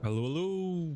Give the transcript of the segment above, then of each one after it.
Alô, alô!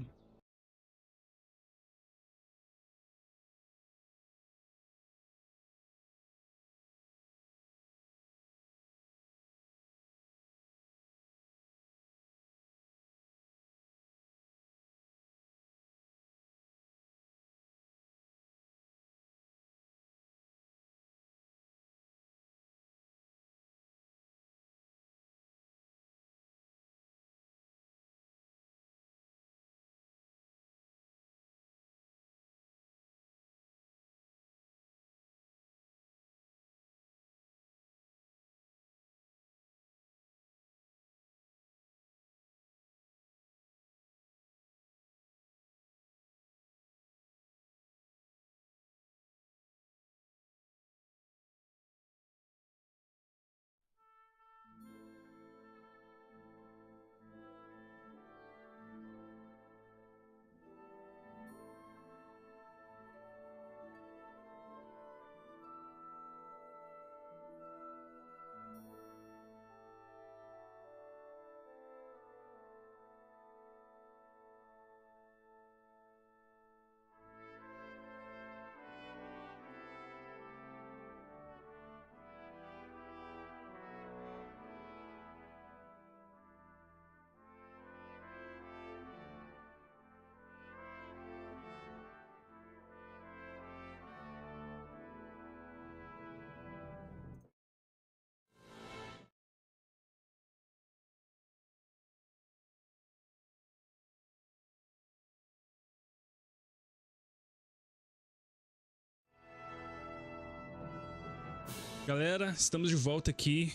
Galera, estamos de volta aqui.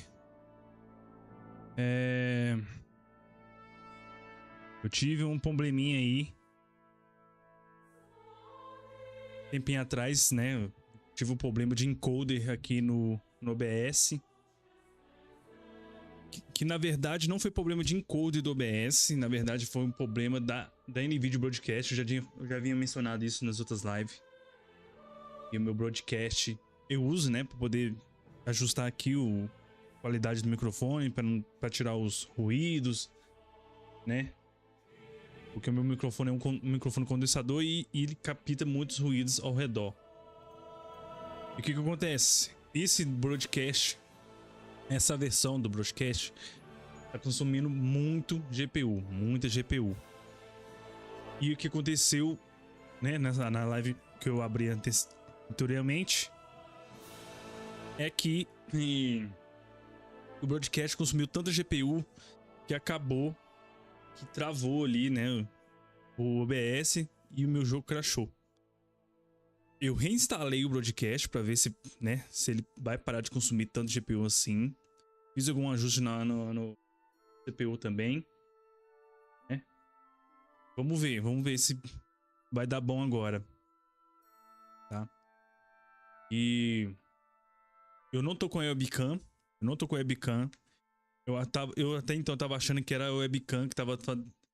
Eu tive um probleminha aí tempinho atrás, né? Eu tive um problema de encoder aqui no OBS. Que na verdade não foi problema de encoder do OBS, na verdade foi um problema da NVIDIA Broadcast. Eu já havia mencionado isso nas outras lives. E o meu broadcast eu uso, né, para poder ajustar aqui a qualidade do microfone, para tirar os ruídos, né? Porque o meu microfone é um microfone condensador e ele capta muitos ruídos ao redor. E o que acontece? Esse broadcast, essa versão do broadcast, tá consumindo muito GPU, muita GPU. E o que aconteceu, né, na live que eu abri anteriormente, é que o broadcast consumiu tanta GPU que acabou que travou ali, né, o OBS e o meu jogo crashou. Eu reinstalei o broadcast para ver se, né, se ele vai parar de consumir tanto GPU assim. Fiz algum ajuste no CPU também, né? Vamos ver se vai dar bom agora, tá? E eu não tô com a webcam, eu até então tava achando que era a webcam que tava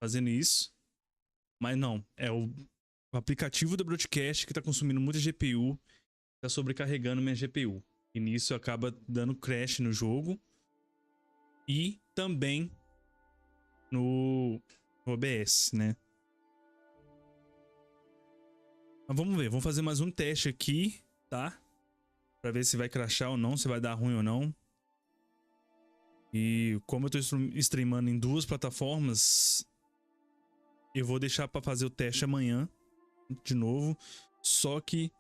fazendo isso, mas não, é o aplicativo do broadcast que tá consumindo muita GPU, tá sobrecarregando minha GPU. E nisso acaba dando crash no jogo e também no OBS, né? Mas vamos ver, vamos fazer mais um teste aqui, tá? Pra ver se vai crashar ou não, se vai dar ruim ou não. E como eu tô streamando em duas plataformas, eu vou deixar pra fazer o teste amanhã, de novo. Só que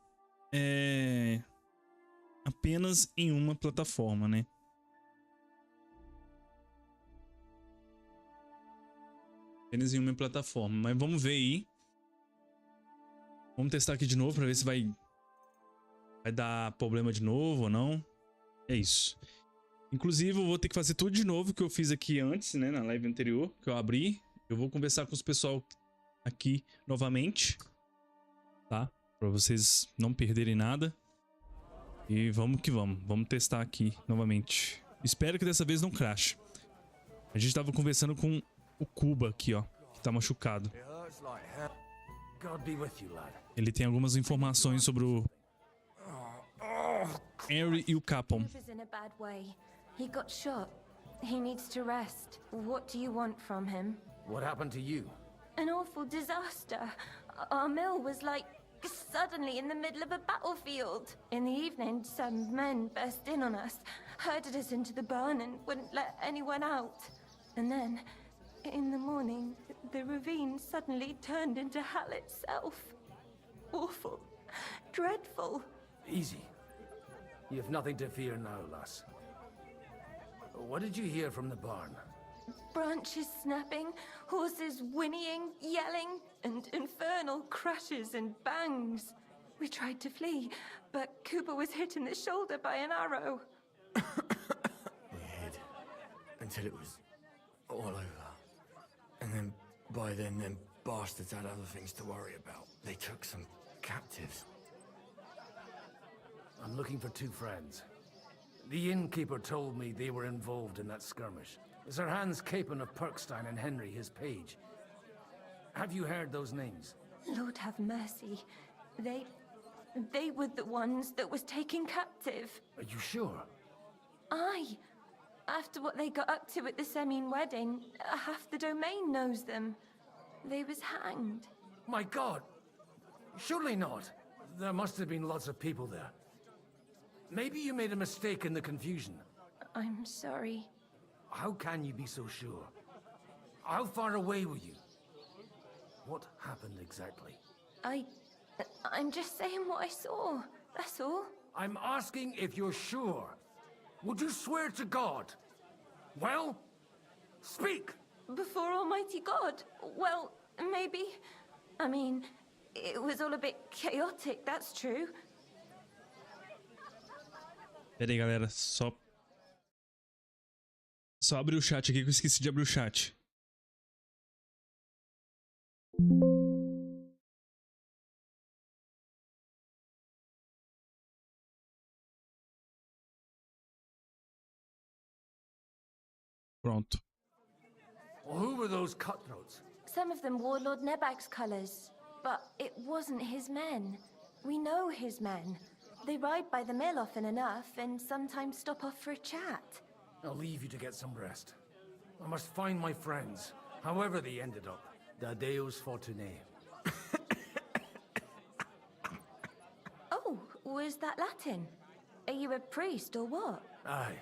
apenas em uma plataforma, né? Apenas em uma plataforma. Mas vamos ver aí. Vamos testar aqui de novo pra ver se vai dar problema de novo ou não. É isso. Inclusive, eu vou ter que fazer tudo de novo que eu fiz aqui antes, né? Na live anterior, que eu abri. Eu vou conversar com os pessoal aqui novamente, tá? Pra vocês não perderem nada. E vamos que vamos. Vamos testar aqui novamente. Espero que dessa vez não crash. A gente tava conversando com o Cuba aqui, ó, que tá machucado. Ele tem algumas informações sobre o Henry e o Capon. He got shot. He needs to rest. What do you want from him? What happened to you? an awful disaster. Our mill was like suddenly in the middle of a battlefield. In the evening, some men burst in on us, herded us into the barn and wouldn't let anyone out. And then, in the morning, the ravine suddenly turned into hell itself. Awful. Dreadful. Easy. You have nothing to fear now, lass. What did you hear from the barn? Branches snapping, horses whinnying, yelling, and infernal crashes and bangs. We tried to flee, but Cooper was hit in the shoulder by an arrow. We hid until it was all over. And then, by then, them bastards had other things to worry about. They took some captives. I'm looking for two friends. The innkeeper told me they were involved in that skirmish. Sir Hans Capon of Perkstein and Henry, his page. Have you heard those names? Lord have mercy. They were the ones that was taken captive. Are you sure? Aye. After what they got up to at the Semine wedding, half the domain knows them. They was hanged. My God! Surely not. There must have been lots of people there. Maybe you made a mistake in the confusion. I'm sorry. How can you be so sure? How far away were you? What happened exactly? I'm just saying what I saw. That's all. I'm asking if you're sure. Would you swear to God? Well, speak! Before Almighty God? Well, maybe. I mean, it was all a bit chaotic, that's true. Pera aí, galera, só abrir o chat aqui que eu esqueci de abrir o chat. Pronto. Well, who were those cutthroats? Some of them wore Lord Nebag's colors, but it wasn't his men. We know his men. They ride by the mill often enough and sometimes stop off for a chat. I'll leave you to get some rest. I must find my friends, however they ended up. Da Deus Fortunae. Oh, was that Latin? Are you a priest or what? Aye,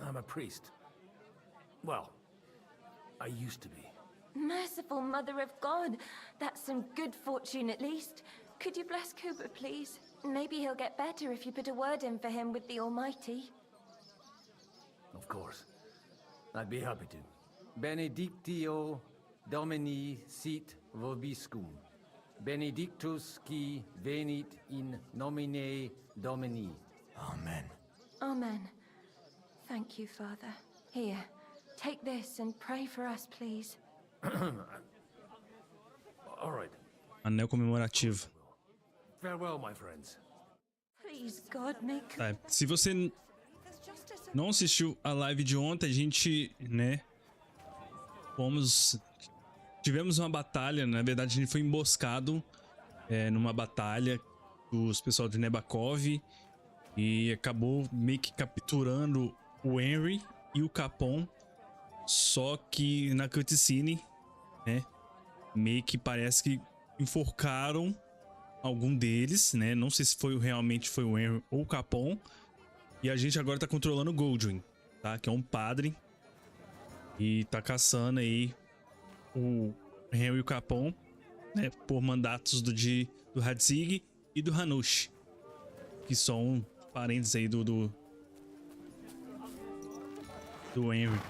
I'm a priest. Well, I used to be. Merciful Mother of God, that's some good fortune at least. Could you bless Cooper, please? Maybe he'll get better if you put a word in for him with the Almighty. Of course. I'd be happy to. Benedictio Domini sit vobiscum. Benedictus qui venit in nomine Domini. Amen. Amen. Thank you, Father. Here, take this and pray for us, please. All right. Anel comemorativo. Farewell, my friends. Please, God, make... Tá, se você não assistiu a live de ontem, a gente, né, tivemos uma batalha, na verdade a gente foi emboscado numa batalha dos pessoal de Nebakov e acabou meio que capturando o Henry e o Capon, só que na cutscene, né, meio que parece que enforcaram algum deles, né? Não sei se realmente foi o Henry ou o Capon. E a gente agora tá controlando o Goldwyn, tá? Que é um padre. E tá caçando aí o Henry e o Capon, né? Por mandatos do Hadzig e do Hanush, que são parentes aí do Henry.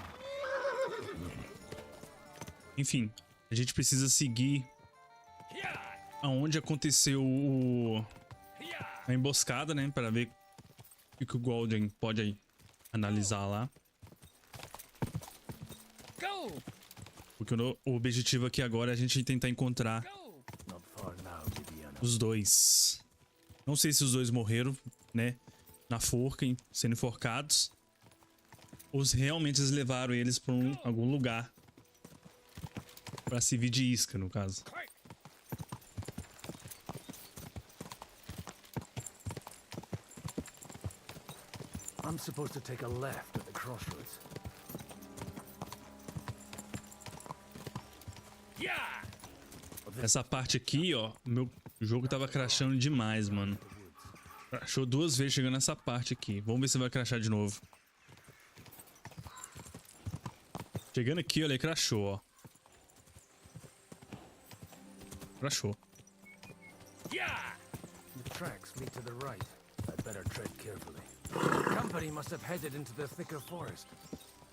Enfim, a gente precisa seguir aonde aconteceu a emboscada, né? Para ver o que o Goldwyn pode aí analisar lá. Porque o objetivo aqui agora é a gente tentar encontrar os dois. Não sei se os dois morreram, né? Na forca, sendo enforcados. Ou se realmente eles levaram eles para algum lugar. Para servir de isca, no caso. I'm supposed to take a left at the crossroads. Essa parte aqui, ó, meu jogo tava crashando demais, mano. Crashou 2 vezes chegando nessa parte aqui. Vamos ver se vai crashar de novo. Chegando aqui, olha aí, crashou, ó. Crashou. The tracks lead to the right. I'd better tread carefully. The company must have headed into the thicker forest.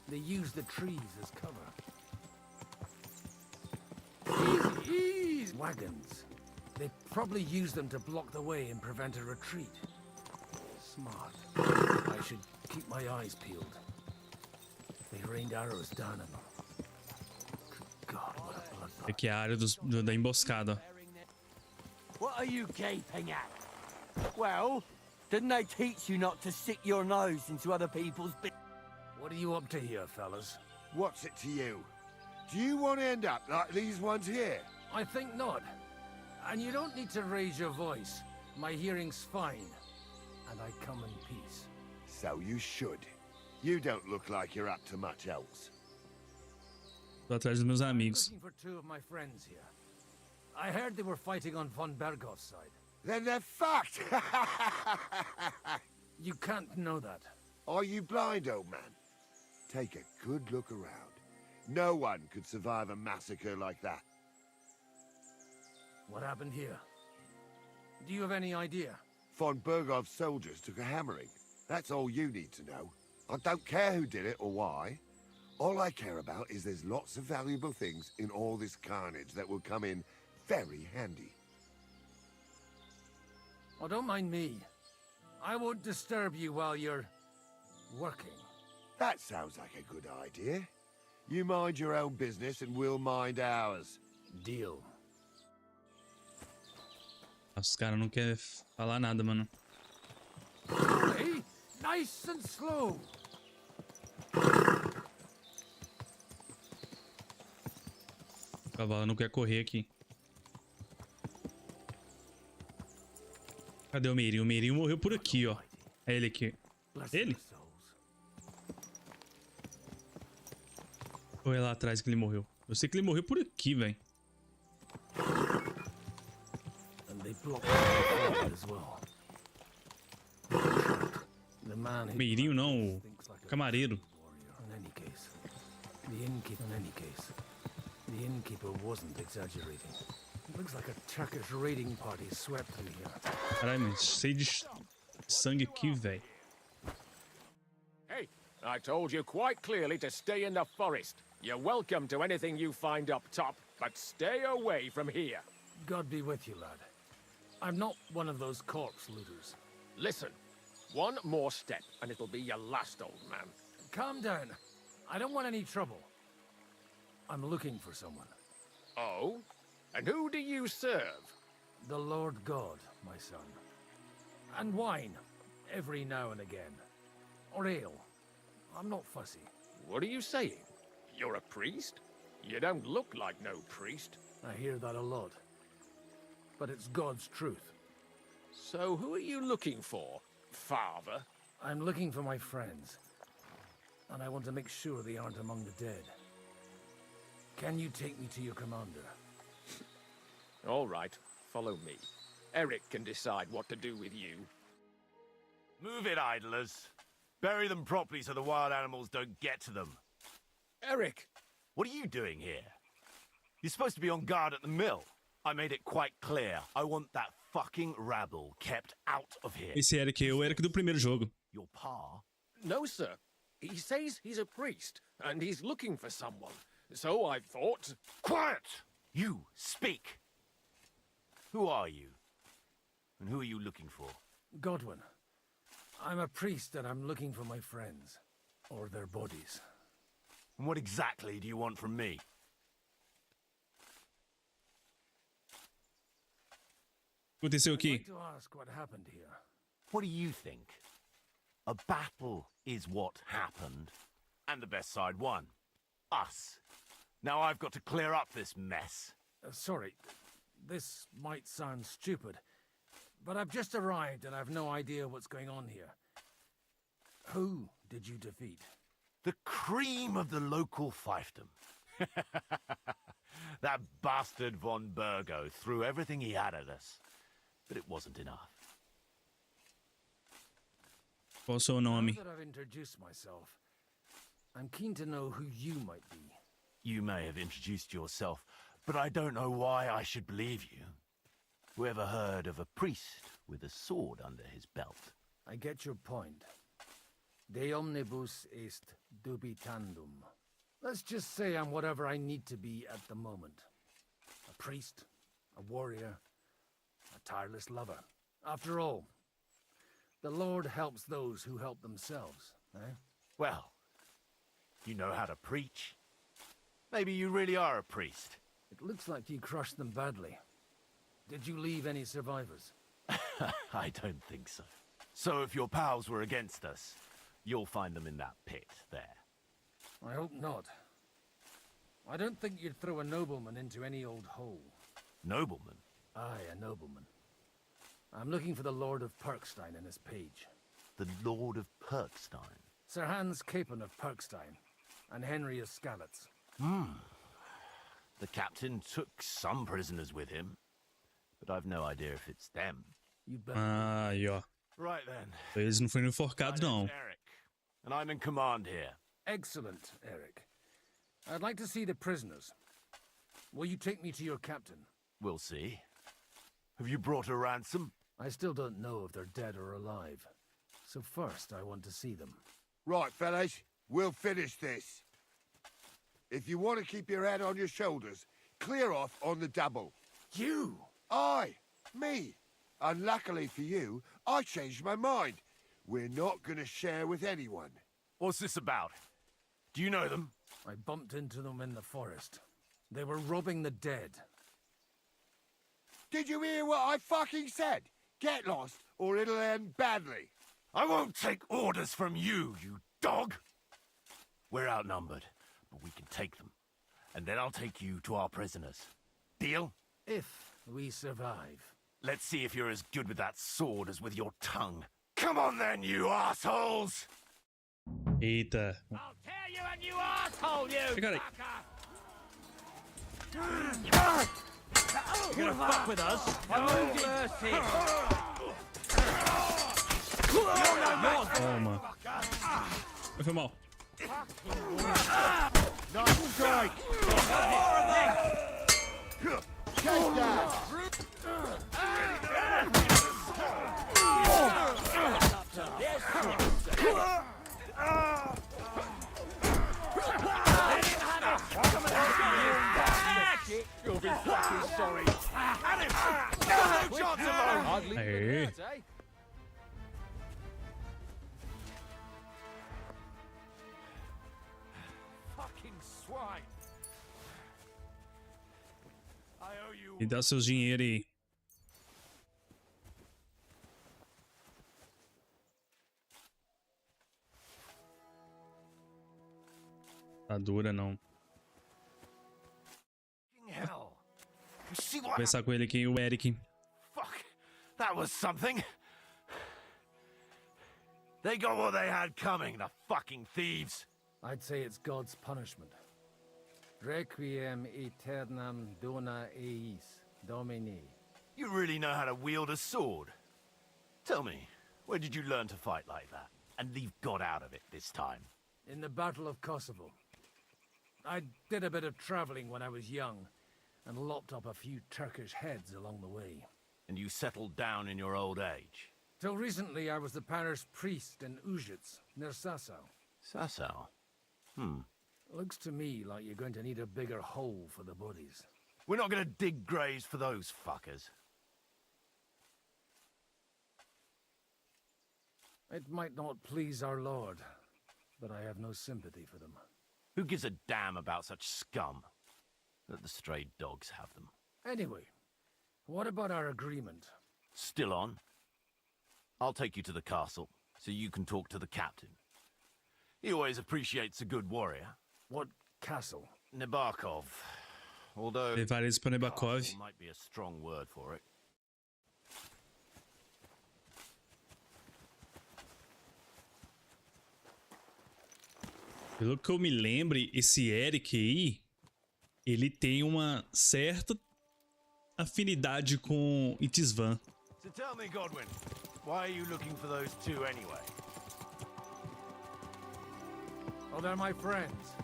They used the trees as cover. Easy. Wagons. They probably used them to block the way and prevent a retreat. Smart. I should keep my eyes peeled. They rained arrows down on them. Good God, what a bloodbath. Aqui é a área da emboscada. What are you gaping at? Well, didn't they teach you not to stick your nose into other people's business? What are you up to here, fellas? What's it to you? Do you want to end up like these ones here? I think not. And you don't need to raise your voice. My hearing's fine. And I come in peace. So you should. You don't look like you're up to much else. Tô atrás dos meus I'm amigos. looking for 2 of my friends here. I heard they were fighting on von Bergoff's side. Then they're fucked! You can't know that. Are you blind, old man? Take a good look around. No one could survive a massacre like that. What happened here? Do you have any idea? Von Bergov's soldiers took a hammering. That's all you need to know. I don't care who did it or why. All I care about is there's lots of valuable things in all this carnage that will come in very handy. Oh, don't mind me. I won't disturb you while you're working. That sounds like a good idea. You mind your own business and we'll mind ours. Deal. Os caras não querem falar nada, mano. Hey, nice and slow. O cavalo não quer correr aqui. Cadê o Meirinho? O Meirinho morreu por aqui, ó. É ele aqui. Ele? Ou é lá atrás que ele morreu? Eu sei que ele morreu por aqui, velho. Meirinho não, o camareiro. The innkeeper wasn't exaggerating. It looks like a Turkish raiding party swept through here. Caralho, mas cheio de sangue aqui, velho. Hey, I told you quite clearly to stay in the forest. You're welcome to anything you find up top, but stay away from here. God be with you, lad. I'm not one of those corpse looters. Listen, one more step and it'll be your last, old man. Calm down. I don't want any trouble. I'm looking for someone. Oh? And who do you serve? The Lord God, my son. And wine, every now and again. Or ale. I'm not fussy. What are you saying? You're a priest? You don't look like no priest. I hear that a lot. But it's God's truth. So who are you looking for, father? I'm looking for my friends. And I want to make sure they aren't among the dead. Can you take me to your commander? All right, follow me. Eric can decide what to do with you. Move it, idlers. Bury them properly so the wild animals don't get to them. Eric! What are you doing here? You're supposed to be on guard at the mill. I made it quite clear. I want that fucking rabble kept out of here. Esse Eric é o Eric do primeiro jogo. Your pa? No, sir. He says he's a priest, and he's looking for someone. So I thought... Quiet! You, speak! Who are you? And who are you looking for? Godwin. I'm a priest and I'm looking for my friends. Or their bodies. And what exactly do you want from me? Aconteceu I'd aqui. like to ask what happened here. What do you think? A battle is what happened, and the best side won. Us. Now I've got to clear up this mess. Sorry, this might sound stupid, but I've just arrived and I've no idea what's going on here. Who did you defeat? The cream of the local fiefdom. That bastard von Burgo threw everything he had at us, but it wasn't enough. Qual o seu Now nome? that I've introduced myself, I'm keen to know who you might be. You may have introduced yourself, but I don't know why I should believe you. Whoever heard of a priest with a sword under his belt? I get your point. De omnibus est dubitandum. Let's just say I'm whatever I need to be at the moment. A priest, a warrior, a tireless lover. After all, the Lord helps those who help themselves, eh? Well, you know how to preach. Maybe you really are a priest. It looks like you crushed them badly. Did you leave any survivors? I don't think so. So if your pals were against us, you'll find them in that pit there. I hope not. I don't think you'd throw a nobleman into any old hole. Nobleman? Aye, a nobleman. I'm looking for the Lord of Perkstein in this page. The Lord of Perkstein? Sir Hans Capon of Perkstein, and Henry of Skalitz. The captain took some prisoners with him, but I've no idea if it's them. You bet. Ah, aí, ó. Right then. Eles não foram enforcados, My não. name's Eric, and I'm in command here. Excellent, Eric. I'd like to see the prisoners. Will you take me to your captain? We'll see. Have you brought a ransom? I still don't know if they're dead or alive. So first, I want to see them. Right, fellas, we'll finish this. If you want to keep your head on your shoulders, clear off on the double. You! Aye, me. Unluckily for you, I changed my mind. We're not going to share with anyone. What's this about? Do you know them? I bumped into them in the forest. They were robbing the dead. Did you hear what I fucking said? Get lost, or it'll end badly. I won't take orders from you, you dog! We're outnumbered, but we can take them. And then I'll take you to our prisoners. Deal? If we survive. Let's see if you're as good with that sword as with your tongue. Come on then, you assholes! Eita. I'll tear you a new asshole, you I got it. fucker! You're gonna fuck with us? No mercy! Toma. Foi mal. Nice strike. Take that. You'll be fucking sorry. No chance alone! Aê. Fucking swine! I owe you. Me dá seus dinheiro aí. Tá dura, não. Hell. You see what? Conversar com ele aqui, o Eric. Fuck! That was something. They got what they had coming, the fucking thieves. I'd say it's God's punishment. Requiem aeternam dona eis, Domini. You really know how to wield a sword. Tell me, where did you learn to fight like that? And leave God out of it this time? In the Battle of Kosovo. I did a bit of traveling when I was young, and lopped up a few Turkish heads along the way. And you settled down in your old age? Till recently, I was the parish priest in Ujits, near Sasau. Sasau? Looks to me like you're going to need a bigger hole for the bodies. We're not gonna dig graves for those fuckers. It might not please our Lord, but I have no sympathy for them. Who gives a damn about such scum? Let the stray dogs have them. Anyway, what about our agreement? Still on? I'll take you to the castle, so you can talk to the captain. He always appreciates a good warrior. What castle? Nebarkov. Although Levar eles pra Nebakov. castle might be a strong word for it. Pelo que eu me lembre, esse Eric aí, ele tem uma certa afinidade com Itisvan. So tell me, Godwin, why are you looking for those two anyway? Oh, they're my friends.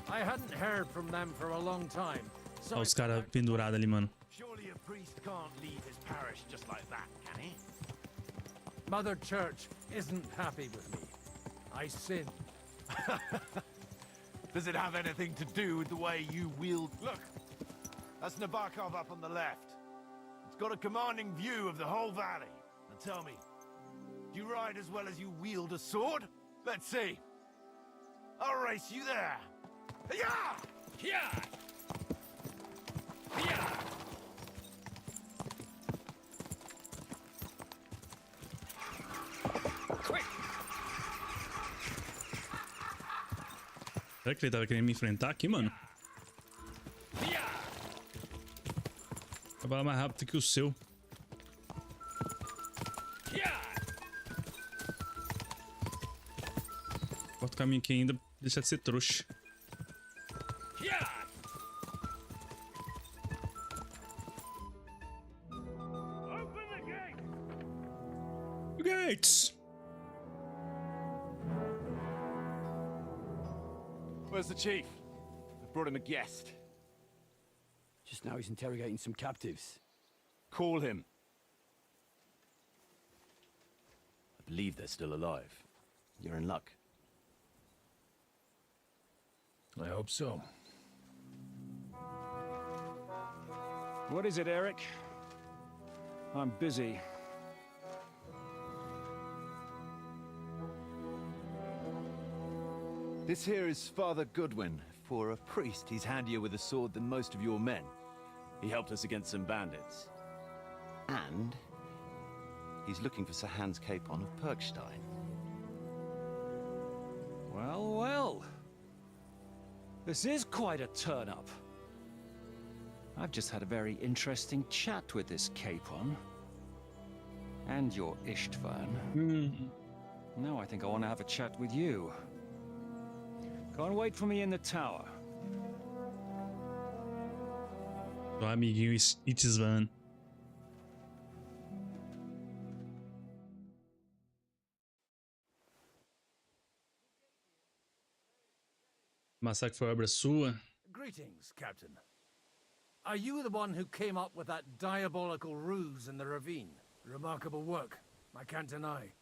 I hadn't heard from them for a long time. So Olha os caras pendurados ali, mano. Surely a priest can't leave his parish just like that, can he? Mother Church isn't happy with me. I sin. Does it have anything to do with the way you wield... Look, that's Nabokov up on the left. It's got a commanding view of the whole valley. Now tell me, do you ride as well as you wield a sword? Let's see. I'll race you there. Yeah! Yeah! Yeah! Quick! Será que ele tava querendo me enfrentar aqui, mano? Vai falar mais rápido que o seu. Corta o caminho aqui ainda, deixa de ser trouxa. Gates! Where's the chief? I brought him a guest. Just now he's interrogating some captives. Call him. I believe they're still alive. You're in luck. I hope so. What is it, Eric? I'm busy. This here is Father Goodwin. For a priest, he's handier with a sword than most of your men. He helped us against some bandits. And he's looking for Sir Hans Capon of Perkstein. Well, well. This is quite a turn-up. I've just had a very interesting chat with this Capon. And your Istvan. Now I think I want to have a chat with you. Go and wait for me in the tower. O amiguinho Itisvan. Massacre foi obra sua? Greetings, Captain. Are you the one who came up with that diabolical ruse in the ravine? Remarkable work, I can't deny.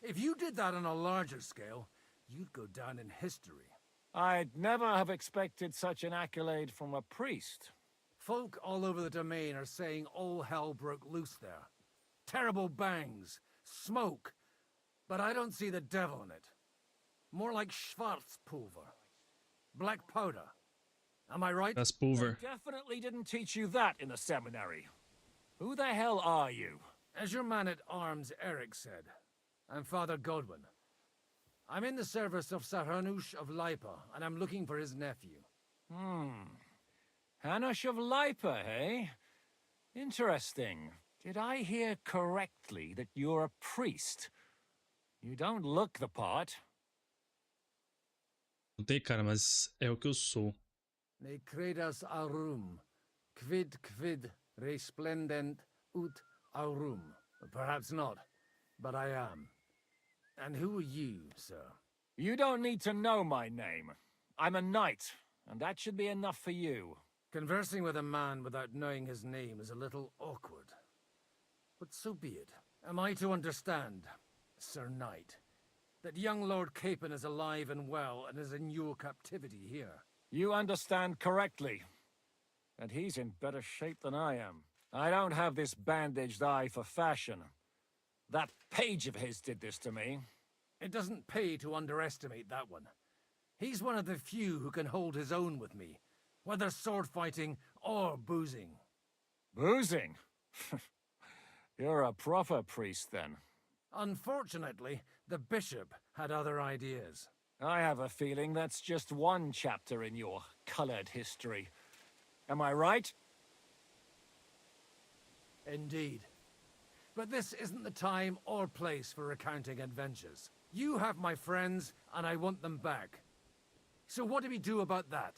If you did that on a larger scale, you'd go down in history. I'd never have expected such an accolade from a priest. Folk all over the domain are saying all hell broke loose there. Terrible bangs, smoke, but I don't see the devil in it. More like Schwarzpulver. Black powder. Am I right? Das Pulver. Definitely didn't teach you that in the seminary. Who the hell are you? As your man-at-arms Eric said, I'm Father Godwin. I'm in the service of Sir Hanush of Lipa, and I'm looking for his nephew. Hanush of Lipa, eh? Interesting. Did I hear correctly that you're a priest? You don't look the part. Não tem, cara, mas é o que eu sou. Ne credas aurum, quid resplendent ut aurum. Perhaps not, but I am. And who are you, sir? You don't need to know my name. I'm a knight, and that should be enough for you. Conversing with a man without knowing his name is a little awkward. But so be it. Am I to understand, Sir Knight, that young Lord Capon is alive and well and is in your captivity here? You understand correctly. And he's in better shape than I am. I don't have this bandaged eye for fashion. That page of his did this to me. It doesn't pay to underestimate that one. He's one of the few who can hold his own with me, whether sword fighting or boozing. Boozing? You're a proper priest, then. Unfortunately, the bishop had other ideas. I have a feeling that's just one chapter in your colored history. Am I right? Indeed. But this isn't the time or place for recounting adventures. You have my friends, and I want them back. So what do we do about that?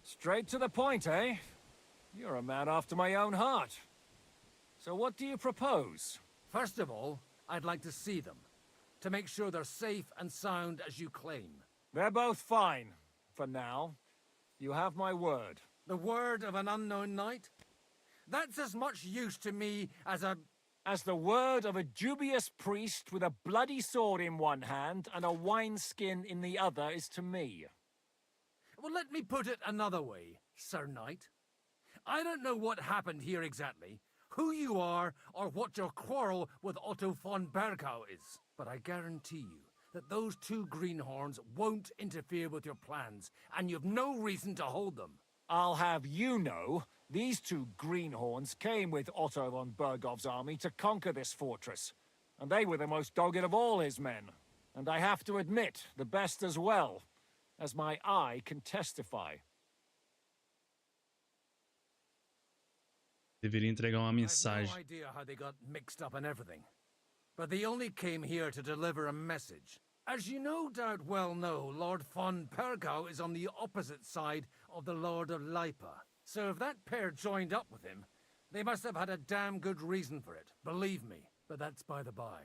Straight to the point, eh? You're a man after my own heart. So what do you propose? First of all, I'd like to see them, to make sure they're safe and sound as you claim. They're both fine, for now. You have my word. The word of an unknown knight? That's as much use to me as the word of a dubious priest with a bloody sword in one hand and a wineskin in the other is to me. Well, let me put it another way, Sir Knight. I don't know what happened here exactly, who you are, or what your quarrel with Otto von Bergau is. But I guarantee you that those two greenhorns won't interfere with your plans, and you've no reason to hold them. I'll have you know, these two greenhorns came with Otto von Bergau's army to conquer this fortress, and they were the most dogged of all his men. And I have to admit, the best as well, as my eye can testify. Deveria entregar uma I have mensagem. no idea how they got mixed up in everything, but they only came here to deliver a message. As you no doubt well know, Lord von Bergau is on the opposite side of the Lord of Lipa. So if that pair joined up with him, they must have had a damn good reason for it, believe me. But that's by the by.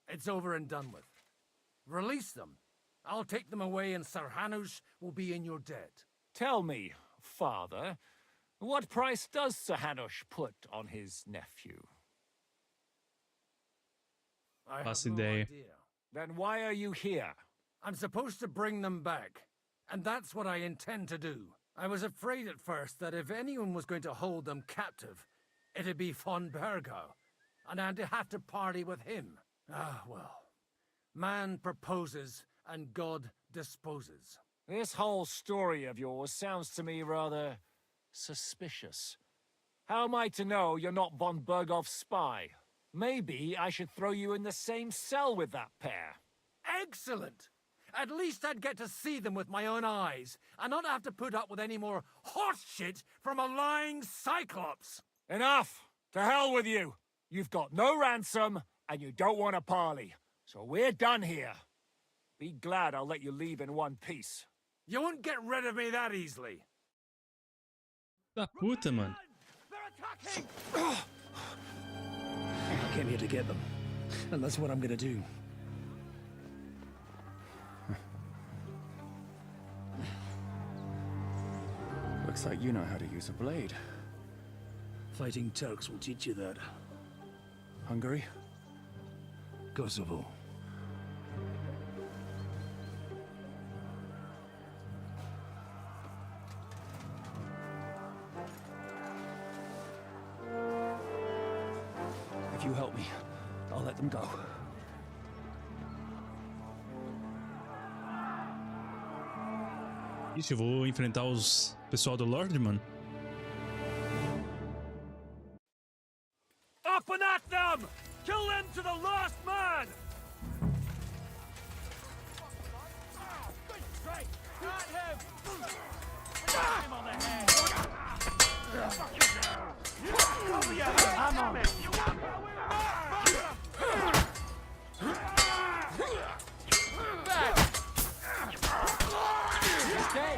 It's over and done with. Release them. I'll take them away and Sir Hanush will be in your debt. Tell me, father, what price does Sir Hanush put on his nephew? I Faço have no ideia. idea. Then why are you here? I'm supposed to bring them back, and that's what I intend to do. I was afraid at first that if anyone was going to hold them captive, it'd be von Bergau, and I'd have to party with him. Ah, well. Man proposes, and God disposes. This whole story of yours sounds to me rather suspicious. How am I to know you're not von Bergau's spy? Maybe I should throw you in the same cell with that pair. Excellent! At least I'd get to see them with my own eyes, and not have to put up with any more horse shit from a lying cyclops! Enough! To hell with you! You've got no ransom, and you don't want a parley. So we're done here. Be glad I'll let you leave in one piece. You won't get rid of me that easily. Da puta, mano. They're attacking! I came here to get them, and that's what I'm gonna do. Looks like you know how to use a blade. Fighting Turks will teach you that. Hungary? Kosovo. If you help me, I'll let them go. Ixi, eu vou enfrentar os pessoal do Lord, mano. Up and at them! Kill them to the last man! Got him! Got him on the head! I'm on it!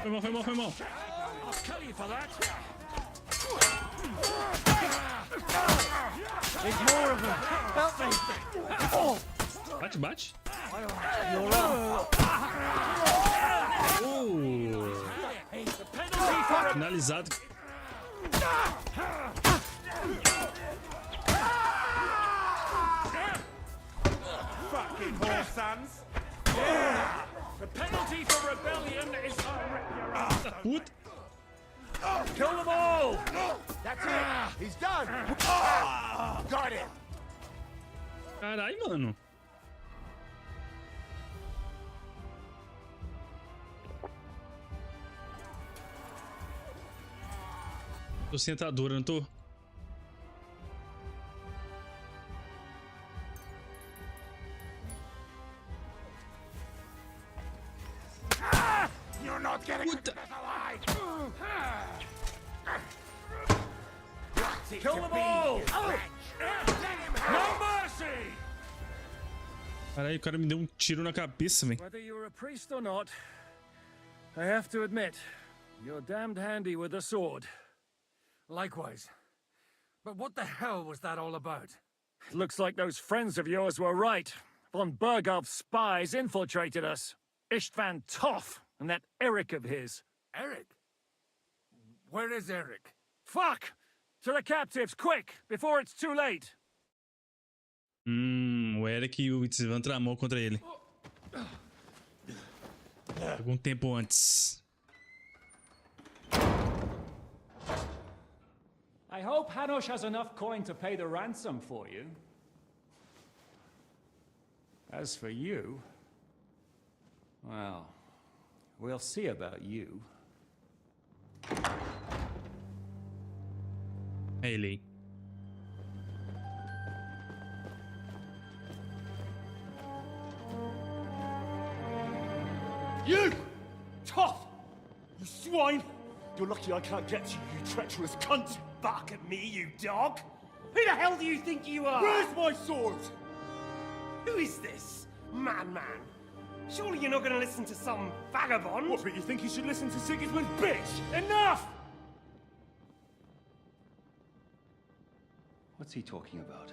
Foi mal, foi mal, foi mal. I'll kill you for that! There's more of them. Help me. Bate, bate. You're up. Finalizado. Fucking horse sons! The penalty for rebellion is I'll rip your ass. Da puta. Kill them all! That's it! He's done! Got it! Carai, mano. Tô sentadora, não tô? You're not getting Puta. alive! Kill them all! No mercy! Caralho, o cara me deu um tiro na cabeça, velho. Whether you're a priest or not, I have to admit, You're damned handy with a sword. Likewise. But what the hell was that all about? It looks like those friends of yours were right. Von Bergov's spies infiltrated us. Istvan Toth and that Eric of his. Eric? Where is Eric? Fuck! To the captives, quick, before it's too late. O Eric e o Itzvan tramou contra ele. Algum tempo antes. I hope Hanush has enough coin to pay the ransom for you. As for you, well, we'll see about you. Haley. You! Tough! You swine! You're lucky I can't get to you, you treacherous cunt! Bark at me, you dog! Who the hell do you think you are? Where's my sword? Who is this? Man. Surely you're not gonna listen to some vagabond? What, but you think you should listen to Sigismund's bitch? Enough! What's he talking about?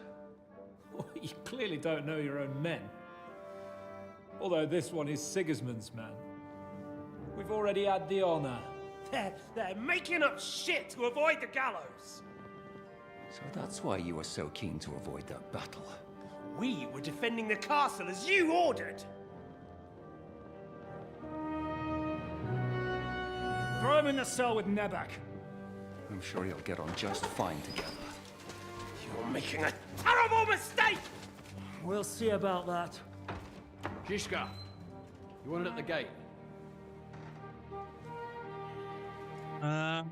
Well, you clearly don't know your own men. Although this one is Sigismund's man. We've already had the honor. They're making up shit to avoid the gallows. So that's why you were so keen to avoid that battle. We were defending the castle as you ordered. Throw him in the cell with Nebak. I'm sure you'll get on just fine together. You're making a terrible mistake! We'll see about that. Zizka, you wanted at the gate.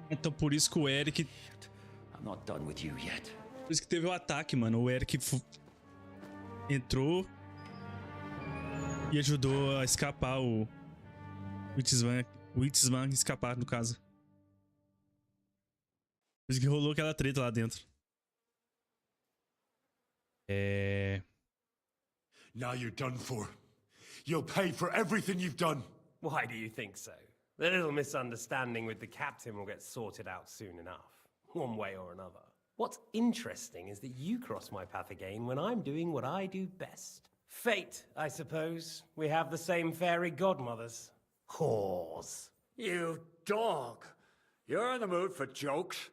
Então por isso que o Eric... I'm not done with you yet. Por isso que teve o ataque, mano. O Eric entrou e ajudou a escapar o Itzvan escapar, no caso. Por isso que rolou aquela treta lá dentro. Now you're done for. You'll pay for everything you've done. Why do you think so? The little misunderstanding with the captain will get sorted out soon enough, one way or another. What's interesting is that you cross my path again when I'm doing what I do best. Fate, I suppose. We have the same fairy godmothers. Whores. You dog! You're in the mood for jokes?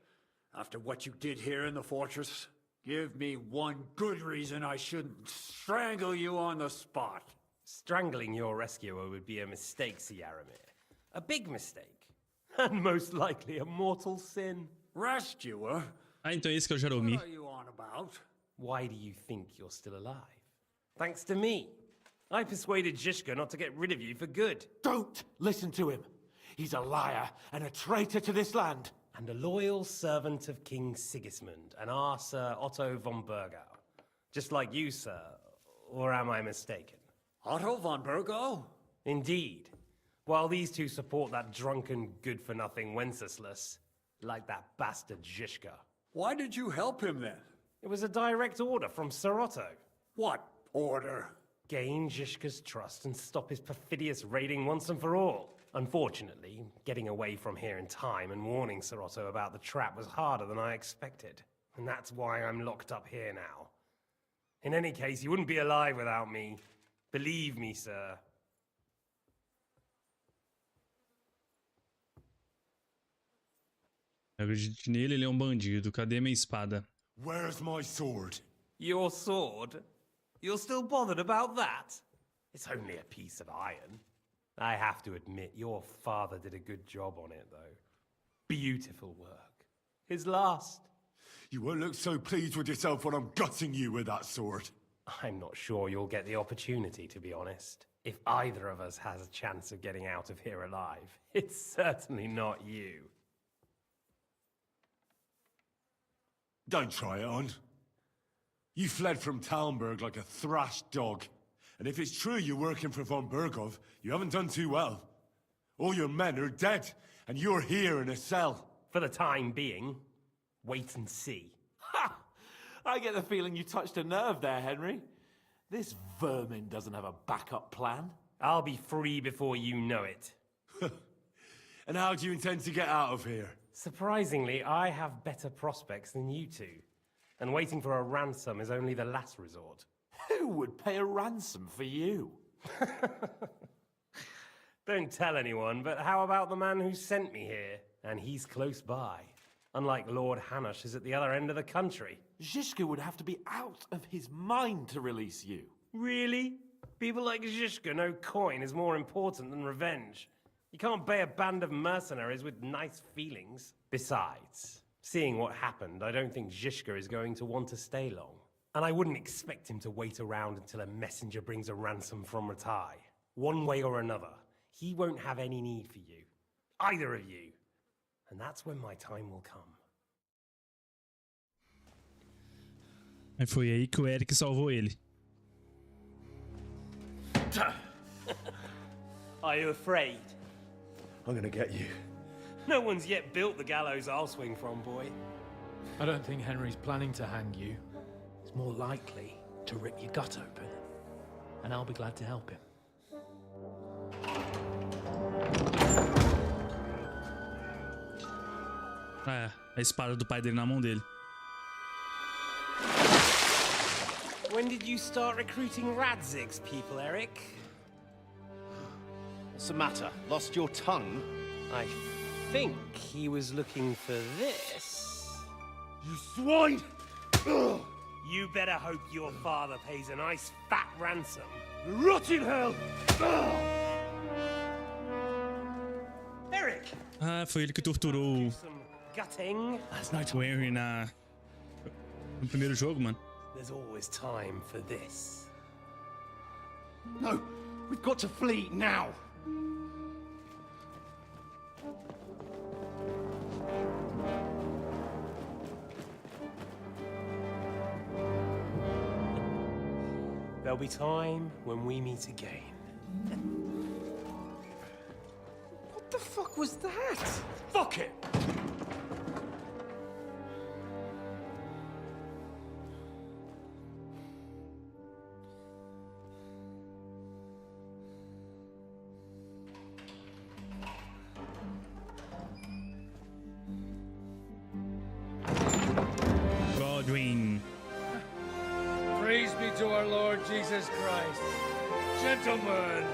After what you did here in the fortress? Give me one good reason I shouldn't strangle you on the spot. Strangling your rescuer would be a mistake, Yaramir. A big mistake. And most likely a mortal sin. Rescuer? Então esse que é o Jaromir. What are you on about? Why do you think you're still alive? Thanks to me. I persuaded Zizka not to get rid of you for good. Don't listen to him. He's a liar and a traitor to this land. And a loyal servant of King Sigismund and our Sir Otto von Bergau. Just like you, sir. Or am I mistaken? Otto von Bergau? Indeed. While these two support that drunken, good-for-nothing Wenceslas, like that bastard Zizka. Why did you help him then? It was a direct order from Sir Otto. What order? Gain Zizka's trust and stop his perfidious raiding once and for all. Unfortunately, getting away from here in time and warning Sir Otto about the trap was harder than I expected. And that's why I'm locked up here now. In any case, you wouldn't be alive without me. Believe me, sir. Eu acredito nele, ele é um bandido. Cadê minha espada? Where's my sword? Your sword? You're still bothered about that? It's only a piece of iron. I have to admit, your father did a good job on it, though. Beautiful work. His last. You won't look so pleased with yourself when I'm gutting you with that sword. I'm not sure you'll get the opportunity, to be honest. If either of us has a chance of getting out of here alive, it's certainly not you. Don't try it on. You fled from Talmberg like a thrashed dog. And if it's true you're working for von Bergov, you haven't done too well. All your men are dead, and you're here in a cell. For the time being, wait and see. Ha! I get the feeling you touched a nerve there, Henry. This vermin doesn't have a backup plan. I'll be free before you know it. And how do you intend to get out of here? Surprisingly, I have better prospects than you two. And waiting for a ransom is only the last resort. Who would pay a ransom for you? Don't tell anyone, but how about the man who sent me here? And he's close by. Unlike Lord Hanush is at the other end of the country. Zhishka would have to be out of his mind to release you. Really? People like Zhishka know coin is more important than revenge. You can't pay a band of mercenaries with nice feelings. Besides, seeing what happened, I don't think Zhishka is going to want to stay long. And I wouldn't expect him to wait around until a messenger brings a ransom from Ratai. One way or another, he won't have any need for you. Either of you. And that's when my time will come. Aí foi aí que o Eric salvou ele. Are you afraid? I'm gonna get you. No one's yet built the gallows I'll swing from, boy. I don't think Henry's planning to hang you. He's more likely to rip your gut open. And I'll be glad to help him. É, a espada do pai dele na mão dele. When did you start recruiting Radzig's people, Eric? What's the matter? Lost your tongue? I think he was looking for this. You swine! You better hope your father pays a nice fat ransom. Rot in hell! Eric! Ah, foi ele que torturou Some gutting. o Henry no primeiro jogo, mano. There's always time for this. No, we've got to flee now. There'll be time when we meet again. What the fuck was that? Fuck it! Godwin. Praise be to our Lord Jesus Christ. Gentlemen!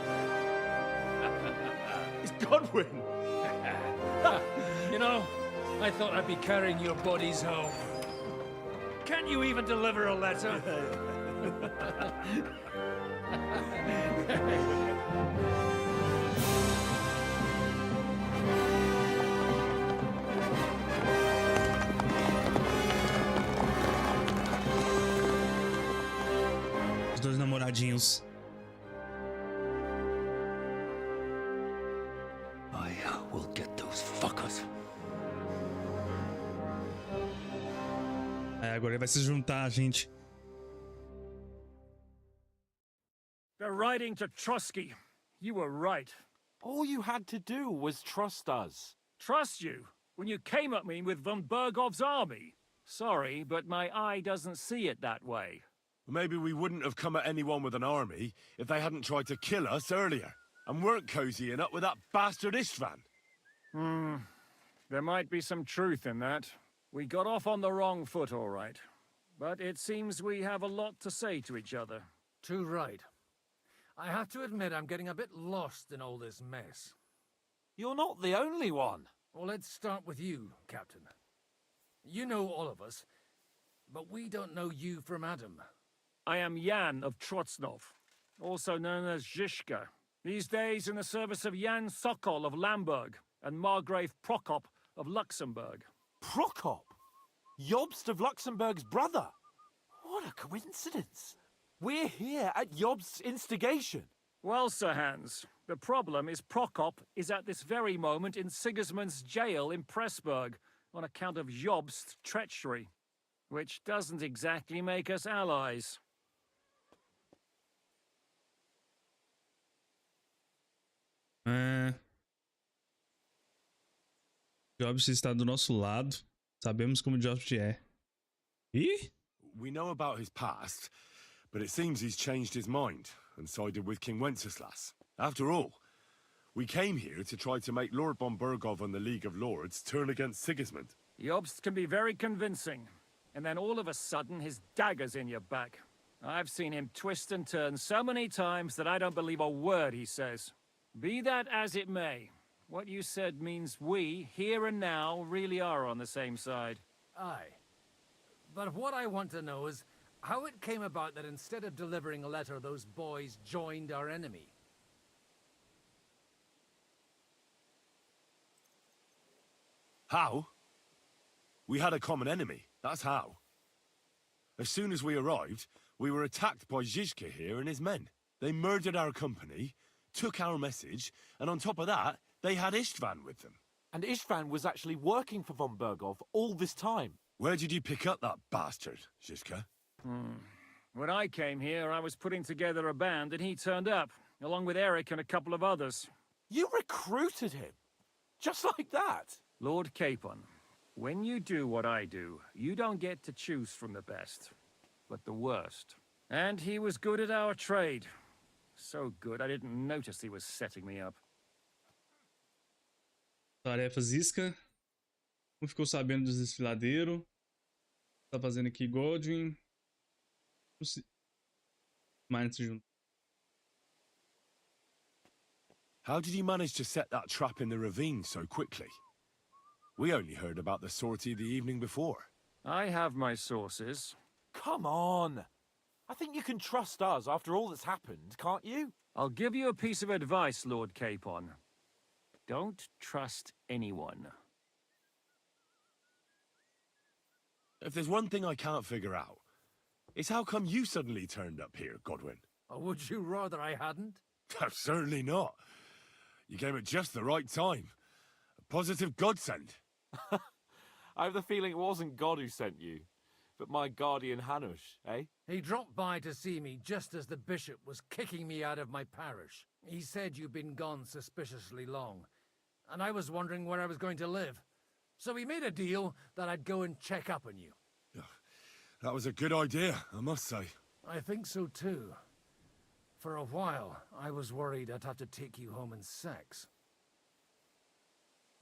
It's Godwin! You know, I thought I'd be carrying your bodies home. Can't you even deliver a letter? Os dois namoradinhos. I will get those fuckers. É, agora ele vai se juntar a gente. They're riding to Trusky. You were right. All you had to do was trust us. Trust you? When you came at me with von Bergov's army? Sorry, but my eye doesn't see it that way. Maybe we wouldn't have come at anyone with an army if they hadn't tried to kill us earlier, and weren't cozying up with that bastard Istvan. There might be some truth in that. We got off on the wrong foot, all right. But it seems we have a lot to say to each other. Too right. I have to admit I'm getting a bit lost in all this mess. You're not the only one. Well, let's start with you, Captain. You know all of us, but we don't know you from Adam. I am Jan of Trotsnov, also known as Zhishka. These days in the service of Jan Sokol of Lamberg and Margrave Prokop of Luxembourg. Prokop? Jobst of Luxembourg's brother? What a coincidence. We're here at Jobst's instigation. Well, Sir Hans, the problem is Prokop is at this very moment in Sigismund's jail in Pressburg on account of Jobst's treachery, which doesn't exactly make us allies. Jobs está do nosso lado. Sabemos como Jobs é. Ih? We know about his past, but it seems he's changed his mind and sided with King Wenceslas. After all, We came here to try to make Lord von Bergov and the League of Lords turn against Sigismund. Jobst can be very convincing. And then all of a sudden, his dagger's in your back. I've seen him twist and turn so many times that I don't believe a word he says. Be that as it may, what you said means we, here and now, really are on the same side. Aye. But what I want to know is how it came about that instead of delivering a letter, those boys joined our enemy. How? We had a common enemy, that's how. As soon as we arrived, we were attacked by Zizka here and his men. They murdered our company, took our message, and on top of that, they had Istvan with them. And Istvan was actually working for von Bergov all this time. Where did you pick up that bastard, Zizka? When I came here, I was putting together a band and he turned up, along with Eric and a couple of others. You recruited him? Just like that? Lord Capon, when you do what I do, you don't get to choose from the best, but the worst. And he was good at our trade. So good, I didn't notice he was setting me up. Tarefas isca. Um ficou sabendo dos desfiladeiros. Tá fazendo aqui Godwin. Mine se juntou. How did you manage to set that trap in the ravine so quickly? We only heard about the sortie the evening before. I have my sources. Come on. I think you can trust us after all that's happened, can't you? I'll give you a piece of advice, Lord Capon. Don't trust anyone. If there's one thing I can't figure out, it's how come you suddenly turned up here, Godwin? Or would you rather I hadn't? Certainly not. You came at just the right time. A positive godsend. I have the feeling it wasn't God who sent you, but my guardian Hanush, eh? He dropped by to see me just as the bishop was kicking me out of my parish. He said you'd been gone suspiciously long, and I was wondering where I was going to live. So we made a deal that I'd go and check up on you. That was a good idea, I must say. I think so too. For a while, I was worried I'd have to take you home in sex.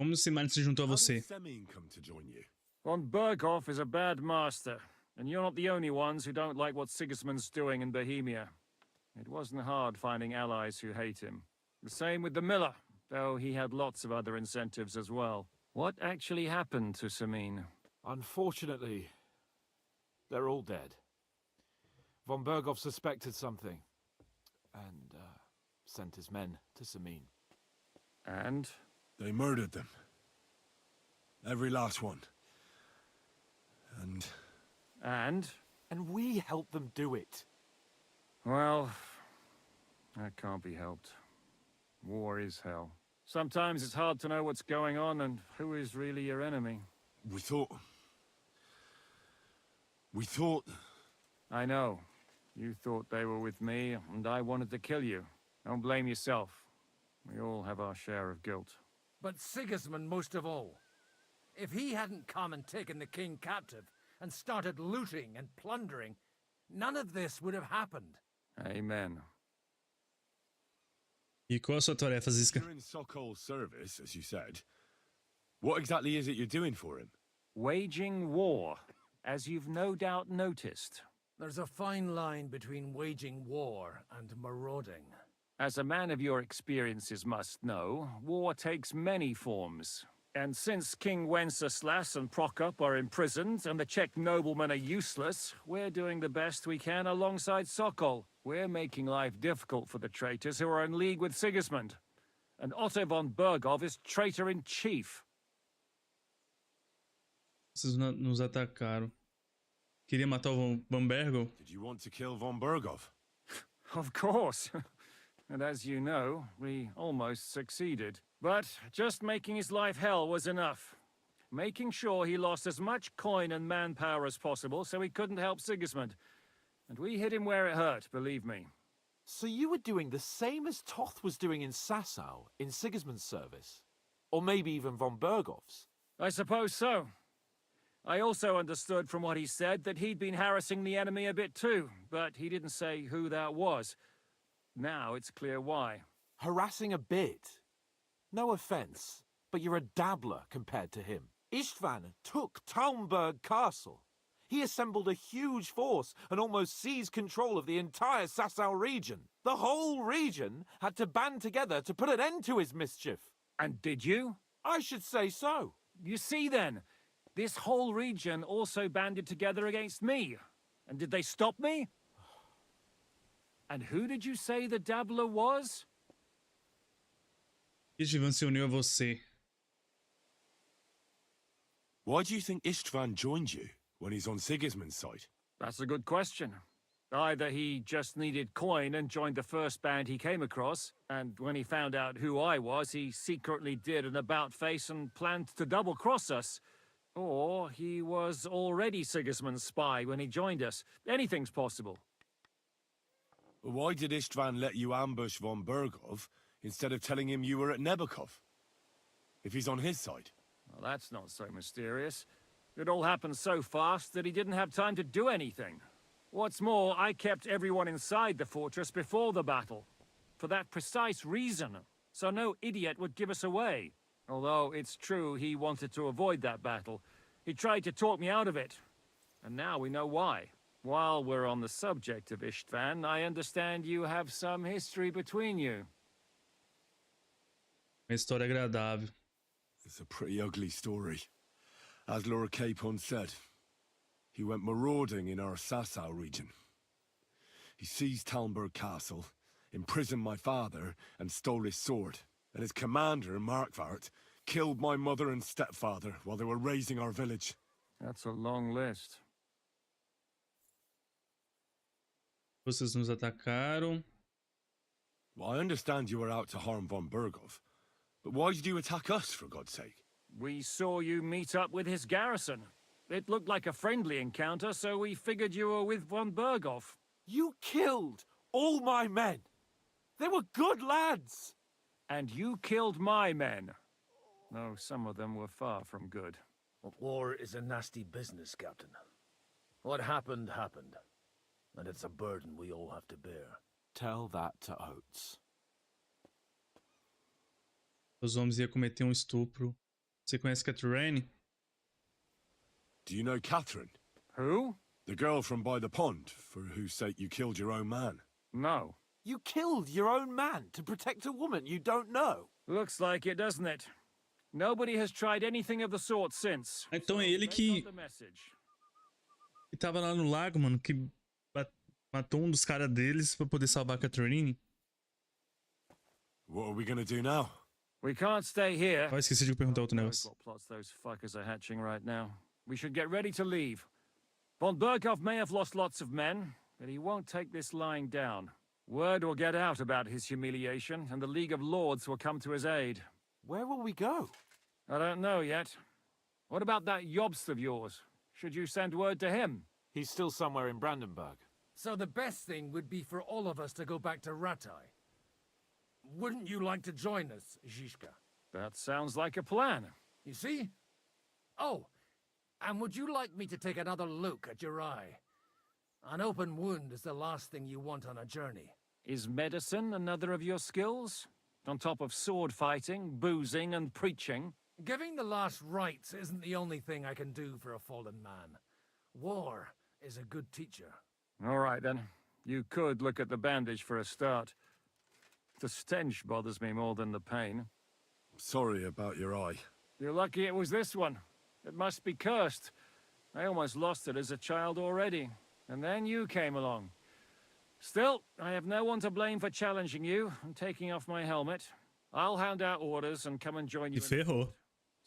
Como se Mine se juntou a How você? did Semine come to join you? Von Bergov is a bad master, and you're not the only ones who don't like what Sigismund's doing in Bohemia. It wasn't hard finding allies who hate him. The same with the miller, though he had lots of other incentives as well. What actually happened to Semine? Unfortunately, they're all dead. Von Bergov suspected something, and sent his men to Semine. And? They murdered them. Every last one. And... And we helped them do it. Well, that can't be helped. War is hell. Sometimes it's hard to know what's going on and who is really your enemy. We thought... I know. You thought they were with me, and I wanted to kill you. Don't blame yourself. We all have our share of guilt. But Sigismund most of all. If he hadn't come and taken the king captive and started looting and plundering, none of this would have happened. Amen. E qual a sua tarefa, Zizka? You're in Sokol's service, as you said. What exactly is it you're doing for him? Waging war, as you've no doubt noticed. There's a fine line between waging war and marauding. As a man of your experiences must know, war takes many forms. And since King Wenceslas and Prokop are imprisoned and the Czech noblemen are useless, we're doing the best we can alongside Sokol. We're making life difficult for the traitors who are in league with Sigismund. And Otto von Bergov is traitor-in-chief. Vocês nos atacaram. Queria matar o Von Bergov? Did you want to kill von Bergov? Of course. And as you know, we almost succeeded. But just making his life hell was enough. Making sure he lost as much coin and manpower as possible so he couldn't help Sigismund. And we hit him where it hurt, believe me. So you were doing the same as Toth was doing in Sasau, in Sigismund's service? Or maybe even von Bergov's? I suppose so. I also understood from what he said that he'd been harassing the enemy a bit too, but he didn't say who that was. Now it's clear why. Harassing a bit? No offense, but you're a dabbler compared to him. Istvan took Talmberg Castle. He assembled a huge force and almost seized control of the entire Sasau region. The whole region had to band together to put an end to his mischief. And did you? I should say so. You see then, this whole region also banded together against me. And did they stop me? And who did you say the dabbler was? Istvan se uniu a você. Why do you think Istvan joined you when he's on Sigismund's side? That's a good question. Either he just needed coin and joined the first band he came across, and when he found out who I was, he secretly did an about-face and planned to double-cross us. Or he was already Sigismund's spy when he joined us. Anything's possible. Why did Istvan let you ambush von Bergov instead of telling him you were at Nebukov? If he's on his side. Well, that's not so mysterious. It all happened so fast that he didn't have time to do anything. What's more, I kept everyone inside the fortress before the battle. For that precise reason, so no idiot would give us away. Although it's true he wanted to avoid that battle. He tried to talk me out of it. And now we know why. While we're on the subject of Istvan, I understand you have some history between you. Uma história agradável. It's a pretty ugly story. As Lord Capon said, he went marauding in our Sasau region. He seized Talmberg Castle, imprisoned my father, and stole his sword. And his commander, Markvart, killed my mother and stepfather while they were raising our village. That's a long list. Vocês nos atacaram. Well, I understand you were out to harm von Bergov, but why did you attack us, for God's sake? We saw you meet up with his garrison. It looked like a friendly encounter, so we figured you were with von Bergov. You killed all my men. They were good lads. And you killed my men. Though some of them were far from good. War is a nasty business, Captain. What happened, happened. And it's a burden we all have to bear. Tell that to Oates. Os homens iam cometer um estupro. Você conhece Catherine? Do you know Catherine? Who? The girl from by the pond, for whose sake you killed your own man. No. You killed your own man to protect a woman you don't know. Looks like it, doesn't it? Nobody has tried anything of the sort since. Então é ele que tava lá no lago, mano, que matou um dos caras deles pra poder salvar a Catherine. What are we gonna do now? We can't stay here. Ah, esqueci de perguntar outro negócio. What plots those fuckers are hatching right now. We should get ready to leave. Von Bergov may have lost lots of men, but he won't take this lying down. Word will get out about his humiliation, and the League of Lords will come to his aid. Where will we go? I don't know yet. What about that Jobst of yours? Should you send word to him? He's still somewhere in Brandenburg. So the best thing would be for all of us to go back to Ratai. Wouldn't you like to join us, Zizka? That sounds like a plan. You see? Oh, and would you like me to take another look at your eye? An open wound is the last thing you want on a journey. Is medicine another of your skills? On top of sword fighting, boozing, and preaching? Giving the last rites isn't the only thing I can do for a fallen man. War is a good teacher. All right, then. You could look at the bandage for a start. The stench bothers me more than the pain. Sorry about your eye. You're lucky it was this one. It must be cursed. I almost lost it as a child already. And then you came along. Still, I have no one to blame for challenging you and taking off my helmet. I'll hand out orders and come and join you. E ferrou.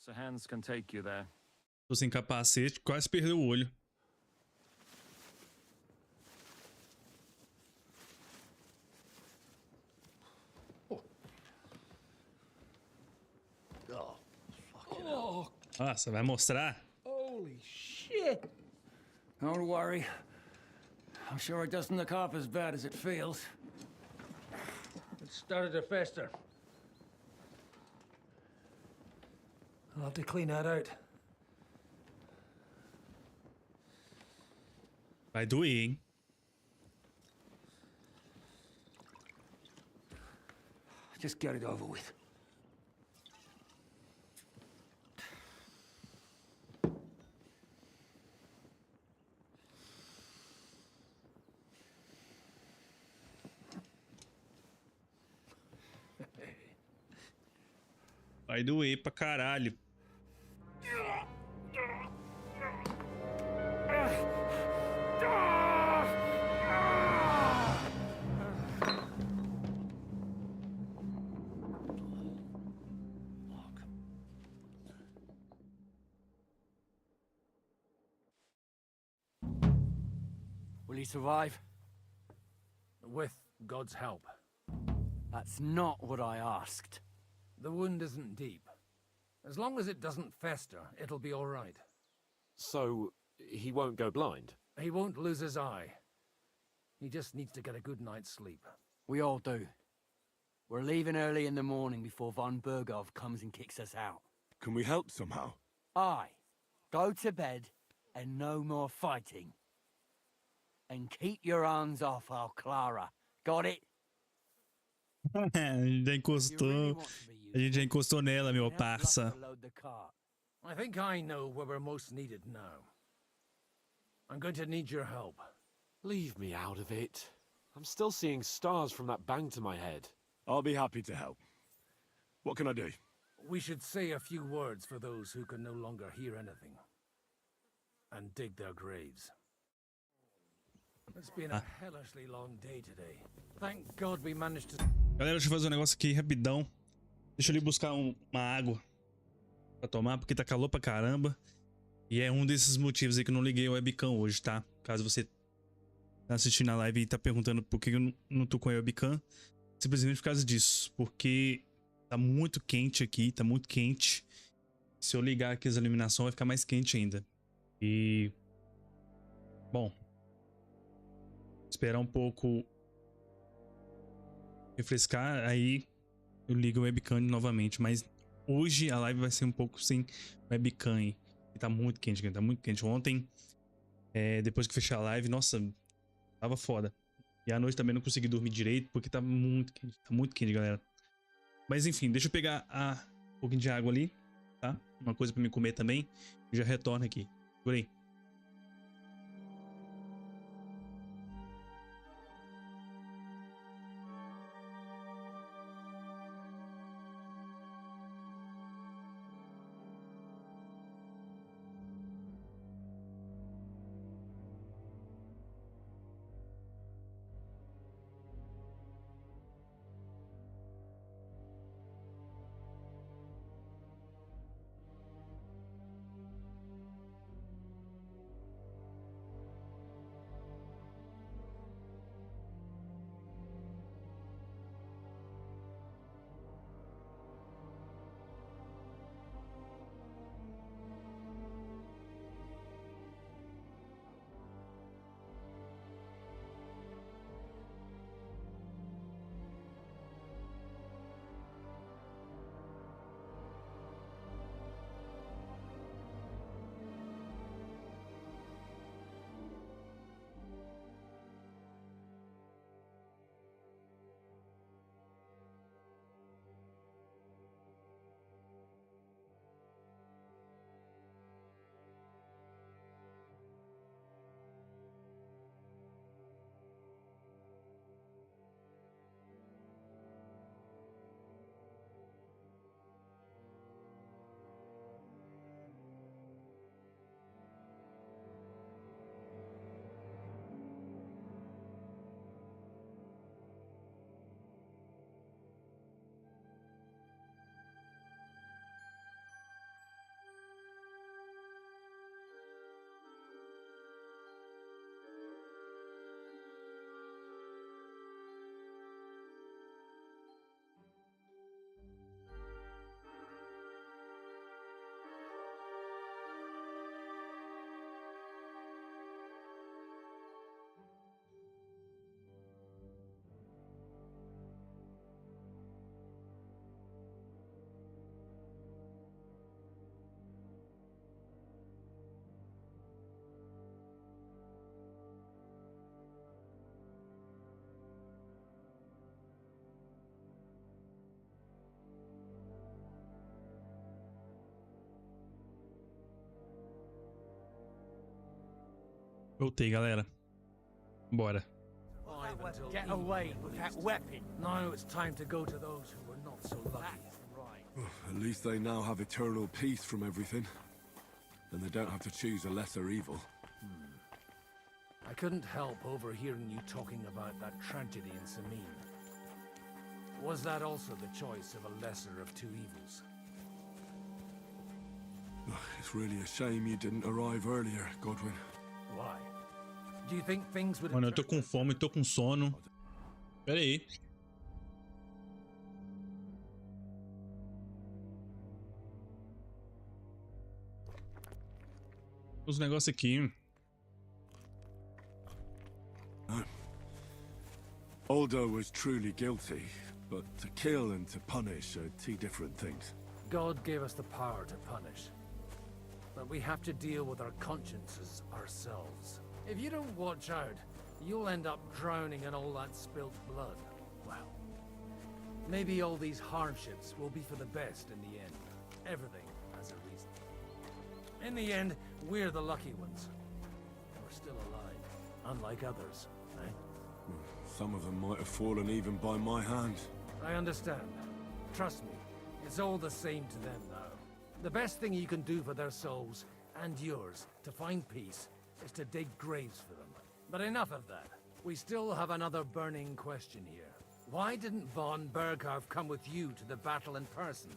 So Hans can take you there. Tô sem capacete, quase perdeu o olho. Ah, você vai mostrar? Holy shit! Don't worry. I'm sure it doesn't look half as bad as it feels. It started to fester. I'll have to clean that out. Vai doer, hein? Just get it over with. Vai doer pra caralho. Will he survive? With God's help. That's not what I asked. The wound isn't deep. As long as it doesn't fester, it'll be all right. So, he won't go blind? He won't lose his eye. He just needs to get a good night's sleep. We all do. We're leaving early in the morning before von Burgov comes and kicks us out. Can we help somehow? Aye. Go to bed and no more fighting. And keep your hands off our Clara. Got it? A gente já encostou. A gente já encostou nela, meu parça. I think I know where we're most needed now. I'm going to need your help. Leave me out of it. I'm still seeing stars from that bang to my head. I'll be happy to help. What can I do? We should say a few words for those who can no longer hear anything. And dig their graves. It's been a hellishly long day today. Thank God we managed to... Galera, deixa eu fazer um negócio aqui rapidão. Deixa eu ali buscar uma água pra tomar, porque tá calor pra caramba. E é um desses motivos aí que eu não liguei o webcam hoje, tá? Caso você tá assistindo a live e tá perguntando por que eu não tô com a webcam, simplesmente por causa disso. Porque tá muito quente aqui, tá muito quente. Se eu ligar aqui as iluminações vai ficar mais quente ainda. E... bom... esperar um pouco refrescar, aí eu ligo o webcam novamente. Mas hoje a live vai ser um pouco sem webcam. E tá muito quente, tá muito quente. Ontem, depois que fechei a live, nossa, tava foda. E à noite também não consegui dormir direito, porque tá muito quente, galera. Mas enfim, deixa eu pegar um pouquinho de água ali, tá? Uma coisa pra me comer também. E já retorno aqui. Por aí. Voltei, galera. Bora. Get away with that weapon. Now it's time to go to those who were not so lucky. Right. At least they now have eternal peace from everything. And they don't have to choose a lesser evil. I couldn't help overhearing you talking about that tragedy in Samin. Was that also the choice of a lesser of two evils? It's really a shame you didn't arrive earlier, Godwin. Why? Do you think things would... Mano, eu tô com fome, tô com sono. Pera aí. Os negócios aqui. Aldo was truly guilty, but to kill and to punish are two different things. God gave us the power to punish. But we have to deal with our consciences ourselves. If you don't watch out, you'll end up drowning in all that spilt blood. Well, maybe all these hardships will be for the best in the end. Everything has a reason. In the end, we're the lucky ones. We're still alive, unlike others, eh? Some of them might have fallen even by my hand. I understand. Trust me, it's all the same to them now. The best thing you can do for their souls, and yours, to find peace, is to dig graves for them. But enough of that. We still have another burning question here. Why didn't von Berghoff come with you to the battle in person?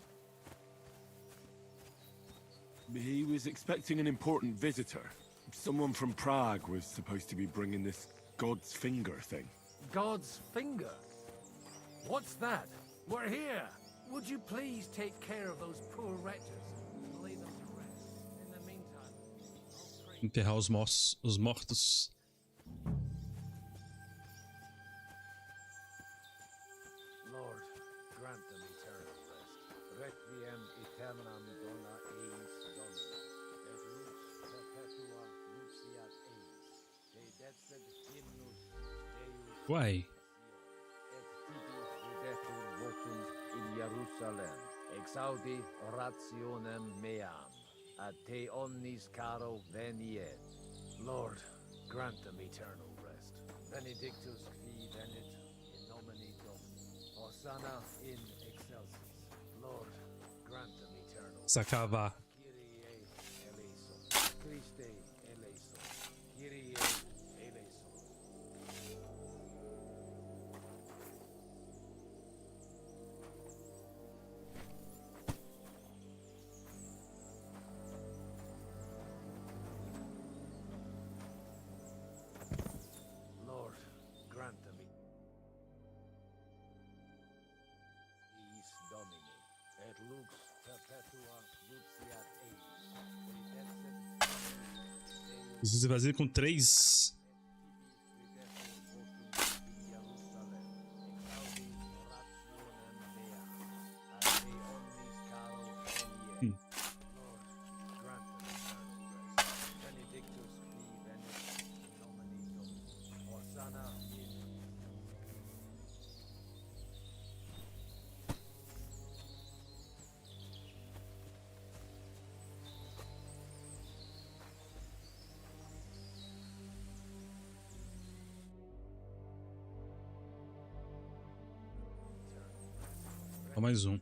He was expecting an important visitor. Someone from Prague was supposed to be bringing this God's finger thing. God's finger? What's that? We're here! Would you please take care of those poor wretches and lay them to rest? In the meantime, Enterrar os mortos. Lord, grant them eternal rest. Requiem aeternam dona eis Domini. Et lux perpetua luceat eis. Te decet hymnus Deus. Uai. Et tibi videtur votum in Jerusalem. Exaudi rationem meam. Ad te omnis caro veniet. Lord, grant them eternal rest. Benedictus qui venit in nomine Domini. Hosanna in excelsis. Lord, grant them eternal rest. Sacava. Kyrie eleison. Christe eleison. Kyrie eleison. Lord, grant them eis Domini, et lux perpetua luceat eis. Precisa fazer com 3. Só mais um.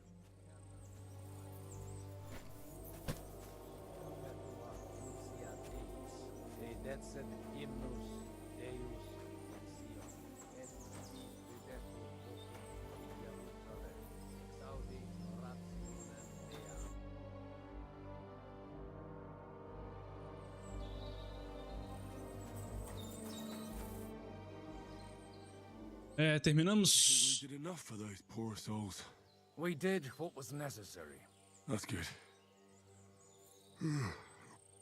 É, terminamos. We did enough for those poor souls. we did what was necessary. That's good.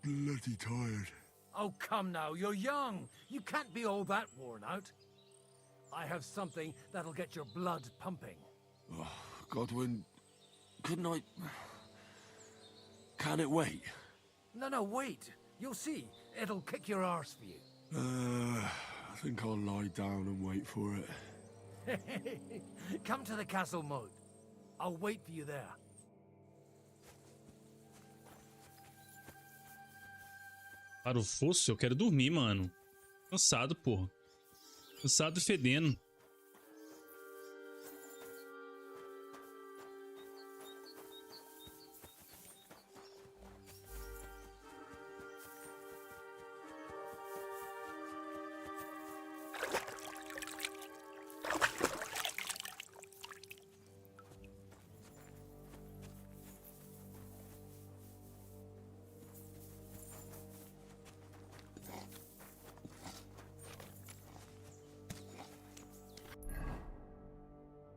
Bloody tired. Oh, come now, you're young. You can't be all that worn out. I have something that'll get your blood pumping. Oh, Godwin, couldn't I... Can it wait? No, wait. You'll see. It'll kick your arse for you. I think I'll lie down and wait for it. Come to the castle moat. I'll wait for you there. Para o fosso, eu quero dormir, mano. Cansado, porra. Cansado e fedendo.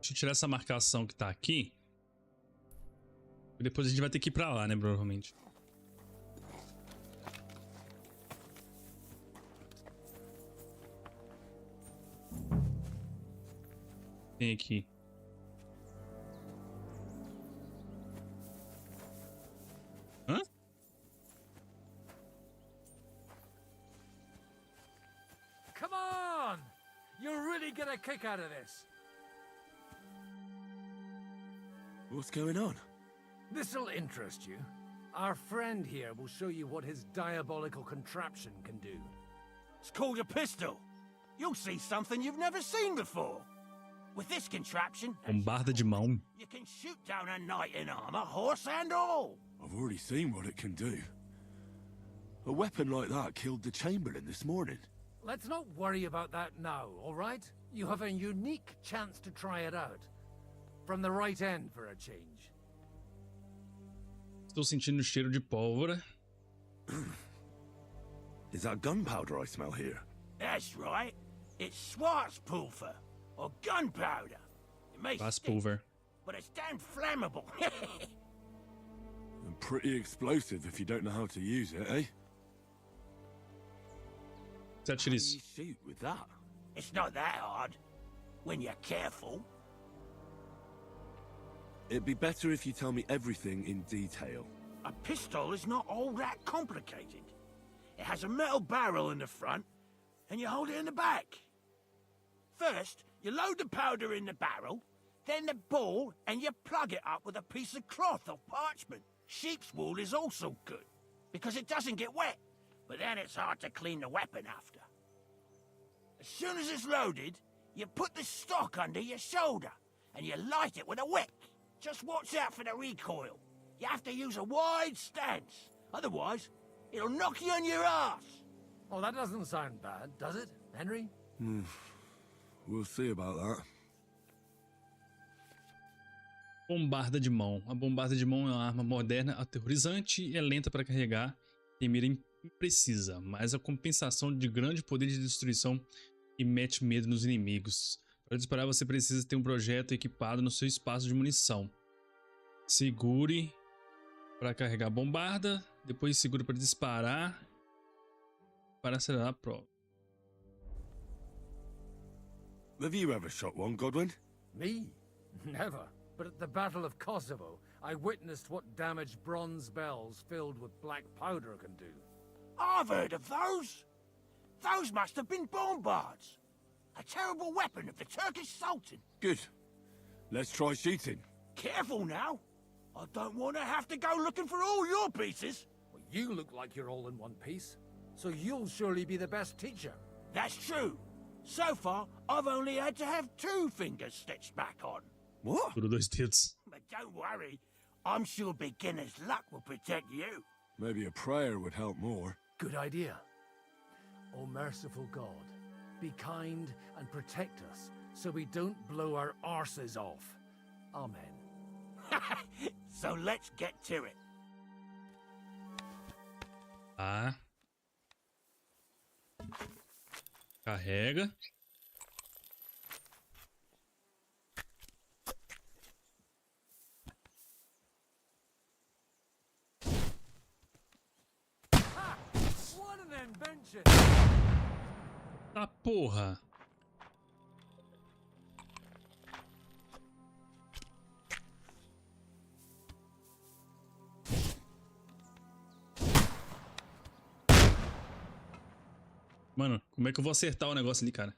Deixa eu tirar essa marcação que tá aqui. Depois a gente vai ter que ir pra lá, né, provavelmente. Tem aqui. Hã? Come on! You're really get a kick out of this. What's going on? This'll interest you. Our friend here will show you what his diabolical contraption can do. It's called a pistol. You'll see something you've never seen before. With this contraption, Bombarda de mão. you can shoot down a knight in armor, horse and all. I've already seen what it can do. A weapon like that killed the Chamberlain this morning. Let's not worry about that now, all right? You have a unique chance to try it out. From the right end for a change. Estou sentindo o cheiro de pólvora. Is that gunpowder I smell here? That's right. It's Schwarzpulver, or gunpowder. It may stick, Schwarzpulver. but it's damn flammable. And pretty explosive if you don't know how to use it, eh? Você atira isso. Shoot with that? It's not that hard, when you're careful. It'd be better if you tell me everything in detail. A pistol is not all that complicated. It has a metal barrel in the front, and you hold it in the back. First, you load the powder in the barrel, then the ball, and you plug it up with a piece of cloth or parchment. Sheep's wool is also good, because it doesn't get wet, but then it's hard to clean the weapon after. As soon as it's loaded, you put the stock under your shoulder, and you light it with a wick. Just watch out for the recoil. You have to use a wide stance, otherwise it'll knock you on your ass. Oh, that doesn't sound bad, does it, Henry? We'll see about that. Bombarda de mão. A bombarda de mão é uma arma moderna, aterrorizante e é lenta para carregar. Tem mira imprecisa, mas a compensação de grande poder de destruição e mete medo nos inimigos. Para disparar, você precisa ter um projétil equipado no seu espaço de munição. Segure para carregar a bombarda, depois segure para disparar, para acelerar a prova. Have you ever shot one, Godwin? Me? Never. But at the Battle of Kosovo, I witnessed what damage bronze bells filled with black powder can do. I've heard of those. Those must have been bombards. A terrible weapon of the Turkish Sultan. Good. Let's try shooting. Careful now. I don't want to have to go looking for all your pieces. Well, you look like you're all in one piece, so you'll surely be the best teacher. That's true. So far, I've only had to have 2 fingers stitched back on. What? Por dois dedos. But don't worry. I'm sure beginner's luck will protect you. Maybe a prayer would help more. Good idea. O merciful God, be kind and protect us so we don't blow our arses off. Amen. So let's get to it. Tá. Carrega. What an invention! Tá porra. Mano, como é que eu vou acertar o negócio ali, cara?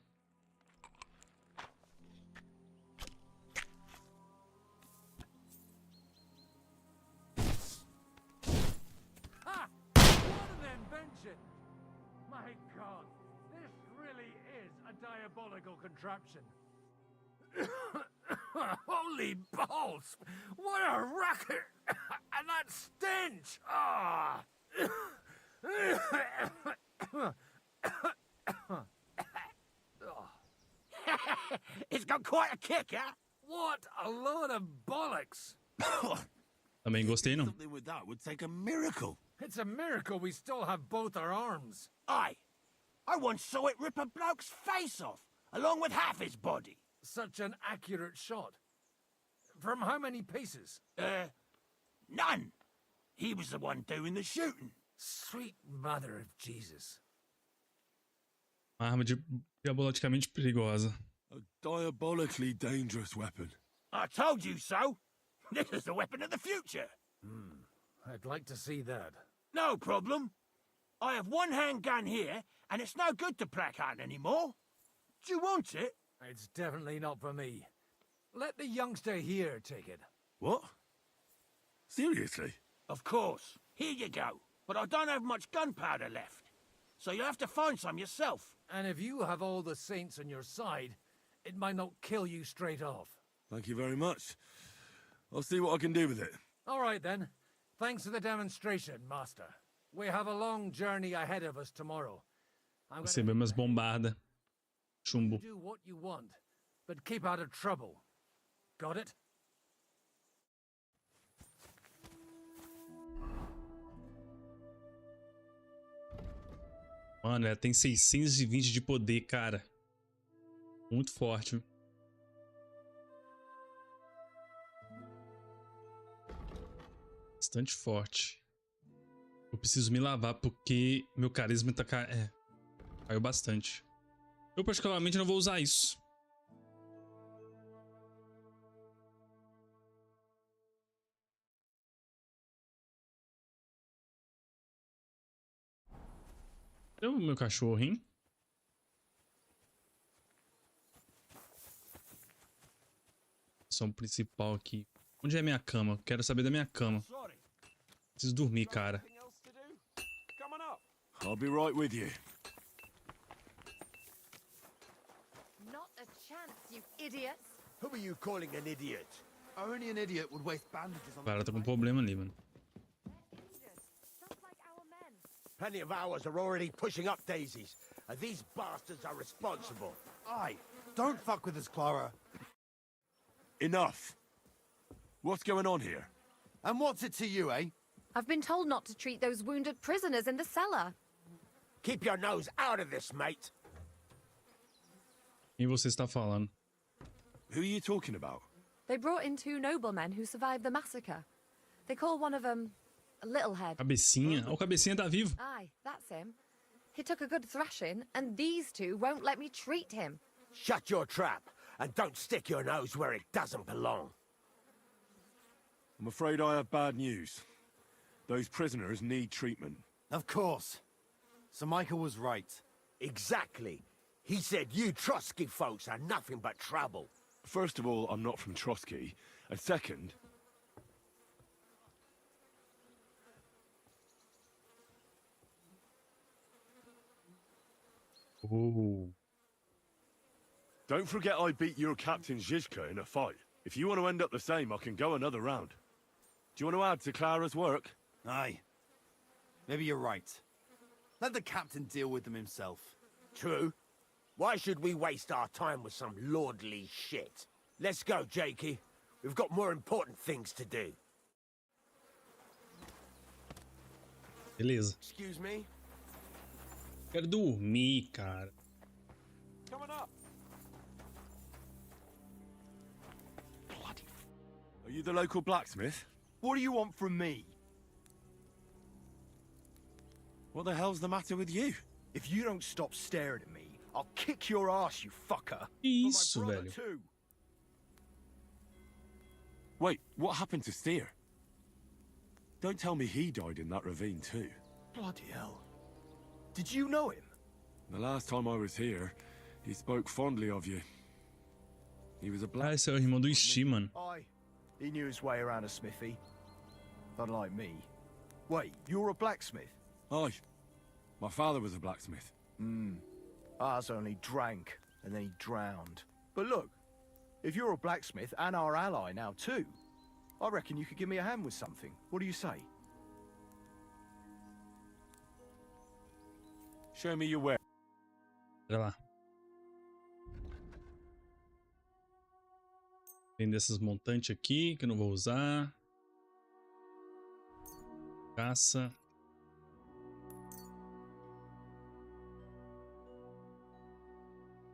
Ha! What an invention! My God, this really is a diabolical contraption. Holy balls! What a racket! And that stench! Ah! It's got quite a kick, huh? What a load of bollocks! Também gostei, não? Something with that would take a miracle. It's a miracle we still have both our arms. Aye. I once saw it rip a bloke's face off, along with half his body. such an accurate shot? From how many paces? None. He was the one doing the shooting. Sweet mother of Jesus. Uma arma diabolicamente perigosa. A diabolically dangerous weapon. I told you so. This is the weapon of the future. I'd like to see that. No problem. I have one handgun here, and it's no good to placard anymore. Do you want it? It's definitely not for me. Let the youngster here take it. What? Seriously? Of course. Here you go. But I don't have much gunpowder left. So you have to find some yourself. And if you have all the saints on your side, it might not kill you straight off. Thank you very much. I'll see what I can do with it. All right, then. Thanks for the demonstration, Master. We have a long journey ahead of us tomorrow. Você vê umas bombardas. Chumbo. Do what you want, but keep out of trouble. Got it? Mano, ela tem 620 de poder, cara. Muito forte. Bastante forte. Eu preciso me lavar porque meu carisma tá caiu bastante. Eu particularmente não vou usar isso. Cadê o meu cachorro, hein? Missão principal aqui. Onde é minha cama? Quero saber da minha cama. Preciso dormir, cara. I'll be right with you. Not a chance, you idiots. Who are you calling an idiot? Only an idiot would waste bandages on O cara tá com problema ali, mano. Plenty of ours are already pushing up daisies, and these bastards are responsible. Aye, don't fuck with us, Clara. Enough. What's going on here? And what's it to you, eh? I've been told not to treat those wounded prisoners in the cellar. Keep your nose out of this, mate. Quem você está falando? Who are you talking about? They brought in 2 noblemen who survived the massacre. They call one of them a Littlehead. Cabecinha? O Cabecinha tá vivo. Aye, that's him. He took a good thrashing, and these 2 won't let me treat him. Shut your trap, and don't stick your nose where it doesn't belong. I'm afraid I have bad news. Those prisoners need treatment. Of course. Sir Michael was right. Exactly. He said you Trotsky folks are nothing but trouble. First of all, I'm not from Trotsky. And second... Oh. Don't forget I beat your Captain Zizka in a fight. If you want to end up the same, I can go another round. Do you want to add to Clara's work? Aye. Maybe you're right. Let the captain deal with them himself. True. Why should we waste our time with some lordly shit? Let's go, Jakey. We've got more important things to do. Beleza. Excuse me? Quero dormir, cara. Coming up. Bloody... Are you the local blacksmith? What do you want from me? What the hell's the matter with you? If you don't stop staring at me, I'll kick your ass, you fucker. Isso, For my brother, velho. too. Wait, what happened to Steer? Don't tell me he died in that ravine too. Bloody hell. Did you know him? The last time I was here, he spoke fondly of you. He was a Ah, esse é o irmão do Ishi, mano. Aye. He knew his way around a smithy. Unlike me. Wait, you're a blacksmith? Aye. My father was a blacksmith. Ours only drank, and then he drowned. But look, if you're a blacksmith and our ally now too, I reckon you could give me a hand with something. What do you say? Show me your way. Olha lá. Tem desses montantes aqui que eu não vou usar. Caça.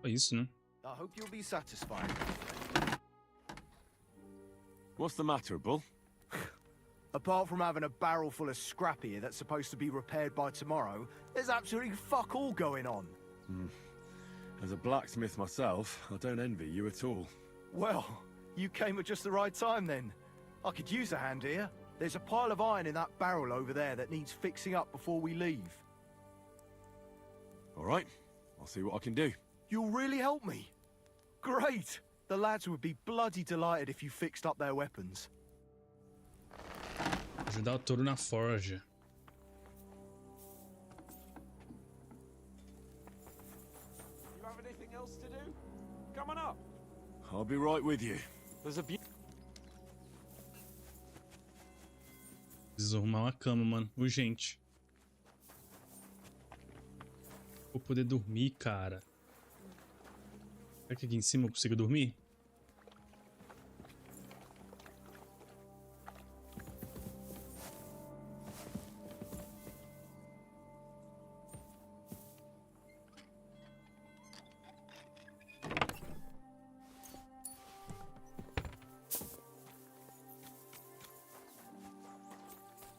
Foi isso, né? I hope you'll be satisfied. What's the matter, Bull? Apart from having a barrel full of scrap here that's supposed to be repaired by tomorrow, there's absolutely fuck all going on. As a blacksmith myself, I don't envy you at all. Well, you came at just the right time then. I could use a hand here. There's a pile of iron in that barrel over there that needs fixing up before we leave. All right, I'll see what I can do. You'll really help me? Great! The lads would be bloody delighted if you fixed up their weapons. Ajudar o touro na forja. You have anything else to do? Come on up. I'll be right with you. There's a Preciso arrumar uma cama, mano. Urgente. Vou poder dormir, cara. Será que aqui em cima eu consigo dormir?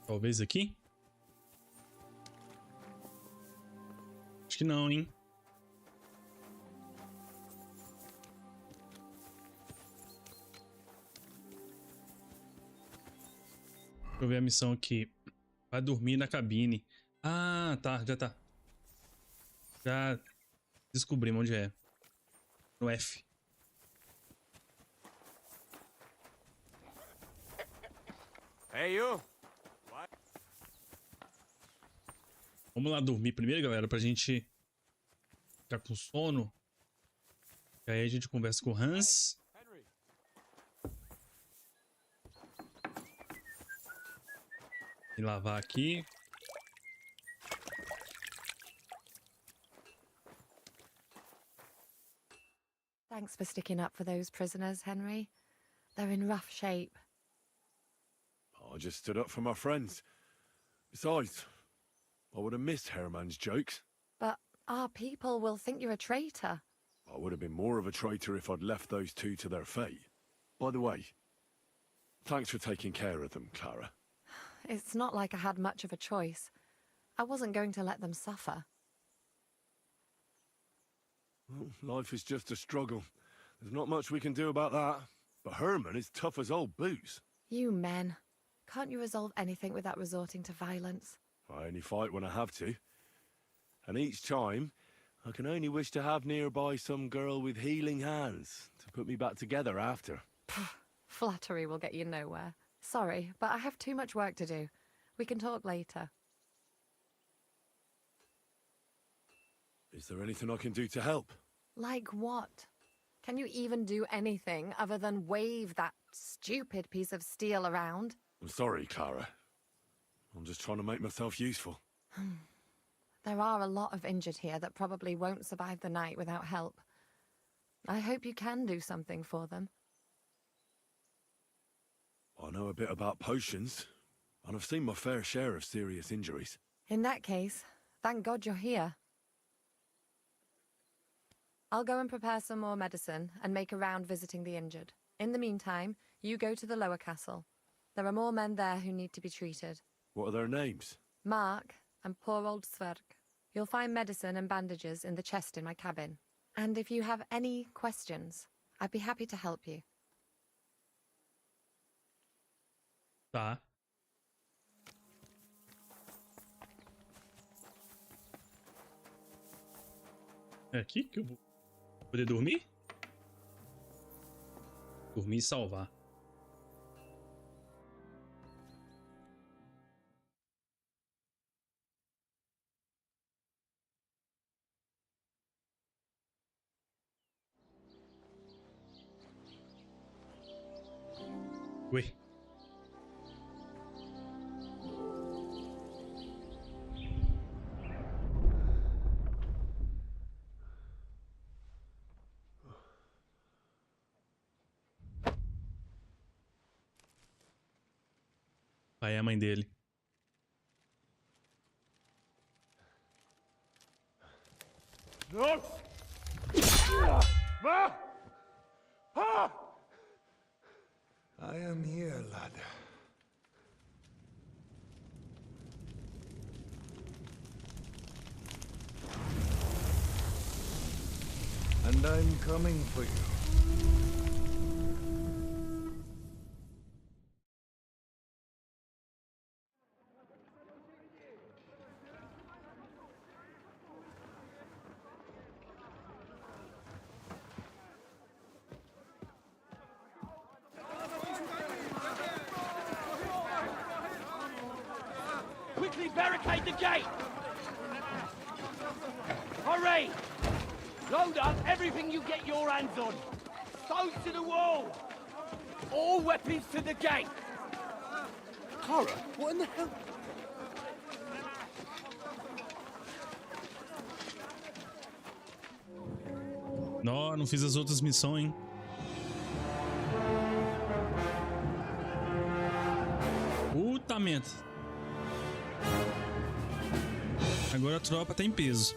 Talvez aqui? Acho que não, hein? Deixa eu ver a missão aqui. Vai dormir na cabine. Ah, tá, já tá. Já descobrimos onde é. No F. Hey, you! Vamos lá dormir primeiro, galera, pra gente ficar com sono. E aí a gente conversa com o Hans. E lavar aqui. Thanks for sticking up for those prisoners, Henry. They're in rough shape. I just stood up for my friends. Besides, I would have missed Herman's jokes. But our people will think you're a traitor. I would have been more of a traitor if I'd left those two to their fate. By the way, thanks for taking care of them, Clara. It's not like I had much of a choice. I wasn't going to let them suffer. Well, life is just a struggle. There's not much we can do about that. But Herman is tough as old boots. You men. Can't you resolve anything without resorting to violence? I only fight when I have to. And each time, I can only wish to have nearby some girl with healing hands to put me back together after. Flattery will get you nowhere. Sorry, but I have too much work to do. We can talk later. Is there anything I can do to help? Like what? Can you even do anything other than wave that stupid piece of steel around? I'm sorry, Clara. I'm just trying to make myself useful. There are a lot of injured here that probably won't survive the night without help. I hope you can do something for them. I know a bit about potions, and I've seen my fair share of serious injuries. In that case, thank God you're here. I'll go and prepare some more medicine and make a round visiting the injured. In the meantime, you go to the lower castle. There are more men there who need to be treated. What are their names? Mark and poor old Sverg. You'll find medicine and bandages in the chest in my cabin. And if you have any questions, I'd be happy to help you. Tá. É aqui que eu vou poder dormir? Dormir e salvar. Ué. Pai é a mãe dele. I am here, lad. And I'm coming for you. Quickly barricade the gate! Hurry! Load up everything you get your hands on. Stones to the wall! All weapons to the gate! Clara, what in the hell? Não fiz as outras missões, hein? Puta merda. Agora a tropa tá em peso.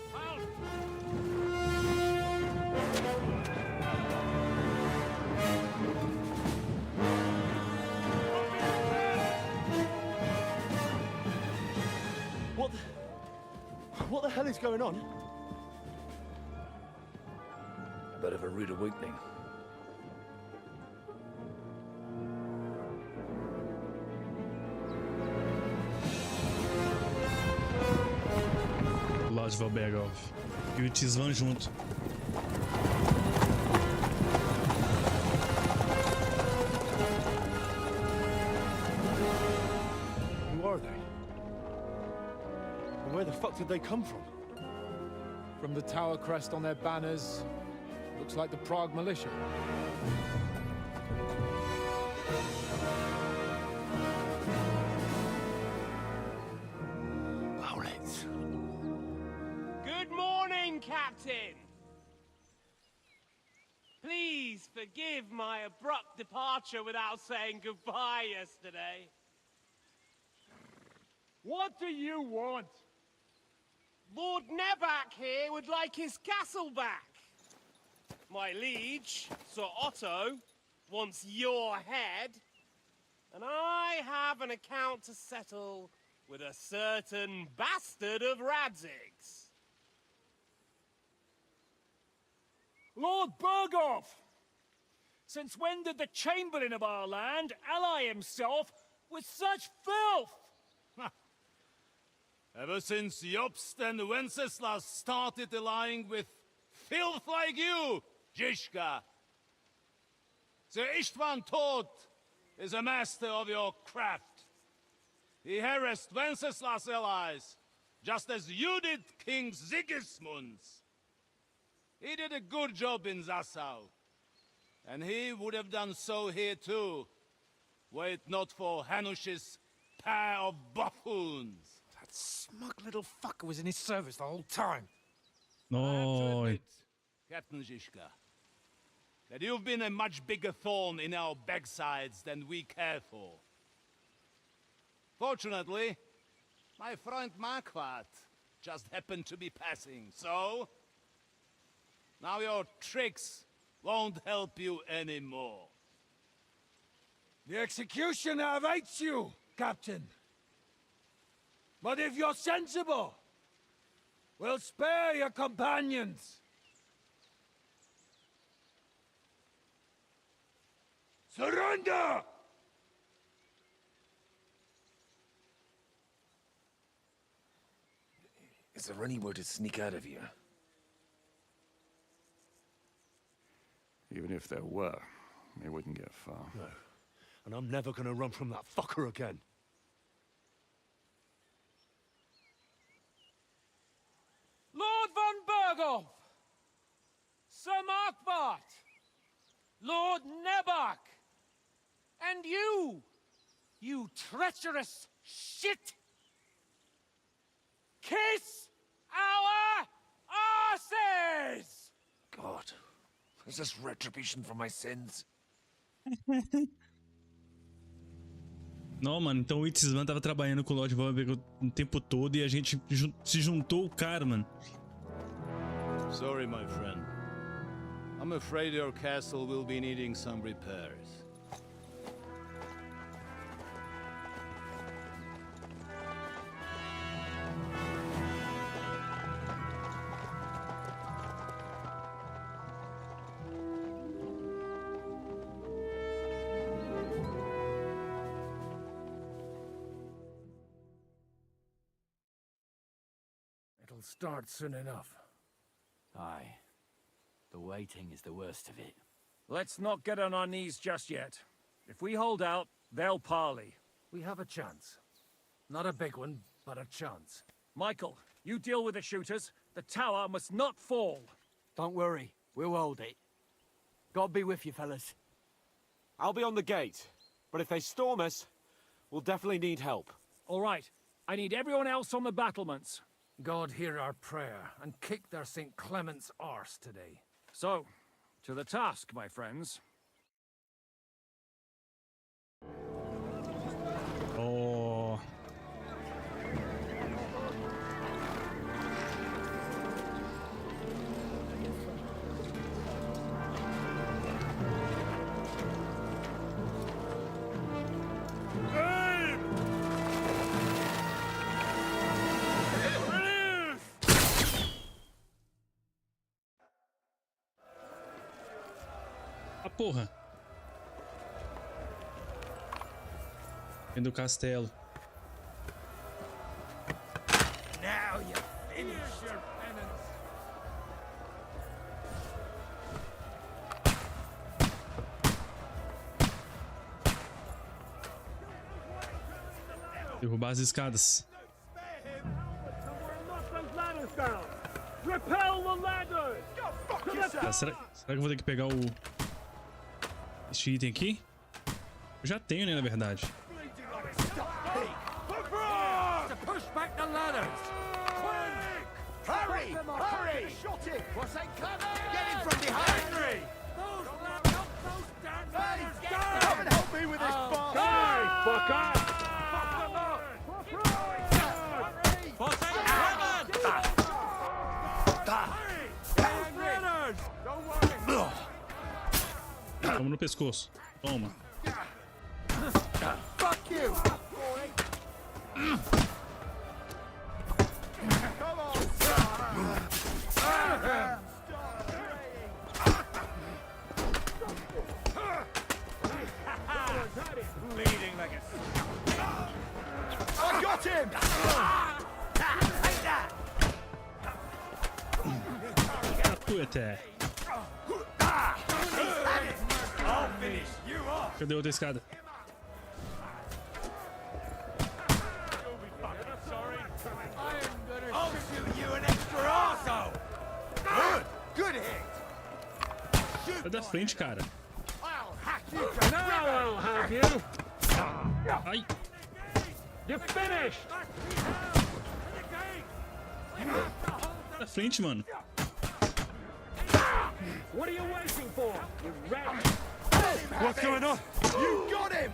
What the hell is going on? Bit of a rude awakening. Lá de Valbergov. E o Tis vão junto. Who are they? And where the fuck did they come from? From the tower crest on their banners, looks like the Prague militia. Good morning, Captain! Please forgive my abrupt departure without saying goodbye yesterday. What do you want? Lord Nebak here would like his castle back. My liege, Sir Otto, wants your head. And I have an account to settle with a certain bastard of Radzig's. Lord Bergov! Since when did the Chamberlain of our land ally himself with such filth? Ever since Jobst and Wenceslas started allying with filth like you, Zizka. Sir Istvan Tod is a master of your craft. He harassed Wenceslas' allies, just as you did King Sigismund's. He did a good job in Zassau, and he would have done so here too, were it not for Hanush's pair of buffoons. That smug little fucker was in his service the whole time. No. Captain Zizka, that you've been a much bigger thorn in our backsides than we care for. Fortunately, my friend Marquardt just happened to be passing, so now your tricks won't help you anymore. The executioner awaits you, Captain. But if you're sensible, we'll spare your companions. Surrender! Is there any way to sneak out of here? Even if there were, we wouldn't get far. No. And I'm never gonna run from that fucker again. Lord von Bergov! Sir Marquardt! Lord Nebak! And you treacherous shit! Kiss our asses! God, is this retribution for my sins? Não, mano, então o Itzman tava trabalhando com o Lord Valberg o tempo todo e a gente se juntou o cara, mano. Sorry, my friend. I'm afraid your castle will be needing some repairs. It'll start soon enough. Aye. The waiting is the worst of it. Let's not get on our knees just yet. If we hold out, they'll parley. We have a chance. Not a big one, but a chance. Michael, you deal with the shooters. The tower must not fall. Don't worry, we'll hold it. God be with you, fellas. I'll be on the gate, but if they storm us, we'll definitely need help. All right, I need everyone else on the battlements. God hear our prayer, and kick their St. Clement's arse today. So, to the task, my friends. Oh. A porra. Dentro do castelo. Now you finish your penance. Derrubar as escadas. Ah, será que eu vou ter que pegar este item aqui? Eu já tenho, né, na verdade. Push back the ladders. Hurry! Hurry! Shot it! What's that coming? Get him from behind! Hey, come and help me with this bar! Die, fucker! Toma no pescoço. Toma. Fuck you! Come on! Bleeding like a... I got him! Até. I'll finish you off. Cadê a outra escada? I'll shoot you an extra arsehole. Good. Good hit. Sai da frente, cara. I'll hack you. Now I'll have you. Ai. You're finished. Da frente, mano. What are you waiting for? You rat. What's going on? You got him!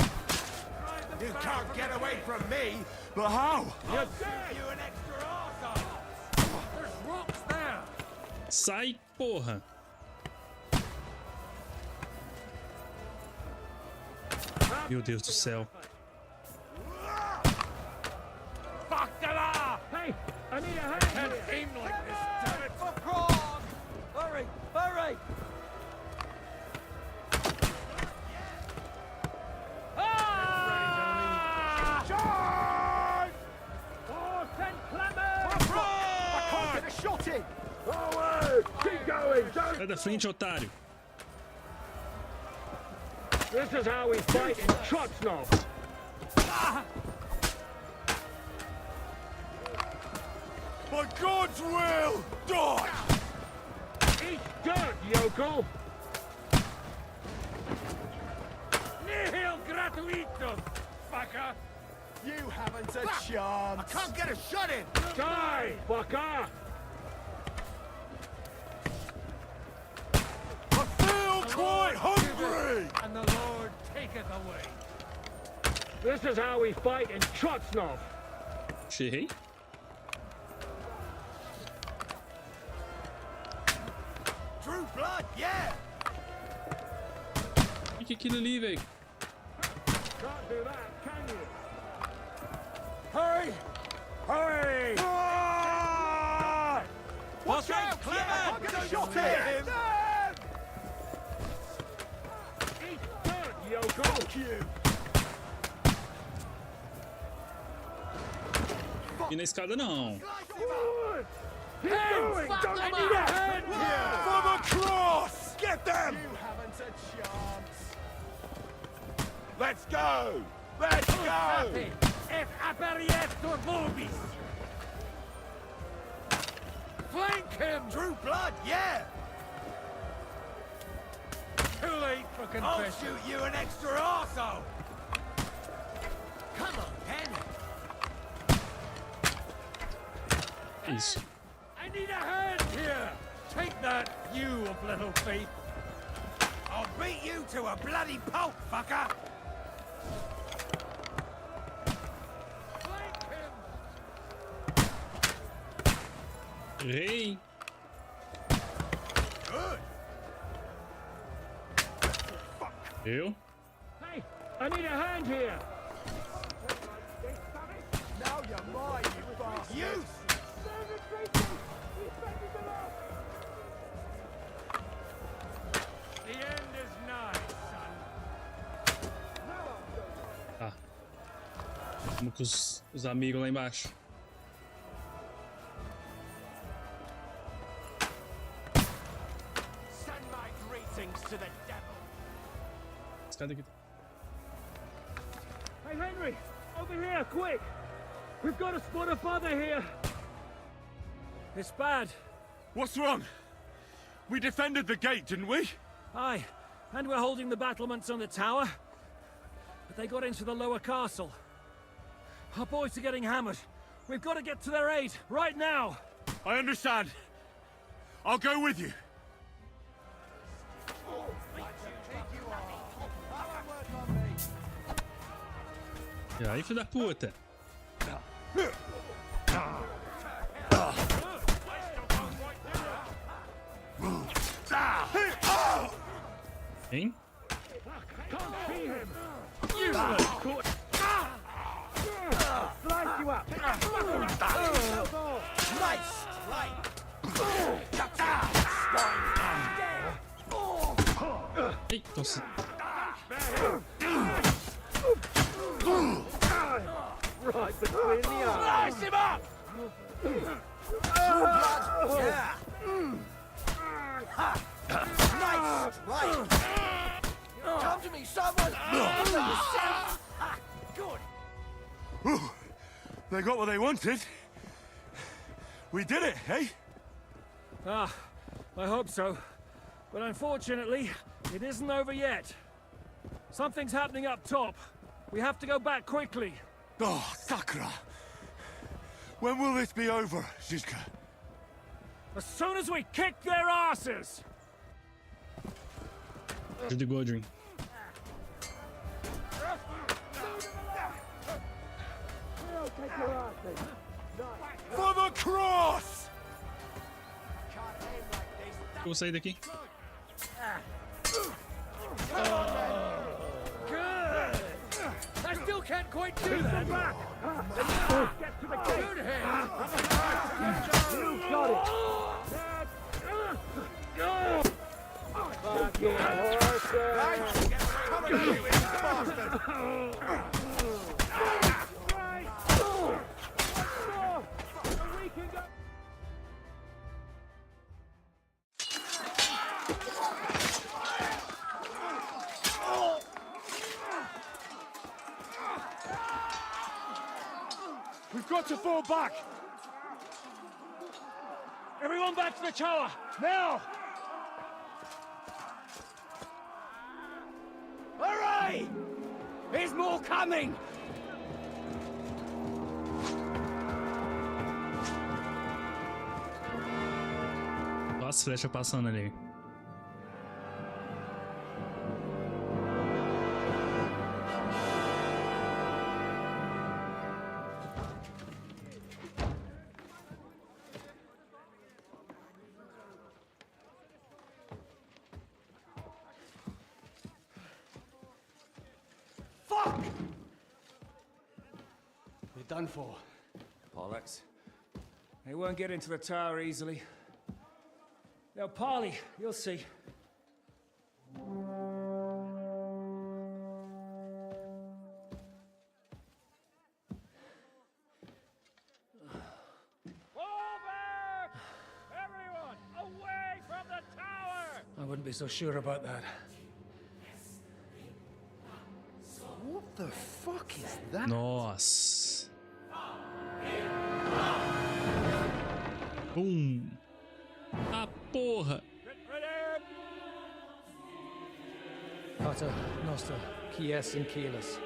You can't get away from me. But how? I'll shoot you an extra arsehole. There's rocks there. Sai, porra. Meu Deus do céu. Fuck that! Hey, I need a hand. Can't aim like this, damn it! Hurry! Hurry! Charge! Oh, St. Clement! I can't get a shot in! Forward! Keep going! Don't... Sai da frente, otário. This is how we fight in Trotsnov. By God's will, die! Eat dirt, yokel! Nihil gratuitum, fucker! You haven't a chance! I can't get a shot in. Die, fucker! I feel quite hungry! And the Lord taketh away. This is how we fight in Trotsnov. True blood, yeah! O que é aquilo ali, velho? Can't do that, can you? Hurry! Hurry! Watch out, Clement! I'm gonna shot him! Eat dirt, yokel! You! E na escada não. Hands! I need a hand here! For the cross! Get them! You haven't a chance. Let's go! Let's go! Et aberto vobis! Flank him! True blood, yeah! Too late for confession. I'll shoot you an extra arsehole! Come on, Pen! Isso. I need a hand here! Take that, you of little faith! I'll beat you to a bloody pulp, fucker! Flank him! Rei. Good! Eu? Hey, I need a hand here! Now you're mine, you bastard. You! The end is nigh, son. Tá. Vamos com os amigos lá embaixo. Send my greetings to the devil! Escada aqui. Hey, Henry! Over here, quick! We've got a spot of bother here! It's bad. What's wrong? We defended the gate, didn't we? Aye, and we're holding the battlements on the tower. But they got into the lower castle. Our boys are getting hammered. We've got to get to their aid, right now! I understand. I'll go with you. E aí, filho da puta. Hein? Can't see him! Useless! Slice you up! Nice! Right! Ei, nossa. Right between the eyes! Slice him up! Yeah! Nice! Right! Come to me, someone! Good! They got what they wanted. We did it, eh? Ah, I hope so. But unfortunately, it isn't over yet. Something's happening up top. We have to go back quickly. Oh, Sakura. When will this be over, Zizka? As soon as we kick their asses! De Godwin. For the cross! Eu vou sair daqui. Good! I still can't quite do that! Back. Get to the good hand! You got it! Fucking horses! Coming at you, you bastard! We've got to fall back! Everyone back to the tower! Now! Hurry! There's more coming! Olha as flechas passando ali. done for. Bollocks. They won't get into the tower easily. Now, parley, you'll see. I wouldn't be so sure about that. What the fuck is that? Nossa. A porra. Pater Noster, Quies in Keelis.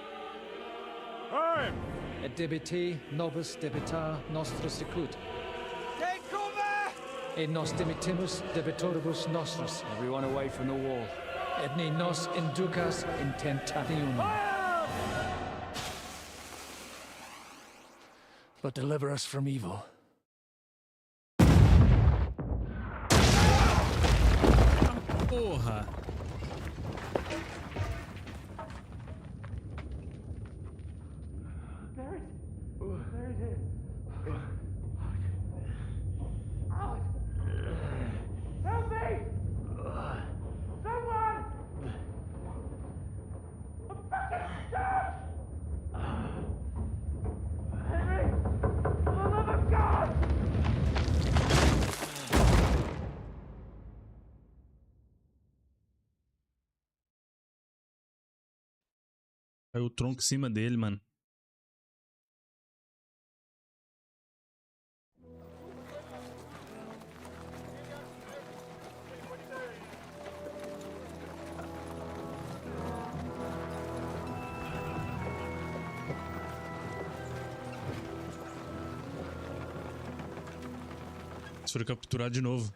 Et debiti nobis debita nostra sicut. Take cover! Et nos dimitimus debitoribus nostris. Everyone away from the wall. Et ne nos inducas in tentationem. But deliver us from evil. Porra. Help me! Someone! I'm fucking stuck! Henry! For the love of God! Caiu o tronco em cima dele, mano. Eles foram capturados de novo.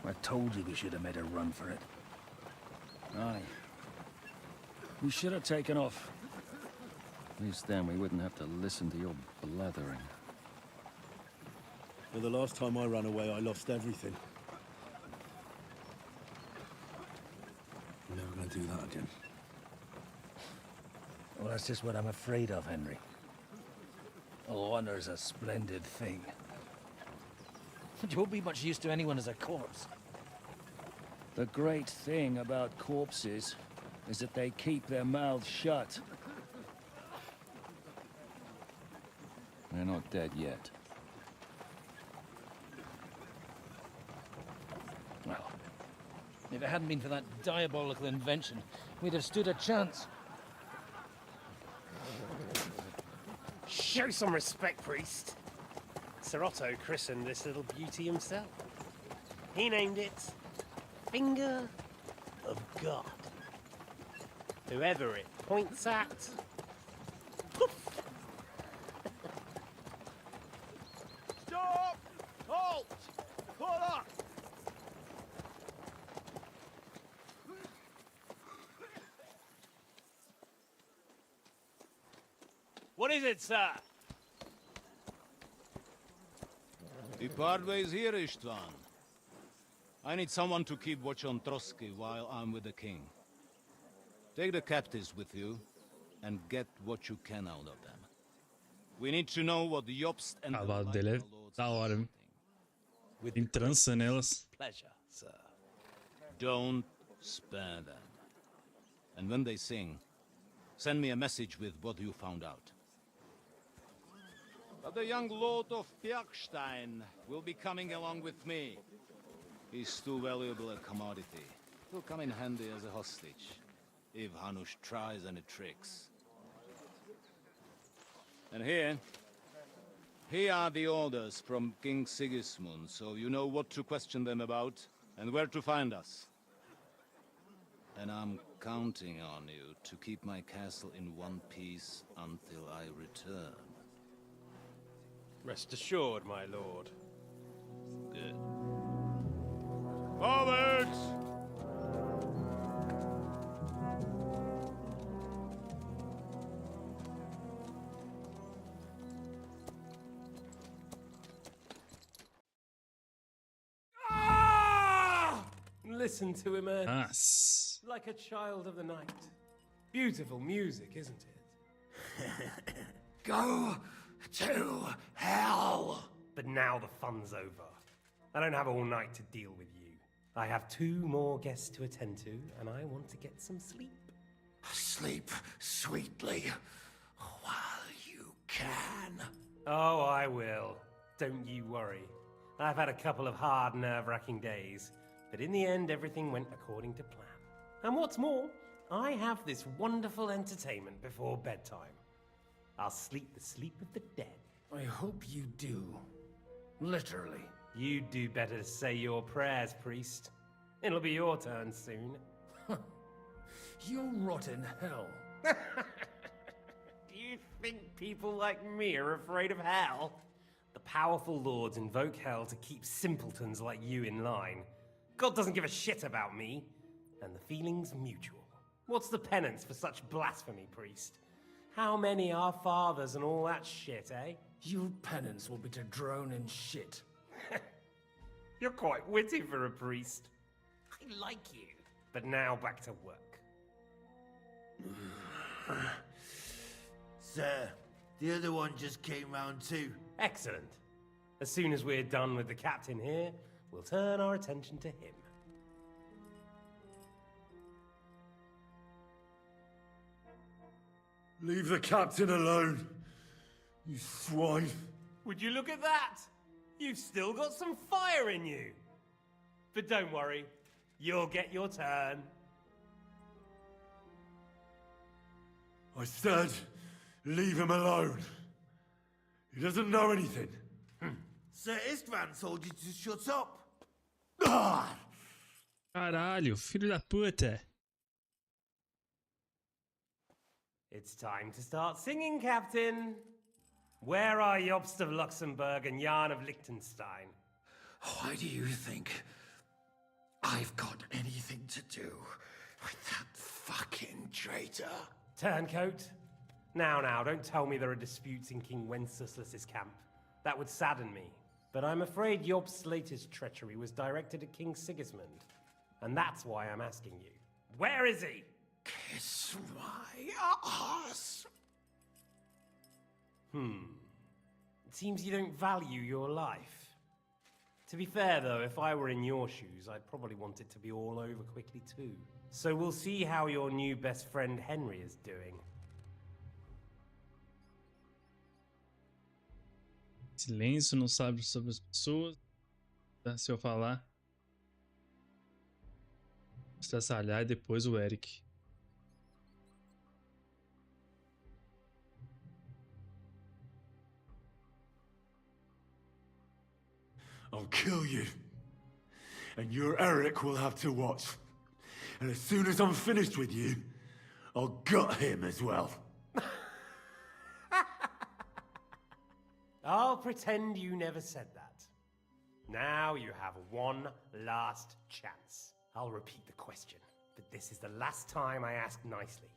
I told you we should have made a run for it. Aye. We should have taken off. At least then we wouldn't have to listen to your blathering. Well, the last time I ran away, I lost everything. I'm never gonna do that again. Well, that's just what I'm afraid of, Henry. Honor's a splendid thing. You won't be much use to anyone as a corpse. The great thing about corpses is that they keep their mouths shut. They're not dead yet. Well, if it hadn't been for that diabolical invention, we'd have stood a chance. Show some respect, priest. Sir Otto christened this little beauty himself. He named it Finger of God. Whoever it points at, poof. Stop! Halt! Pull up! What is it, sir? We part ways here, Istvan. I need someone to keep watch on Trotsky while I'm with the king. Take the captives with you, and get what you can out of them. We need to know what the Jobst and A cavalo dele é da hora. Tem trança nelas. Pleasure, sir. Don't spare them. And when they sing, send me a message with what you found out. But the young lord of Bjergstein will be coming along with me. He's too valuable a commodity. He'll come in handy as a hostage, if Hanush tries any tricks. And here are the orders from King Sigismund, so you know what to question them about and where to find us. And I'm counting on you to keep my castle in one piece until I return. Rest assured, my lord. Good. Forwards! Listen to him, Ernst. Nossa. Like a child of the night. Beautiful music, isn't it? Go to hell! But now the fun's over. I don't have all night to deal with you. I have 2 more guests to attend to, and I want to get some sleep. Sleep sweetly while you can. Oh, I will. Don't you worry. I've had a couple of hard, nerve-wracking days, but in the end, everything went according to plan. And what's more, I have this wonderful entertainment before bedtime. I'll sleep the sleep of the dead. I hope you do. Literally. You'd do better to say your prayers, priest. It'll be your turn soon. You'll rot in hell. Do you think people like me are afraid of hell? The powerful lords invoke hell to keep simpletons like you in line. God doesn't give a shit about me, and the feeling's mutual. What's the penance for such blasphemy, priest? How many are fathers and all that shit, eh? Your penance will be to drown in shit. You're quite witty for a priest. I like you. But now back to work. Sir, the other one just came round too. Excellent. As soon as we're done with the captain here, we'll turn our attention to him. Leave the captain alone, you swine. Would you look at that? You've still got some fire in you. But don't worry, you'll get your turn. I said, leave him alone. He doesn't know anything. Sir Istvan told you to shut up. Caralho, filho da puta. It's time to start singing, Captain. Where are Jobst of Luxembourg and Jan of Liechtenstein? Why do you think I've got anything to do with that fucking traitor? Turncoat. Now, don't tell me there are disputes in King Wenceslas's camp. That would sadden me. But I'm afraid Jobst's latest treachery was directed at King Sigismund. And that's why I'm asking you. Where is he? Kiss my ass. It seems you don't value your life. To be fair, though, if I were in your shoes, I'd probably want it to be all over quickly, too. So we'll see how your new best friend Henry is doing. Silêncio, não sabe sobre as pessoas. Se eu falar. Estraçalhar e depois o Eric. I'll kill you. And your Eric will have to watch. And as soon as I'm finished with you, I'll gut him as well. I'll pretend you never said that. Now you have one last chance. I'll repeat the question, but this is the last time I ask nicely.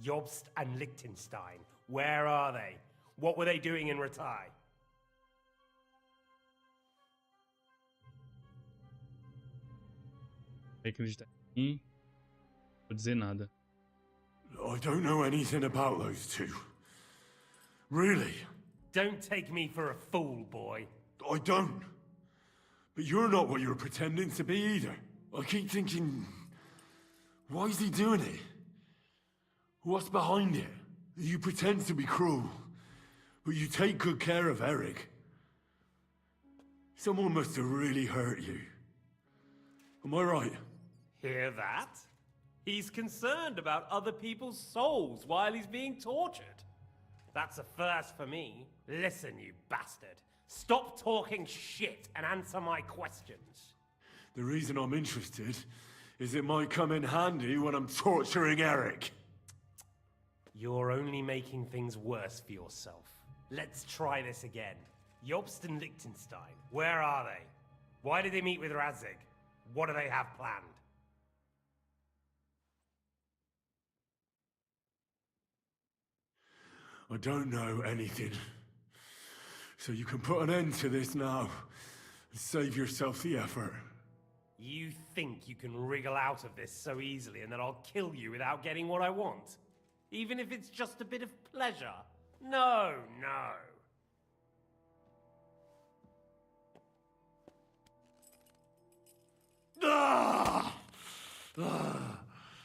Jobst and Liechtenstein, where are they? What were they doing in Ratai? Acreditar em mim. Não vou dizer nada. I don't know anything about those two. Really? Don't take me for a fool, boy. I don't. But you're not what you're pretending to be either. I keep thinking, why is he doing it? What's behind it? You pretend to be cruel, but you take good care of Eric. Someone must have really hurt you. Am I right? Hear that? He's concerned about other people's souls while he's being tortured. That's a first for me. Listen, you bastard. Stop talking shit and answer my questions. The reason I'm interested is it might come in handy when I'm torturing Eric. You're only making things worse for yourself. Let's try this again. Jobst and Liechtenstein, where are they? Why did they meet with Razig? What do they have planned? I don't know anything. So you can put an end to this now and save yourself the effort. You think you can wriggle out of this so easily and that I'll kill you without getting what I want? Even if it's just a bit of pleasure? No, no.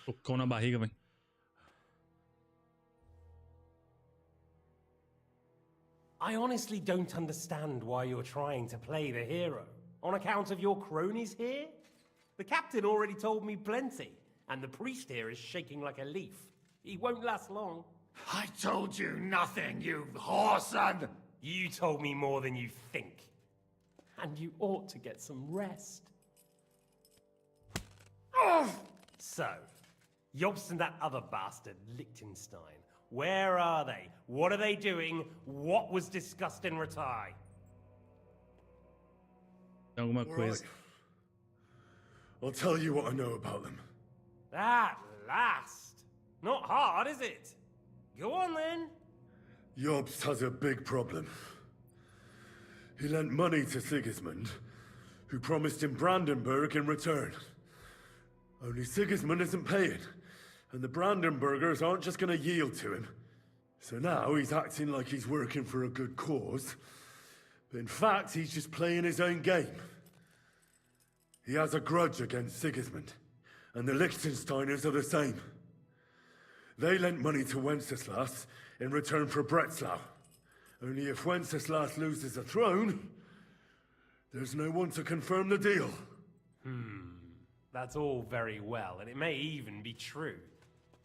Tocou na barriga, velho. I honestly don't understand why you're trying to play the hero. On account of your cronies here? The captain already told me plenty, and the priest here is shaking like a leaf. He won't last long. I told you nothing, you whoreson! You told me more than you think. And you ought to get some rest. So, Jobst and that other bastard, Liechtenstein, where are they? What are they doing? What was discussed in Ratai? Alguma coisa. I'll tell you what I know about them. At last! Not hard, is it? Go on then. Jobst has a big problem. He lent money to Sigismund, who promised him Brandenburg in return. Only Sigismund isn't paying, and the Brandenburgers aren't just gonna yield to him. So now he's acting like he's working for a good cause, but in fact he's just playing his own game. He has a grudge against Sigismund, and the Liechtensteiners are the same. They lent money to Wenceslas in return for Breslau. Only if Wenceslas loses the throne, there's no one to confirm the deal. That's all very well, and it may even be true.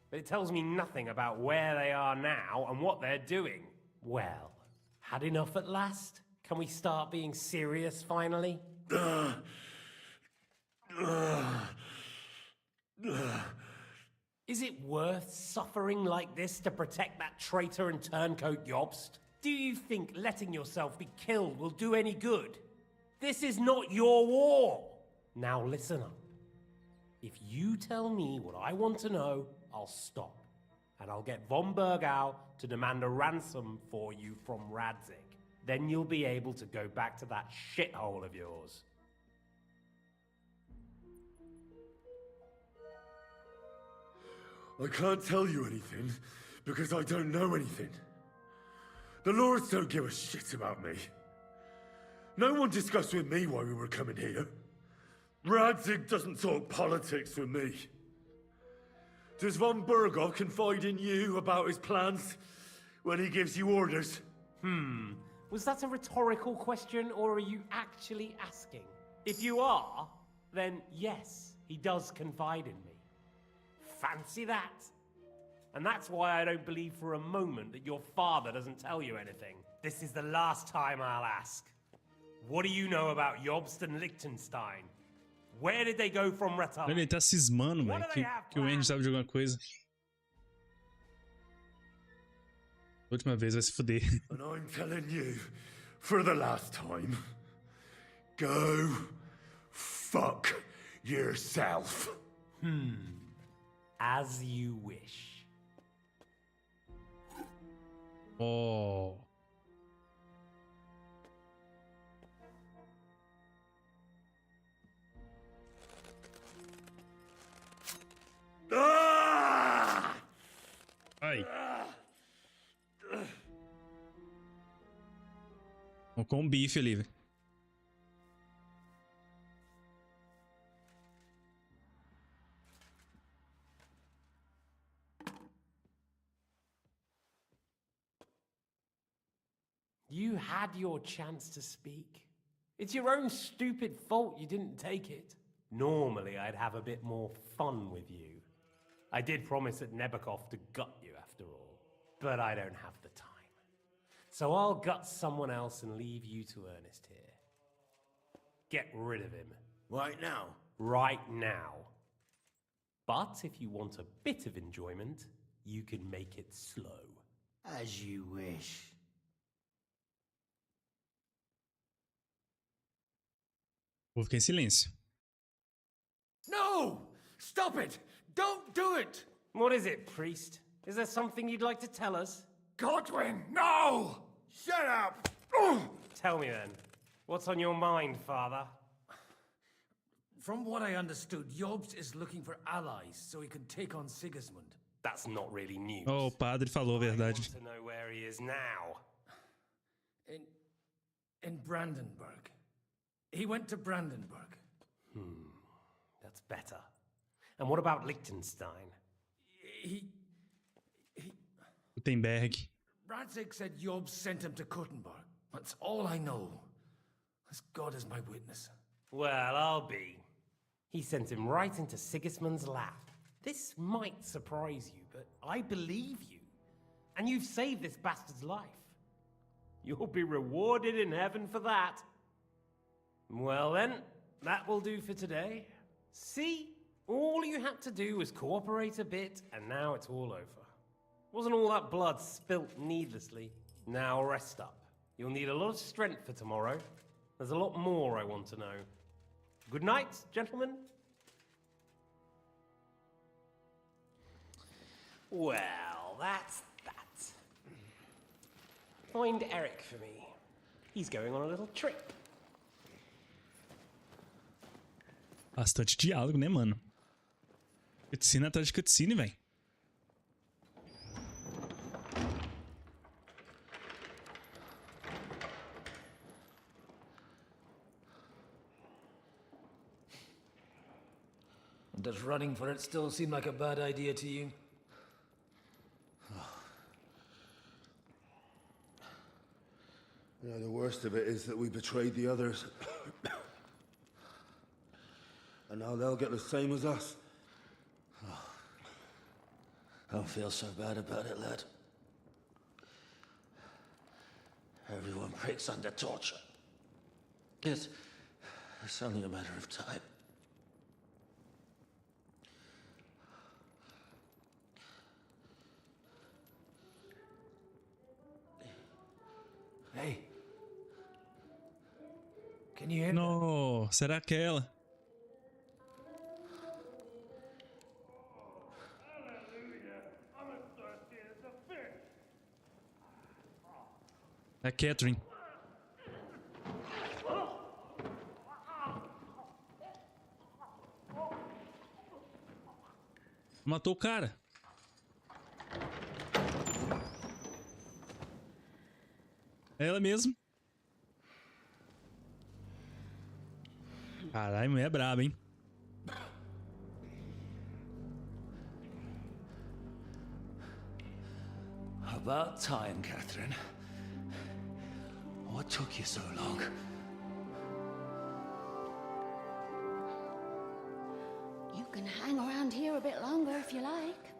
But it tells me nothing about where they are now and what they're doing. Well, had enough at last? Can we start being serious finally? Is it worth suffering like this to protect that traitor and turncoat Jobst? Do you think letting yourself be killed will do any good? This is not your war! Now listen up. If you tell me what I want to know, I'll stop. And I'll get von Bergau to demand a ransom for you from Radzig. Then you'll be able to go back to that shithole of yours. I can't tell you anything, because I don't know anything. The lords don't give a shit about me. No one discussed with me why we were coming here. Radzig doesn't talk politics with me. Does von Bergov confide in you about his plans when he gives you orders? Was that a rhetorical question, or are you actually asking? If you are, then yes, he does confide in me. Fancy that. And that's why I don't believe for a moment that your father doesn't tell you anything. This is the last time I'll ask. What do you know about Jobst and Liechtenstein? Where did they go from Ratai? Ele tá cismando, velho, que o Andy sabe de alguma coisa. Última vez, vai se fuder. And I'm telling you, for the last time, go fuck yourself. As you wish. Oh. Ai. Com um bife ali, velho. You had your chance to speak. It's your own stupid fault you didn't take it. Normally, I'd have a bit more fun with you. I did promise at Nebakov to gut you after all, but I don't have the time. So I'll gut someone else and leave you to Ernest here. Get rid of him. Right now? Right now. But if you want a bit of enjoyment, you can make it slow. As you wish. Vou ficar em silêncio. No! Stop it! Don't do it! What is it, priest? Is there something you'd like to tell us? Godwin, no! Shut up! Tell me then. What's on your mind, father? From what I understood, Jobst is looking for allies so he can take on Sigismund. That's not really news. Oh, o padre falou a verdade. I want to know where he is now. In Brandenburg. He went to Brandenburg. That's better. And what about Liechtenstein? Gutenberg. Radzig said Job sent him to Kuttenberg. That's all I know. As God is my witness. Well, I'll be. He sent him right into Sigismund's lap. This might surprise you, but I believe you. And you've saved this bastard's life. You'll be rewarded in heaven for that. Well then, that will do for today. See? All you had to do was cooperate a bit, and now it's all over. Wasn't all that blood spilt needlessly. Now rest up. You'll need a lot of strength for tomorrow. There's a lot more I want to know. Good night, gentlemen. Well, that's that. Find Eric for me. He's going on a little trip. Bastante diálogo, né, mano? Cutscene atrás de cutscene, velho. Does running for it still seem like a bad idea to you? You know, the worst of it is that we betrayed the others. And now they'll get the same as us. Don't feel so bad about it, lad. Everyone breaks under torture. It's only a matter of time. Hey. Can you hear me? No, será que é ela? É a Catherine. Matou o cara. É ela mesmo. Caralho, mulher é braba, hein? About time, Catherine. What took you so long? You can hang around here a bit longer if you like.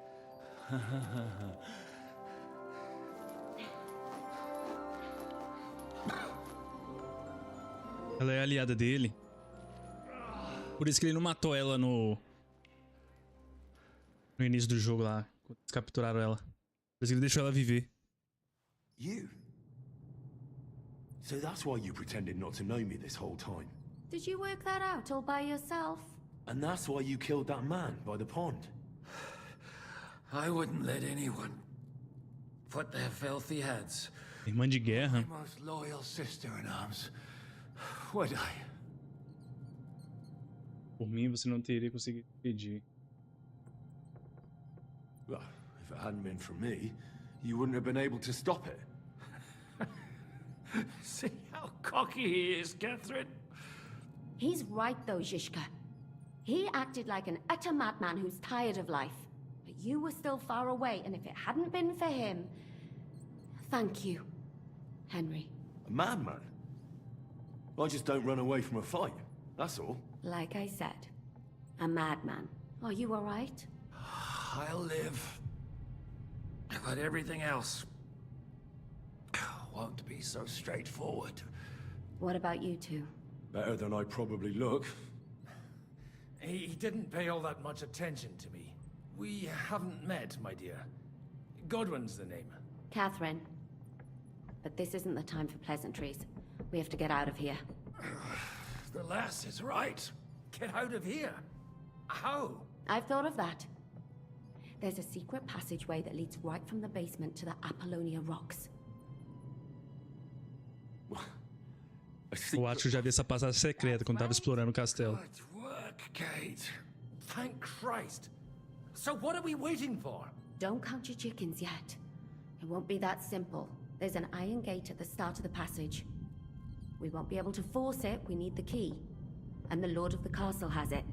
Ela é aliada dele. Por isso que ele não matou ela no início do jogo lá. Quando eles capturaram ela. Por isso que ele deixou ela viver. You? So that's why you pretended not to know me this whole time? Did you work that out all by yourself? And that's why you killed that man by the pond? I wouldn't let anyone put their filthy heads. Irmã de guerra. My most loyal sister in arms. Would I? Por mim, você não teria conseguido pedir. Well, if it hadn't been for me, you wouldn't have been able to stop it. See how cocky he is, Catherine. He's right though, Zizka. He acted like an utter madman who's tired of life. But you were still far away, and if it hadn't been for him... Thank you, Henry. A madman? I just don't run away from a fight, that's all. Like I said, a madman. Are you all right? I'll live. But everything else won't be so straightforward. What about you two? Better than I probably look. He didn't pay all that much attention to me. We haven't met, my dear. Godwin's the name. Catherine. But this isn't the time for pleasantries. We have to get out of here. The lass is right. Get out of here. How? I've thought of that. There's a secret passageway that leads right from the basement to the Apollonia Rocks. Eu acho que eu já vi essa passagem secreta quando tava explorando o castelo. Good work, Kate. Thank Christ. So what are we waiting for? Don't count your chickens yet. It won't be that simple. There's an iron gate at the start of the passage. We won't be able to force it, we need the key. And the Lord of the Castle has it.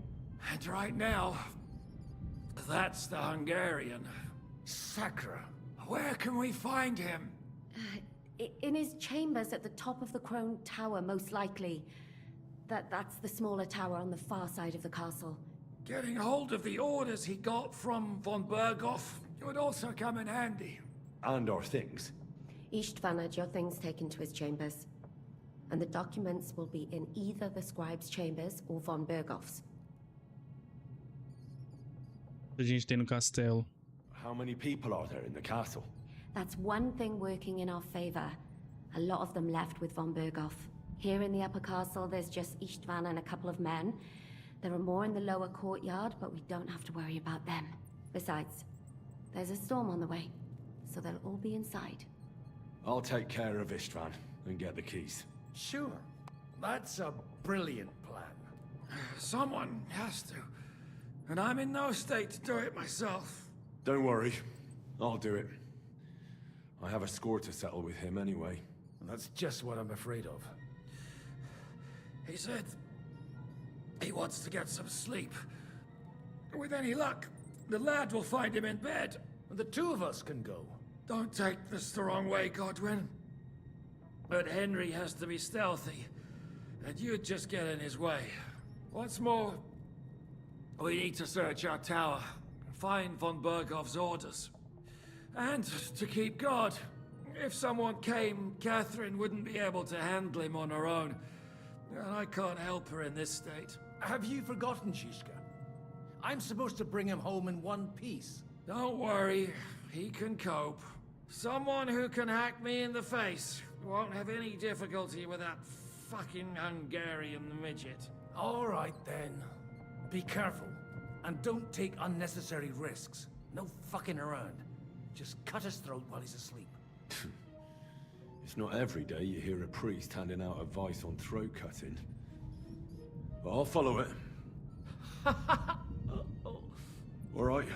And right now, that's the Hungarian. Sakra. Where can we find him? In his chambers at the top of the Crone Tower, most likely. That's the smaller tower on the far side of the castle. Getting hold of the orders he got from von Berghoff would also come in handy. And our things. Istvan had your things taken to his chambers. And the documents will be in either the scribe's chambers or von Berghoff's. A gente tem no castelo. How many people are there in the castle? That's one thing working in our favor. A lot of them left with von Berghoff. Here in the upper castle, there's just Istvan and a couple of men. There are more in the lower courtyard, but we don't have to worry about them. Besides, there's a storm on the way, so they'll all be inside. I'll take care of Istvan and get the keys. Sure. That's a brilliant plan. Someone has to. And I'm in no state to do it myself. Don't worry. I'll do it. I have a score to settle with him anyway. That's just what I'm afraid of. He said he wants to get some sleep. With any luck, the lad will find him in bed, and the two of us can go. Don't take this the wrong way, Godwin. But Henry has to be stealthy, and you'd just get in his way. What's more, we need to search our tower, find von Berghoff's orders. And to keep guard. If someone came, Catherine wouldn't be able to handle him on her own. And I can't help her in this state. Have you forgotten, Shishka? I'm supposed to bring him home in one piece. Don't worry, he can cope. Someone who can hack me in the face won't have any difficulty with that fucking Hungarian midget. All right, then. Be careful. And don't take unnecessary risks. No fucking around. Just cut his throat while he's asleep. It's not every day you hear a priest handing out advice on throat cutting. But I'll follow it. Alright,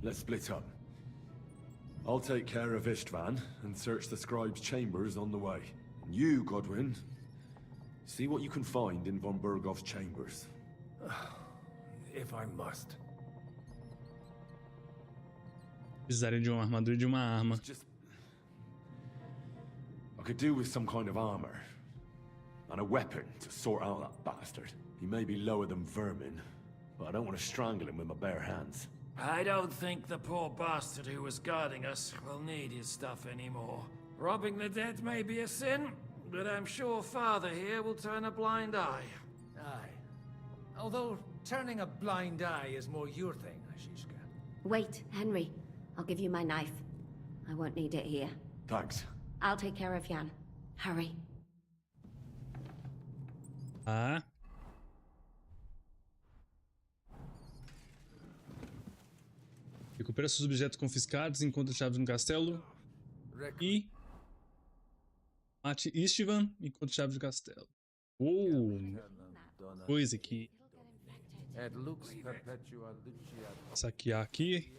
let's split up. I'll take care of Istvan and search the scribe's chambers on the way. And you, Godwin, see what you can find in von Berghoff's chambers. If I must. Precisarem de uma armadura e de uma arma. I could do with some kind of armor. And a weapon to sort out that bastard. He may be lower than vermin, but I don't want to strangle him with my bare hands. I don't think the poor bastard who was guarding us will need his stuff anymore. Robbing the dead may be a sin, but I'm sure Father here will turn a blind eye. Aye. Although turning a blind eye is more your thing, Shishka. Wait, Henry. I'll give you my knife. I won't need it here. Thanks. I'll take care of Jan. Hurry. Ah. Recupera seus objetos confiscados, encontra chaves no castelo. E mate Istvan, encontra chaves do castelo. Coisa aqui. Saquear aqui.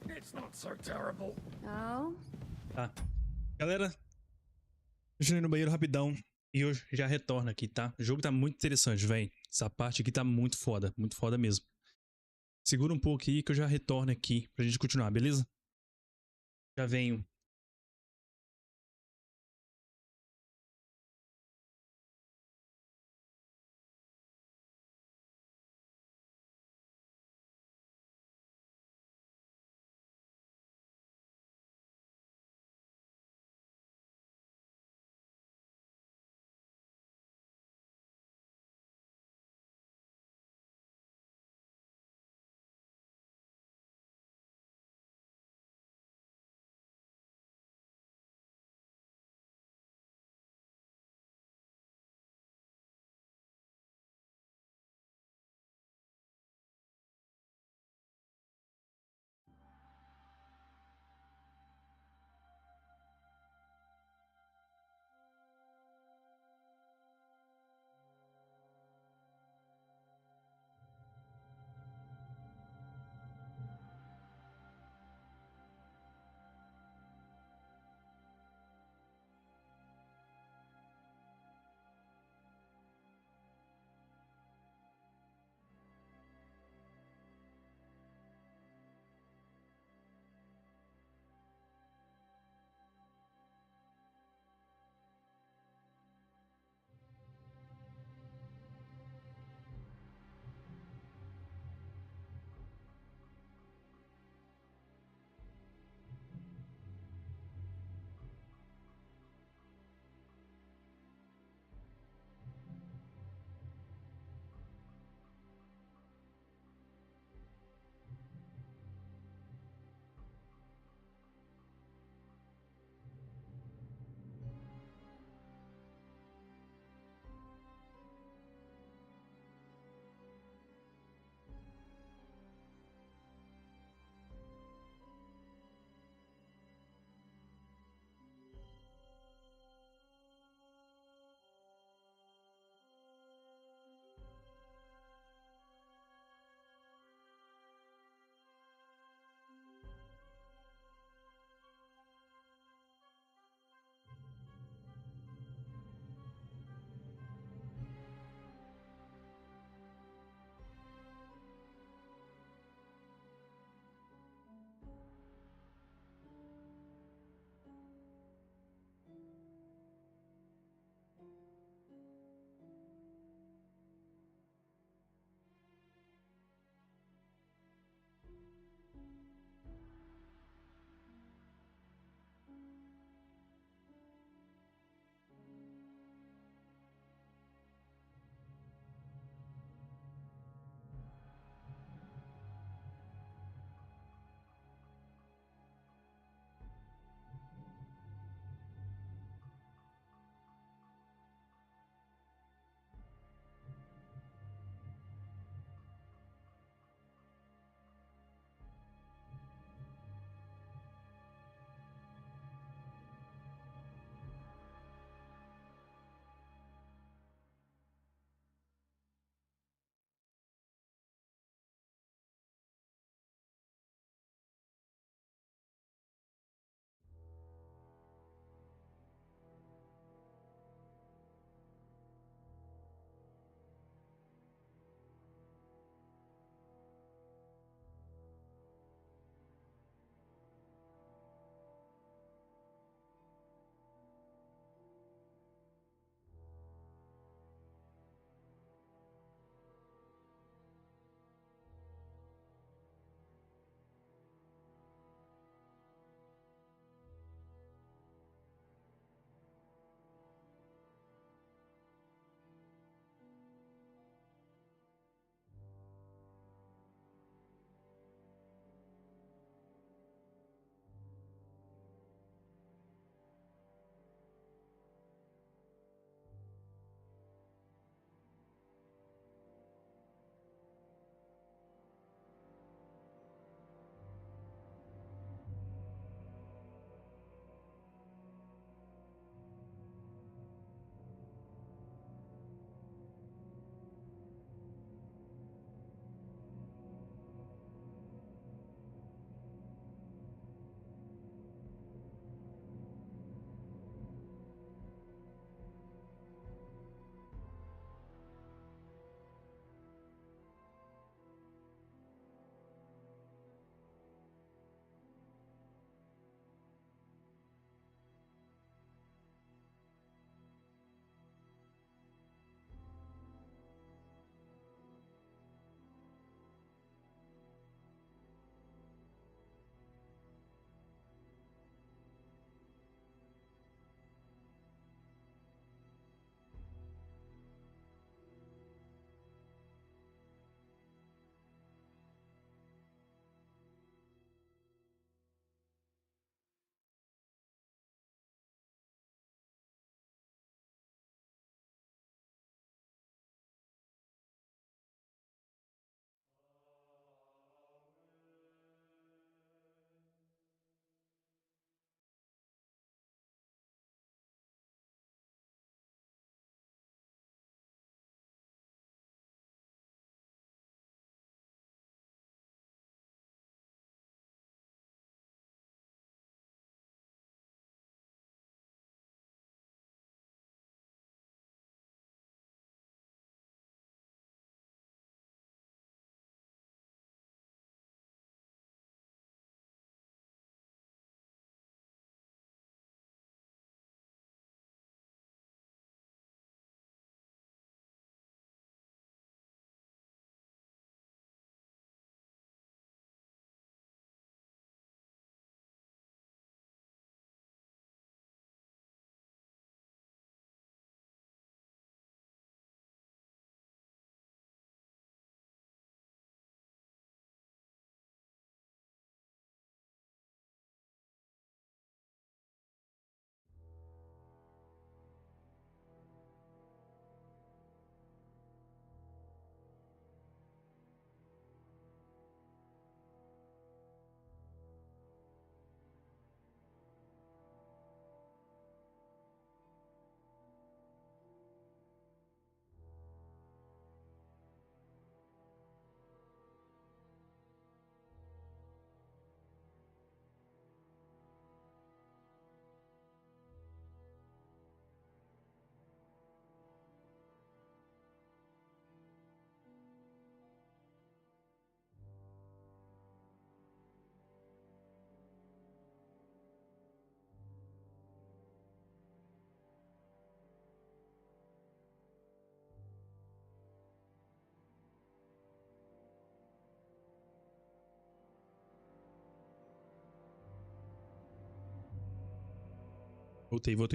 It's not so terrible. Oh? Tá. Galera, deixa eu ir no banheiro rapidão e eu já retorno aqui, tá? O jogo tá muito interessante, véi. Essa parte aqui tá muito foda mesmo. Segura um pouco aí que eu já retorno aqui pra gente continuar, beleza? Já venho.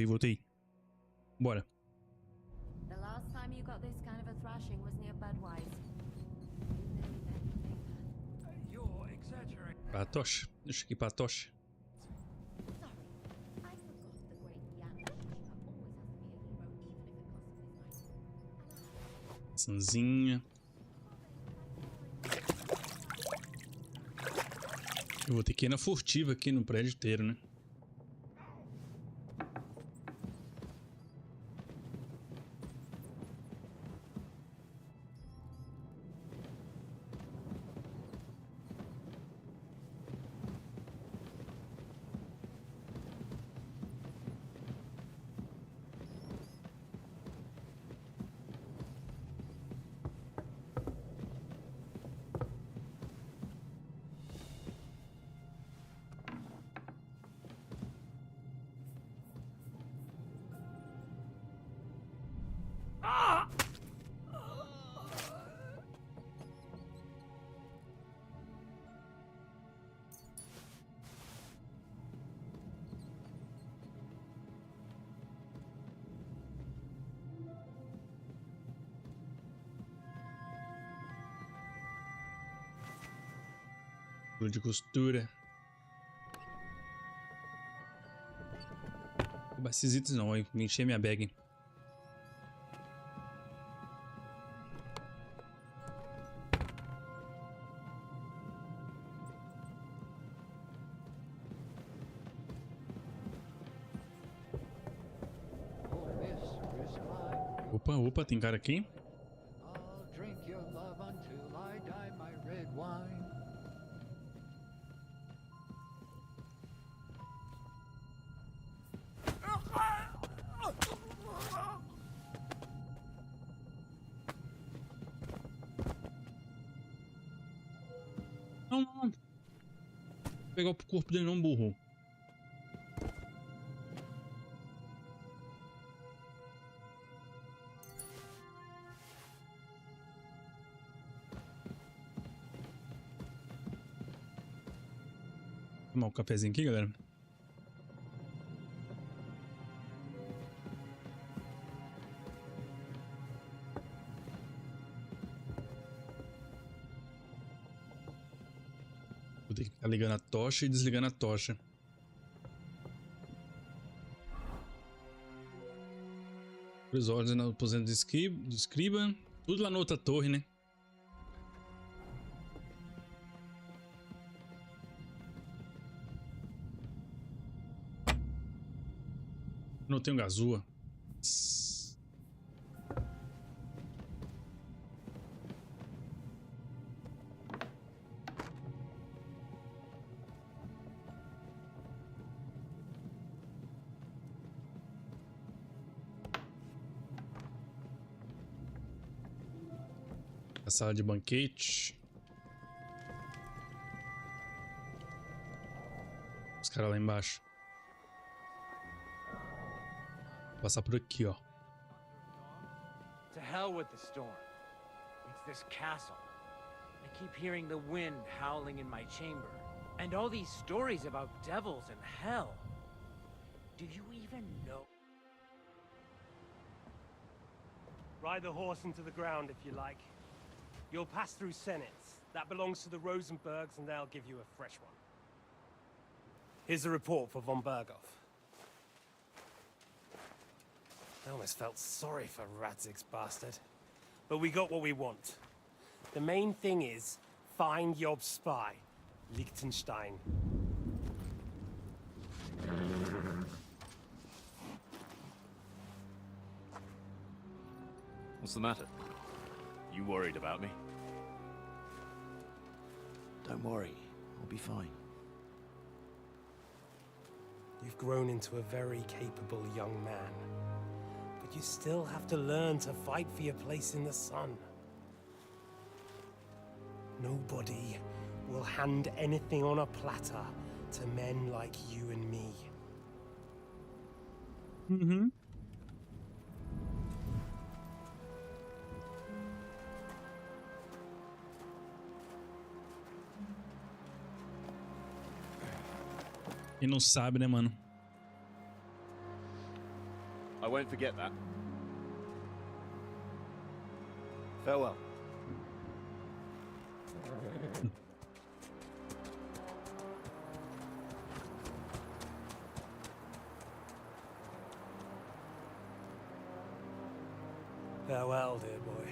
Voltei. Bora. The last time you got this kind of a thrashing was near Budweiser. You're exaggerating. Pra tocha. Deixa aqui pra tocha. Sanzinha. Eu vou ter que ir na furtiva aqui no prédio inteiro, né? De costura. Vou esses itens não, eu encher minha bag. Opa, tem cara aqui? Não. Vou pegar o corpo dele não, burro. Vou tomar um cafezinho aqui, galera. Vou ter que ficar ligando a tocha e desligando a tocha. Os ordens na aposento do escriba. Tudo lá na outra torre, né? Não tenho gazua. A sala de banquete. Os caras lá embaixo. Vou passar por aqui, ó. To hell with the storm. It's this castle. I keep hearing the wind howling in my chamber. And all these stories about devils and hell. Do you even know? Ride the horse into the ground if you like. You'll pass through Senates. That belongs to the Rosenbergs, and they'll give you a fresh one. Here's the report for von Berghoff. I almost felt sorry for Radzig's bastard. But we got what we want. The main thing is, find Job's spy, Liechtenstein. What's the matter? You worried about me? Don't worry, I'll be fine. You've grown into a very capable young man. But you still have to learn to fight for your place in the sun. Nobody will hand anything on a platter to men like you and me. Mm-hmm. Quem não sabe, né, mano? I won't forget that. Farewell. Farewell, dear boy.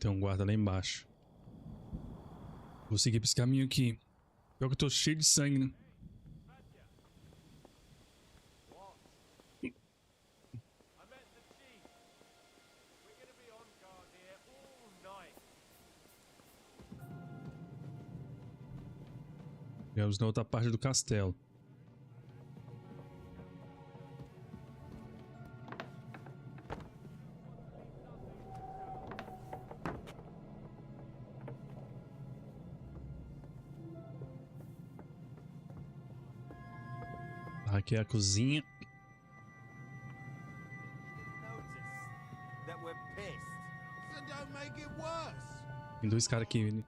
Tem um guarda lá embaixo. Vou seguir pra esse caminho aqui. Pior que eu tô cheio de sangue, né? Chegamos na outra parte do castelo. Aqui é a cozinha. Tem dois caras aqui. I ain't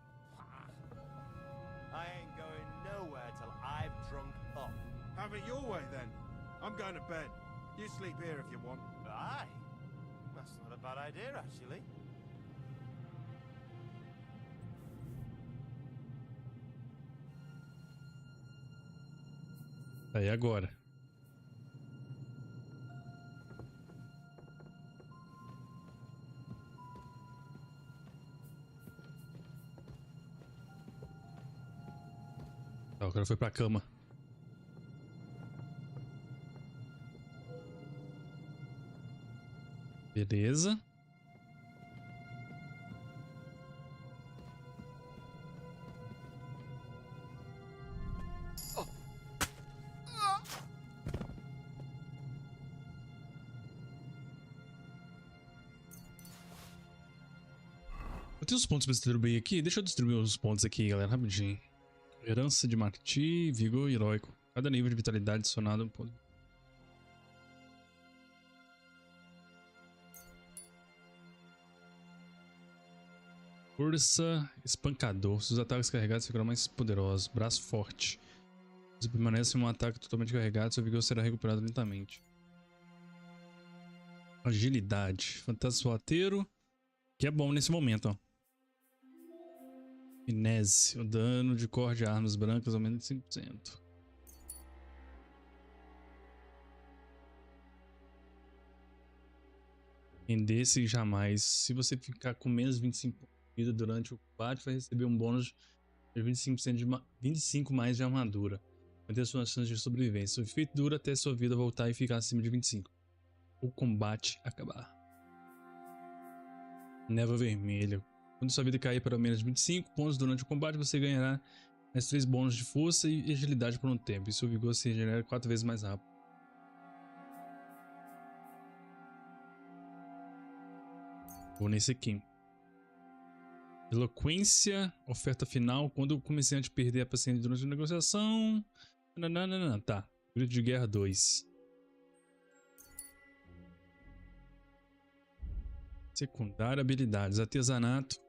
going nowhere till I've drunk up. Have it your way then. I'm going to bed. You sleep here if you want. Aye. That's not a bad idea, actually. Aí agora. Tá, o cara foi pra cama. Beleza. Eu tenho os pontos pra distribuir aqui. Deixa eu distribuir os pontos aqui, galera, rapidinho. Herança de martir, vigor heróico. Cada nível de vitalidade adicionado um ponto. Força, espancador. Seus ataques carregados ficarão mais poderosos. Braço forte. Se permanece em um ataque totalmente carregado, seu vigor será recuperado lentamente. Agilidade. Fantasma sorrateiro. Que é bom nesse momento, ó. Finese. O dano de cor de armas brancas aumenta em 5%. Render-se jamais. Se você ficar com menos 25 de vida durante o combate, vai receber um bônus de 25% de 25 mais de armadura. Manter suas chances de sobrevivência. O efeito dura até sua vida voltar e ficar acima de 25. O combate acabar. Névoa vermelha. Quando sua vida cair para menos de 25 pontos durante o combate, você ganhará mais 3 bônus de força e agilidade por um tempo. E seu vigor se regenera 4 vezes mais rápido. Vou nesse aqui. Eloquência, oferta final. Quando o comerciante perder a paciência durante a negociação. Tá. Grito de guerra 2. Secundária, habilidades. Artesanato.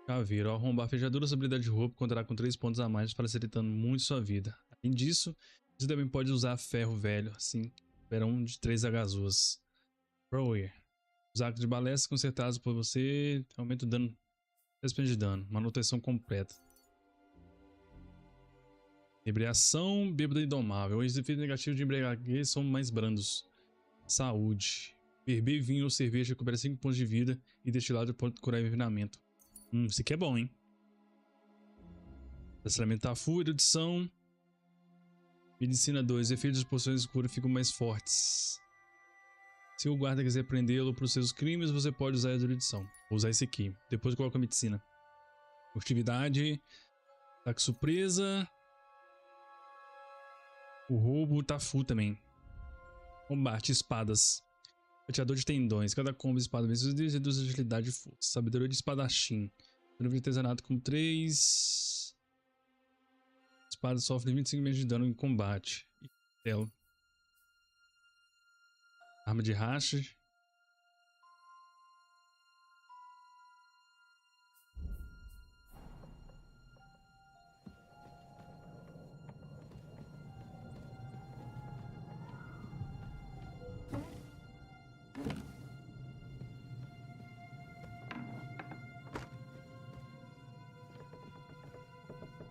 Caveiro. Ao arrombar fechadura, sua habilidade de roupa contará com 3 pontos a mais, facilitando muito sua vida. Além disso, você também pode usar ferro velho, assim. Espera um de 3 agazuas. Thrower. Os arcos de balestra consertados por você aumenta o dano. 10% de dano. Manutenção completa. Embriação, bêbada indomável. Os efeitos negativos de embriaguez são mais brandos. Saúde. Beber vinho ou cerveja recupera 5 pontos de vida e destilado pode curar envenenamento. Isso aqui é bom, hein? Aceleramento da fúria, erudição. Medicina 2. Efeitos de poções de cura ficam mais fortes. Se o guarda quiser prendê-lo para os seus crimes, você pode usar a erudição. Vou usar esse aqui. Depois coloco a medicina. Furtividade. Ataque surpresa. O roubo tá full também. Combate, espadas. Fatiador de tendões. Cada combo de espada vezes reduz a agilidade e força. Sabedoria de espadachim. Livro de artesanato com 3. Espada sofre 25 menos de dano em combate. Telo. Arma de racha.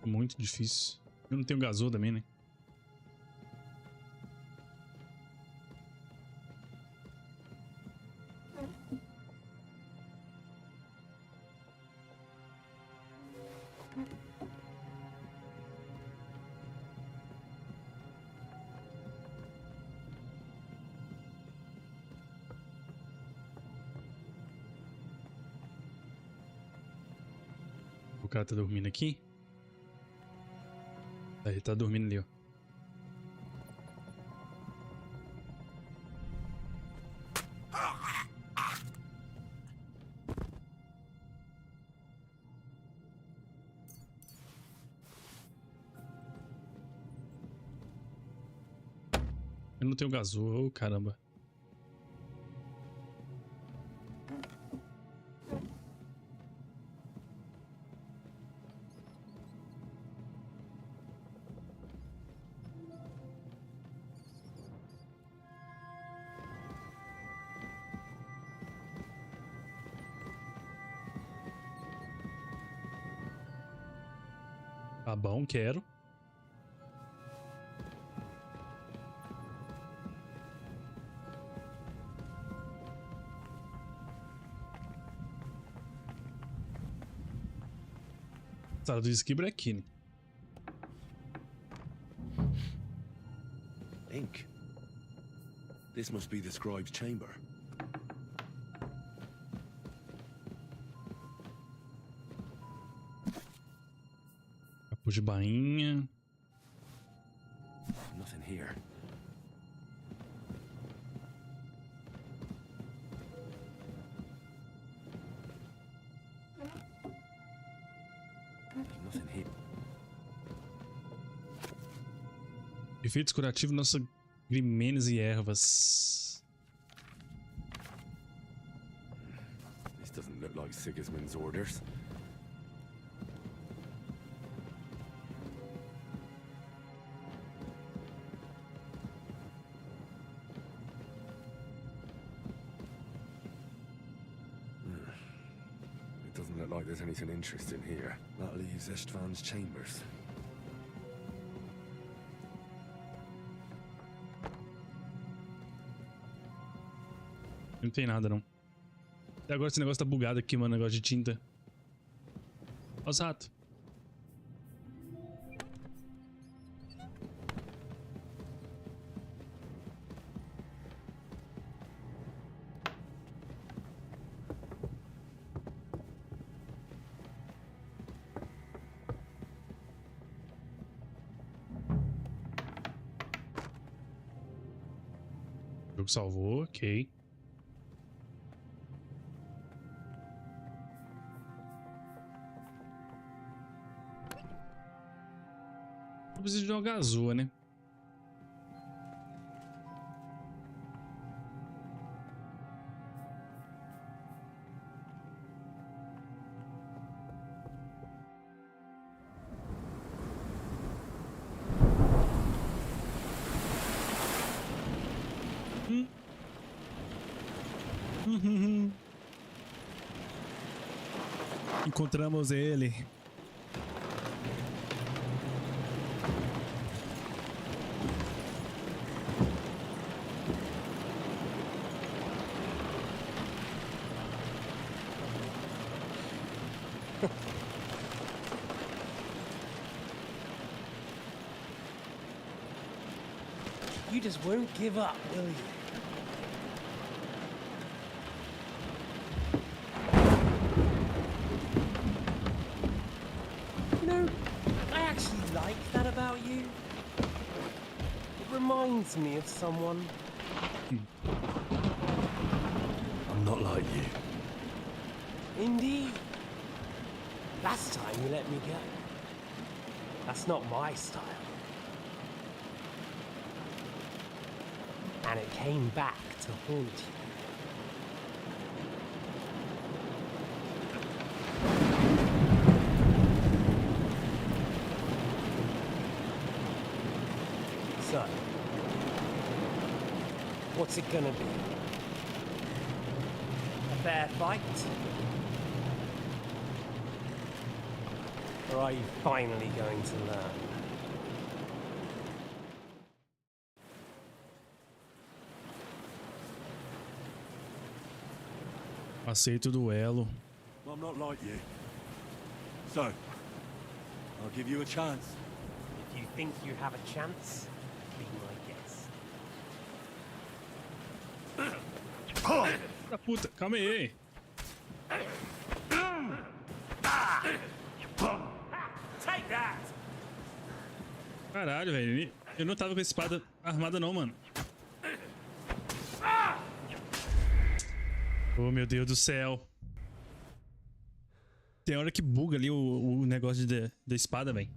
Muito difícil. Eu não tenho gasol também, né? O cara tá dormindo aqui? Ele tá dormindo ali, ó. Eu não tenho gasol, oh, caramba. Tá bom, quero. Sala do esquibre aqui, né? Ink. This must be the scribe's chamber. Capuz de bainha. Nothing here. Nothing here. Efeitos curativos, nossa grimenes e ervas. This doesn't look like Sigismund's orders. It doesn't look like there's anything interesting here. That leaves Istvan's chambers. Não tem nada, não. Até agora esse negócio tá bugado aqui, mano. Negócio de tinta. Ó os ratos. O jogo salvou, ok. Eu preciso de uma gazoa, né? Encontramos ele. You just won't give up, will you? You know, I actually like that about you. It reminds me of someone. I'm not like you. Indeed. Last time you let me go. That's not my style. And it came back to haunt you. So, what's it gonna be? A fair fight? Or are you finally going to learn? Aceito o duelo. Well, I'm not like you. So, I'll give you a chance. If you think you have a chance, be my guest. Da puta, calma aí. Take that! Caralho, velho. Eu não tava com a espada armada não, mano. Oh, meu Deus do céu. Tem hora que buga ali o negócio da espada, velho.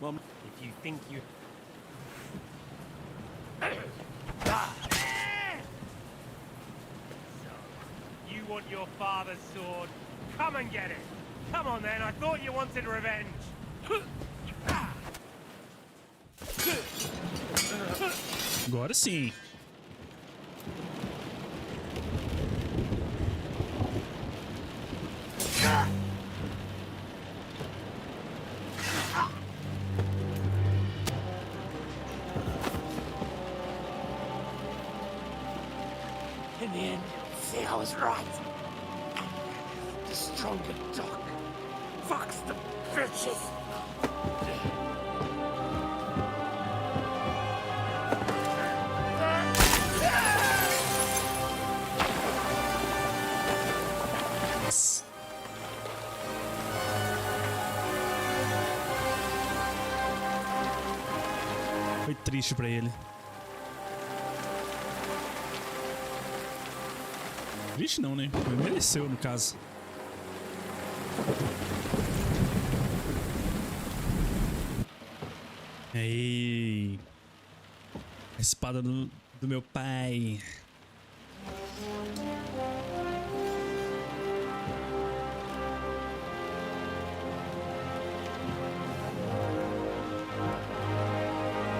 If you think you... So, you want your father's sword? Come and get it! Come on then, I thought you wanted revenge! Agora sim. In the end, see, I was right. The stronger dog. Fucks the bitches. Foi triste pra ele. Triste não, né? Ele mereceu, no caso. Ei. A espada do meu pai.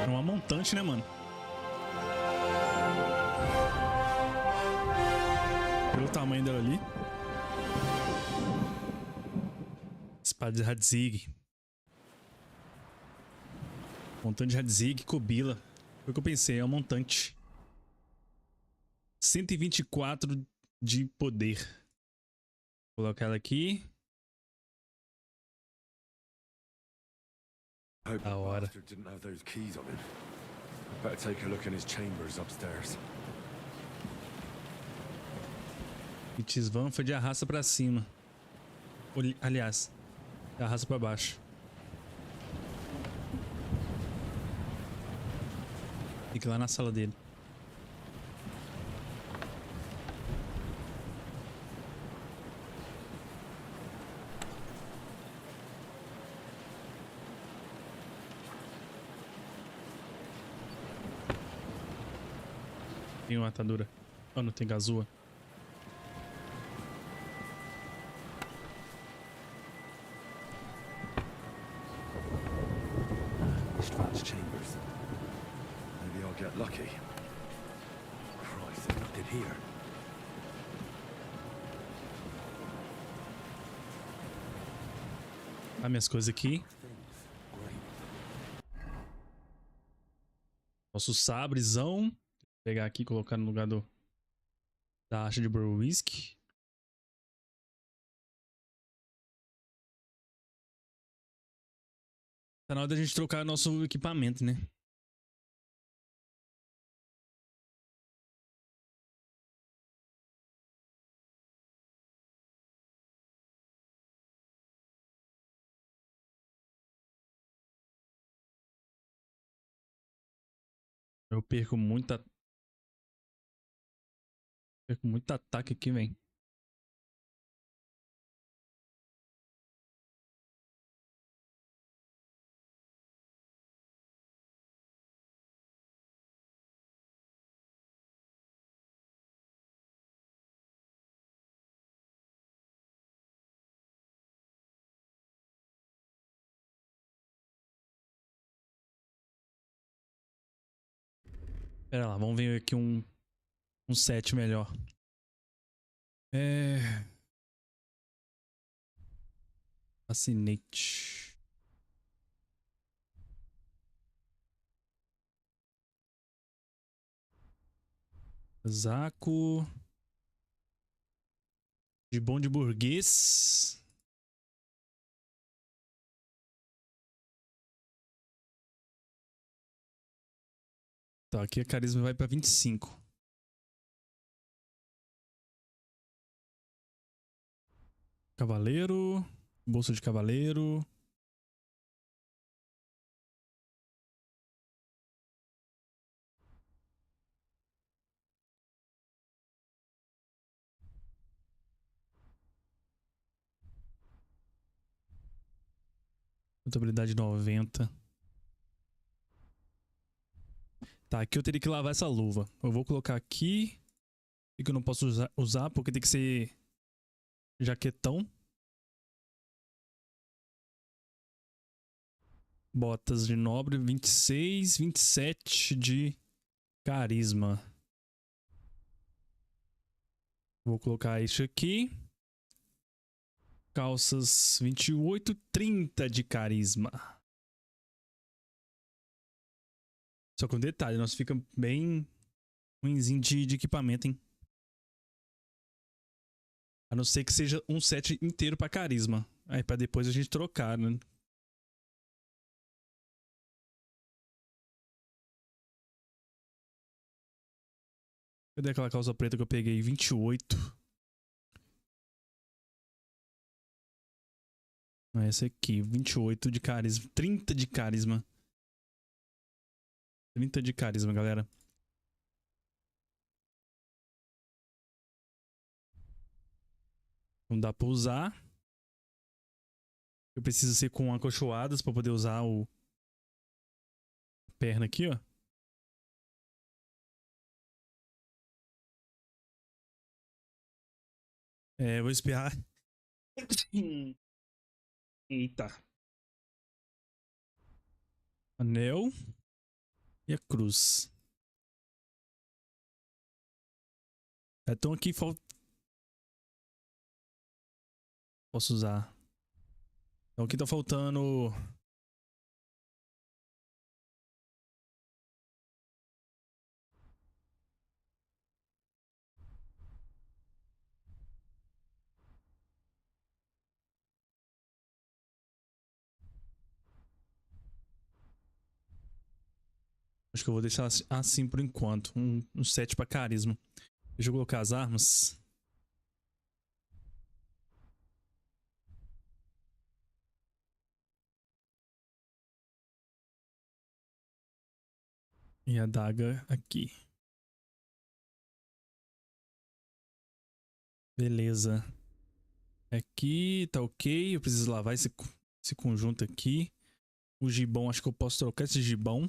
É uma montante, né, mano? Pelo tamanho dela ali. Espada de Radzig. Montante de Radzig, Kobila. Foi o que eu pensei, é um montante. 124 de poder. Vou colocar ela aqui. Da hora. Didn't have those keys on him. Better take a look in his chambers upstairs. Itisvan foi de arrasta pra cima. Aliás, de arrasta pra baixo. Fica lá na sala dele. Tem uma atadura. Oh, não tem gazua. Istvan's chambers. Maybe I'll get lucky. Christ, there's nothing here. Ah, minhas coisas aqui. Nosso sabrezão. Vou pegar aqui e colocar no lugar da acha de Whisk. Tá na hora da gente trocar nosso equipamento, né? Eu perco muita Tô com muito ataque aqui, velho. Pera lá, vamos ver aqui um set melhor. Fascinate. Casaco. De bom de burguês. Tá, aqui a carisma vai pra 25. Cavaleiro. Bolsa de cavaleiro. Contabilidade 90. Tá, aqui eu teria que lavar essa luva. Eu vou colocar aqui. E que eu não posso usar porque tem que ser jaquetão. Botas de nobre, 26, 27 de carisma. Vou colocar isso aqui. Calças 28, 30 de carisma. Só que um detalhe, nós fica bem ruimzinho de equipamento, hein? A não ser que seja um set inteiro pra carisma. Aí pra depois a gente trocar, né? Cadê aquela calça preta que eu peguei? 28. Essa aqui, 28 de carisma. 30 de carisma. 30 de carisma, galera. Não dá pra usar. Eu preciso ser com acolchoadas pra poder usar o... perna aqui, ó. Vou espirrar. Eita. Anel. E a cruz. Então aqui falta... Posso usar. Então aqui tá faltando... Acho que eu vou deixar assim por enquanto. Um set pra carisma. Deixa eu colocar as armas. E a adaga aqui. Beleza. Aqui tá ok. Eu preciso lavar esse conjunto aqui. O gibão, acho que eu posso trocar esse gibão.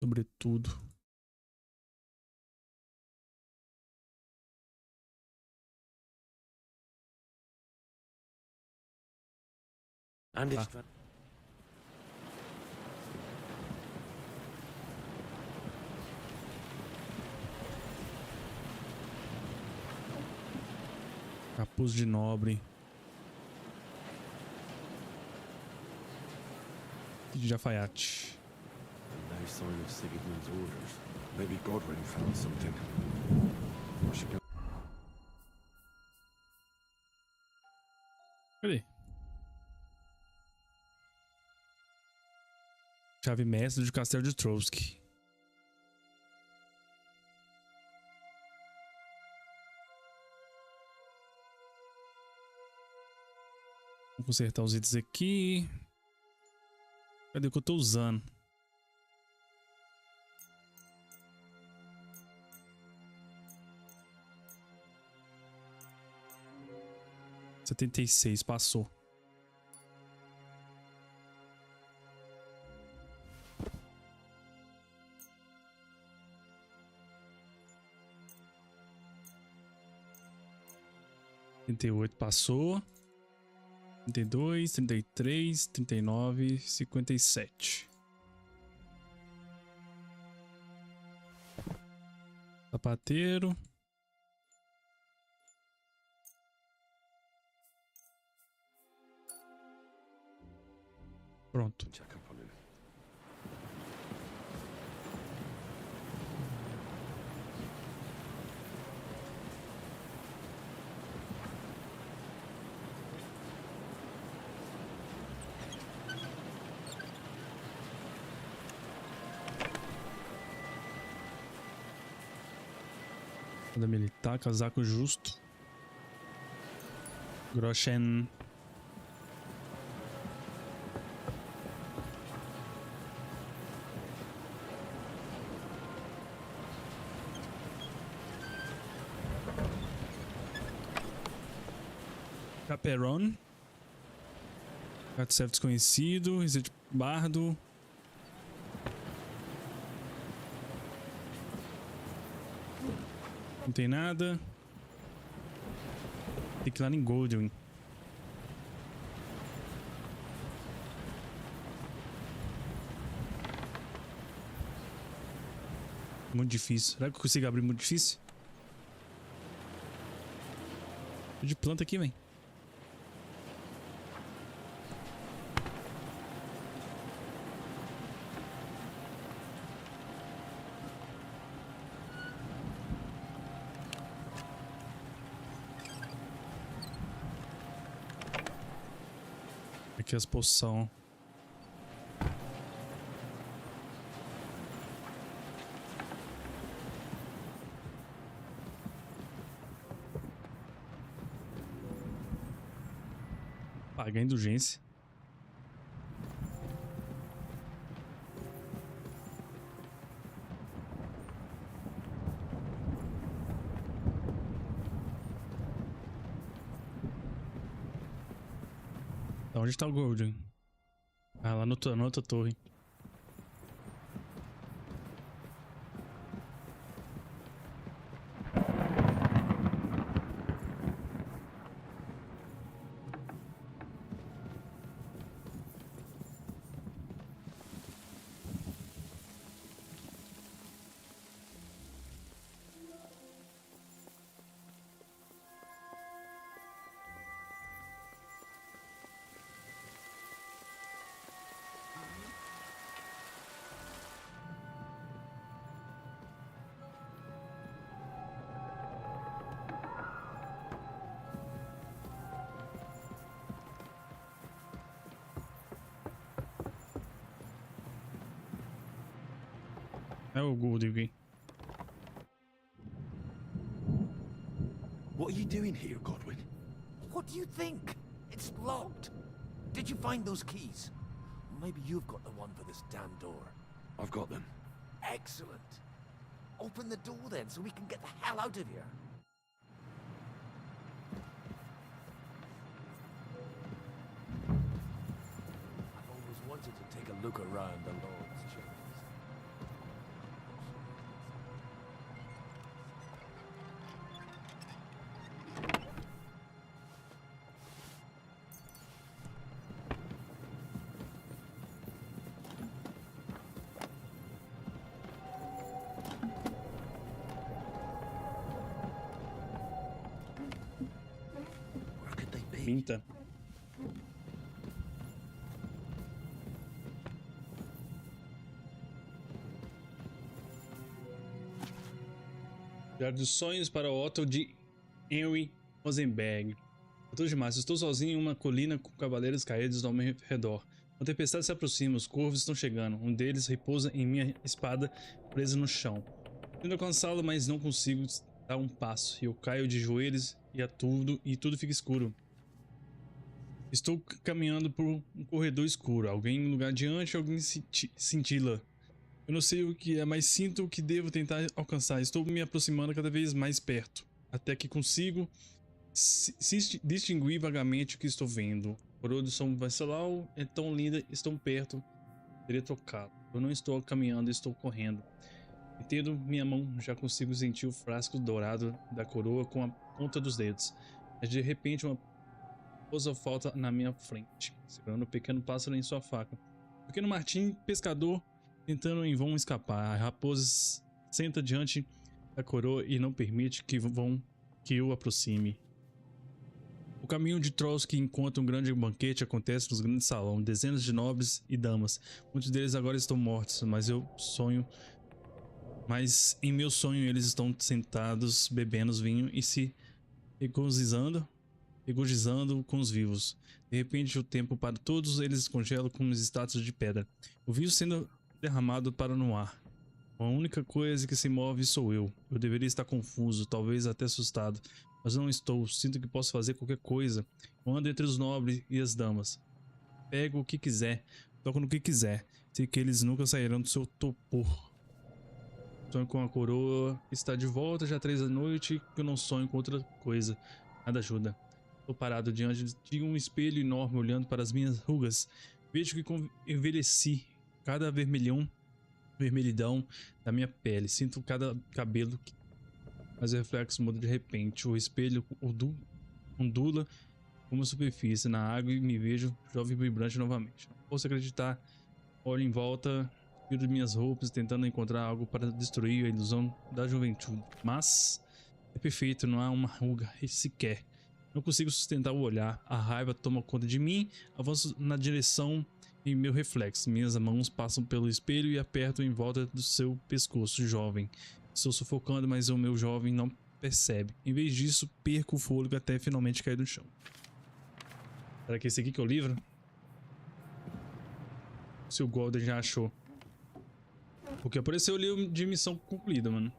Sobretudo. Tá. Capuz de nobre. De alfaiate. No sign of Sigismund's orders. Maybe Godwin found something. I should go. Cadê? Chave mestre de Castelo de Trosk. Vou consertar os itens aqui. Cadê o que eu tô usando? (76) passou. (38) passou. 32, 33, 39, 57. Sapateiro. Pronto. Da militar, casaco justo. Groschen. Caperon. Gato certo desconhecido. Reset bardo. Não tem nada. Tem que ir lá em Golden. Muito difícil. Será que eu consigo abrir muito difícil? Tô de planta aqui, velho. Aqui as poções. Pagar indulgência. Onde tá o Golden? Ah, lá na outra torre. É o Golden aqui. What are you doing here, Godwin? What do you think? It's locked. Did you find those keys? Maybe you've got the one for this damn door. I've got them. Excellent. Open the door then so we can get the hell out of here. I've always wanted to take a look around the Lord's chambers. Pinta. Diário dos sonhos para Otto de Henry Rosenberg. Estou demais. Estou sozinho em uma colina com cavaleiros caídos ao meu redor. Uma tempestade se aproxima. Os corvos estão chegando. Um deles repousa em minha espada presa no chão. Tento alcançá-lo, mas não consigo dar um passo. E eu caio de joelhos e tudo fica escuro. Estou caminhando por um corredor escuro. Alguém em lugar adiante, alguém cintila. Eu não sei o que é, mas sinto que devo tentar alcançar. Estou me aproximando cada vez mais perto, até que consigo distinguir vagamente o que estou vendo. A coroa do som vacilar é tão linda, estou perto. Teria tocado. Eu não estou caminhando, estou correndo. Metendo minha mão, já consigo sentir o frasco dourado da coroa com a ponta dos dedos. Mas de repente uma raposa falta na minha frente, segurando um pequeno pássaro em sua faca. O pequeno Martim, pescador, tentando em vão escapar. A raposa senta diante da coroa e não permite que eu aproxime. O caminho de trolls que encontra um grande banquete acontece nos grandes salões. Dezenas de nobres e damas. Muitos deles agora estão mortos, mas em meu sonho eles estão sentados, bebendo vinho e se regozijando com os vivos. De repente o tempo para todos eles congela como estátuas de pedra. O vinho sendo derramado para no ar. A única coisa que se move sou eu. Eu deveria estar confuso, talvez até assustado. Mas não estou. Sinto que posso fazer qualquer coisa. Eu ando entre os nobres e as damas. Pego o que quiser. Toco no que quiser. Sei que eles nunca sairão do seu topor. Sonho com a coroa. Está de volta já 3 da noite. Que eu não sonho com outra coisa. Nada ajuda. Estou parado diante de um espelho enorme olhando para as minhas rugas. Vejo que envelheci. Cada vermelhidão da minha pele. Sinto cada cabelo mas o reflexo muda de repente. O espelho ondula como superfície na água e me vejo jovem e vibrante novamente. Não posso acreditar. Olho em volta, tiro minhas roupas tentando encontrar algo para destruir a ilusão da juventude. Mas é perfeito, não há uma ruga sequer. Não consigo sustentar o olhar. A raiva toma conta de mim. Avanço na direção e meu reflexo. Minhas mãos passam pelo espelho e aperto em volta do seu pescoço, jovem. Estou sufocando, mas o meu jovem não percebe. Em vez disso, perco o fôlego até finalmente cair no chão. Será que esse aqui que é o livro? Se o Golden já achou. Porque apareceu ali de missão concluída, mano.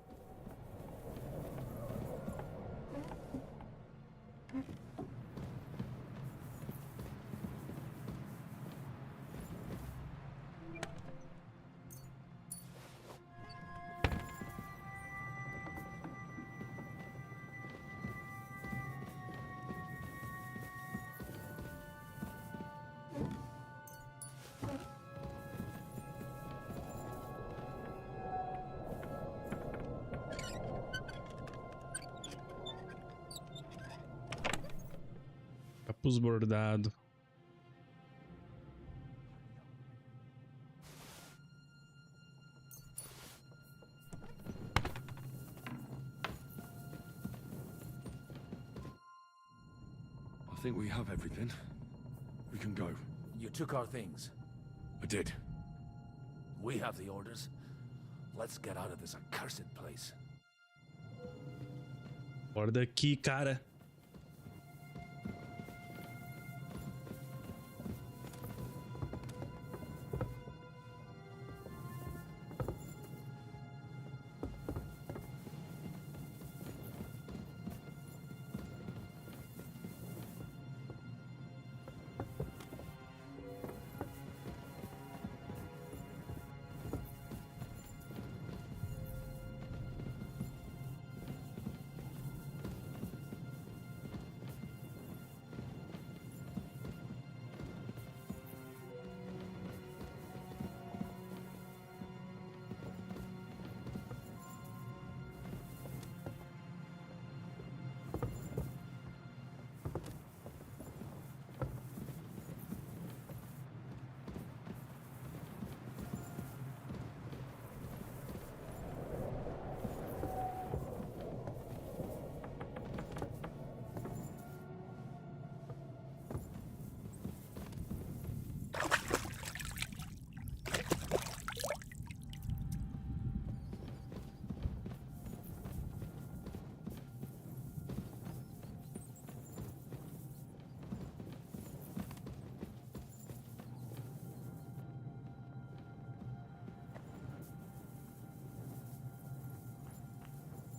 Capuz bordado. I think we have everything. We can go. You took our things. I did. We have the orders. Let's get out of this accursed place. Bora daqui, cara.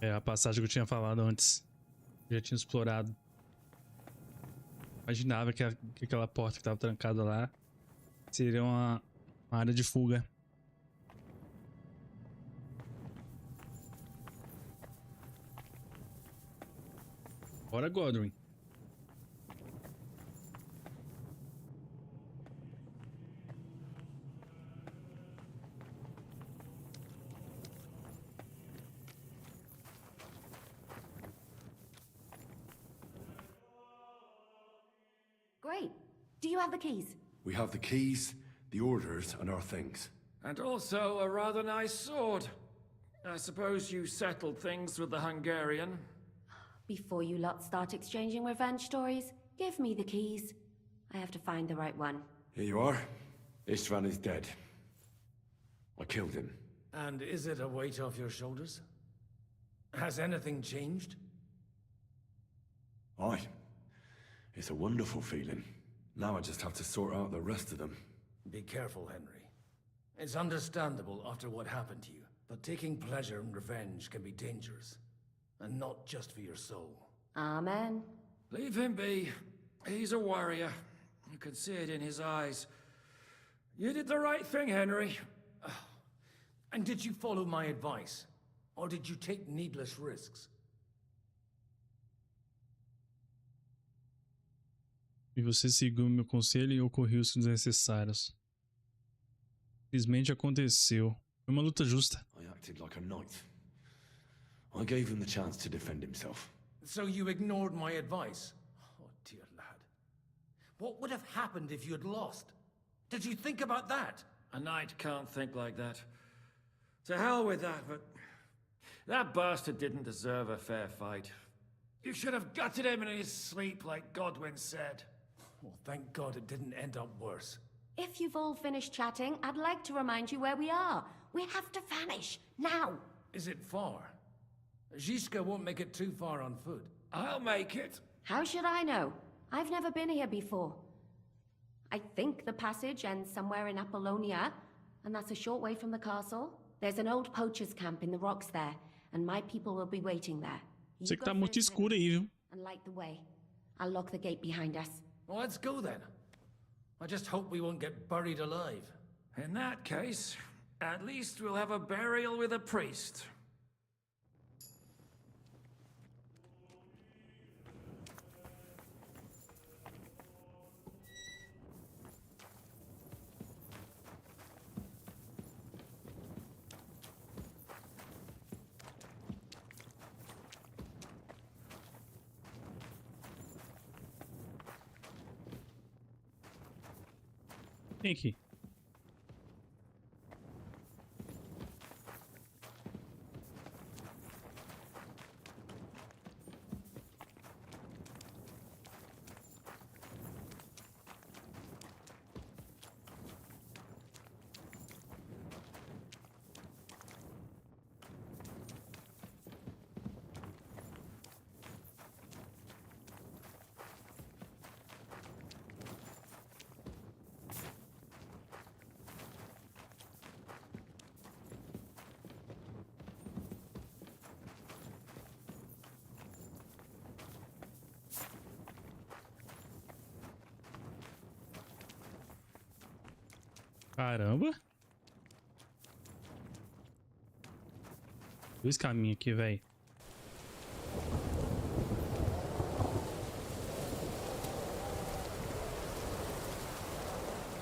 É a passagem que eu tinha falado antes. Já tinha explorado. Imaginava que aquela porta que tava trancada lá seria uma área de fuga. Bora, Godwin. Great. Do you have the keys? We have the keys, the orders, and our things. And also a rather nice sword. I suppose you settled things with the Hungarian? Before you lot start exchanging revenge stories, give me the keys. I have to find the right one. Here you are. Istvan is dead. I killed him. And is it a weight off your shoulders? Has anything changed? Aye. It's a wonderful feeling. Now I just have to sort out the rest of them. Be careful, Henry. It's understandable after what happened to you, but taking pleasure in revenge can be dangerous. And not just for your soul. Amen. Leave him be. He's a warrior. You can see it in his eyes. You did the right thing, Henry. And did you follow my advice? Or did you take needless risks? E você seguiu meu conselho e ocorreu os desnecessários. Simplesmente aconteceu. Foi uma luta justa. I acted like a knight. I gave him the chance to defend himself. So you ignored my advice? Oh, dear lad. What would have happened if you had lost? Did you think about that? A knight can't think like that. To hell with that, but... that bastard didn't deserve a fair fight. You should have gutted him in his sleep, like Godwin said. Well, thank God it didn't end up worse. If you've all finished chatting, I'd like to remind you where we are. We have to vanish, now! Is it far? Zizka won't make it too far on foot. I'll make it. How should I know? I've never been here before. I think the passage ends somewhere in Apollonia, and that's a short way from the castle. There's an old poacher's camp in the rocks there, and my people will be waiting there. Sei que tá muito escuro aí, viu? And light the way. I'll lock the gate behind us. Well, let's go then. I just hope we won't get buried alive. In that case, at least we'll have a burial with a priest. Vem aqui. Caramba. Dois caminhos aqui, velho.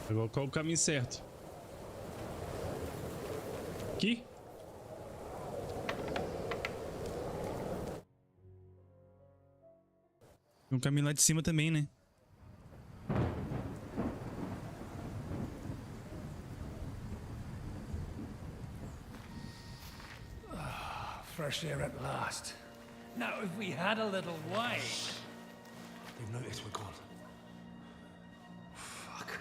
Agora qual é o caminho certo? Aqui? Tem um caminho lá de cima também, né? Fresh air at last. Now, if we had a little wine... They've noticed we're gone. Fuck.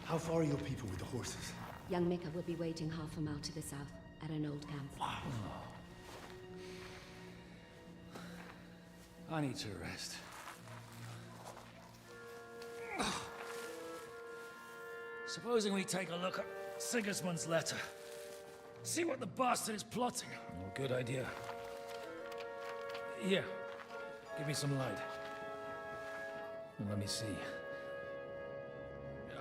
How far are your people with the horses? Young Mika will be waiting half a mile to the south, at an old camp. Wow. I need to rest. Supposing we take a look at Sigismund's letter. See what the bastard is plotting. Oh, good idea. Here, give me some light. Let me see.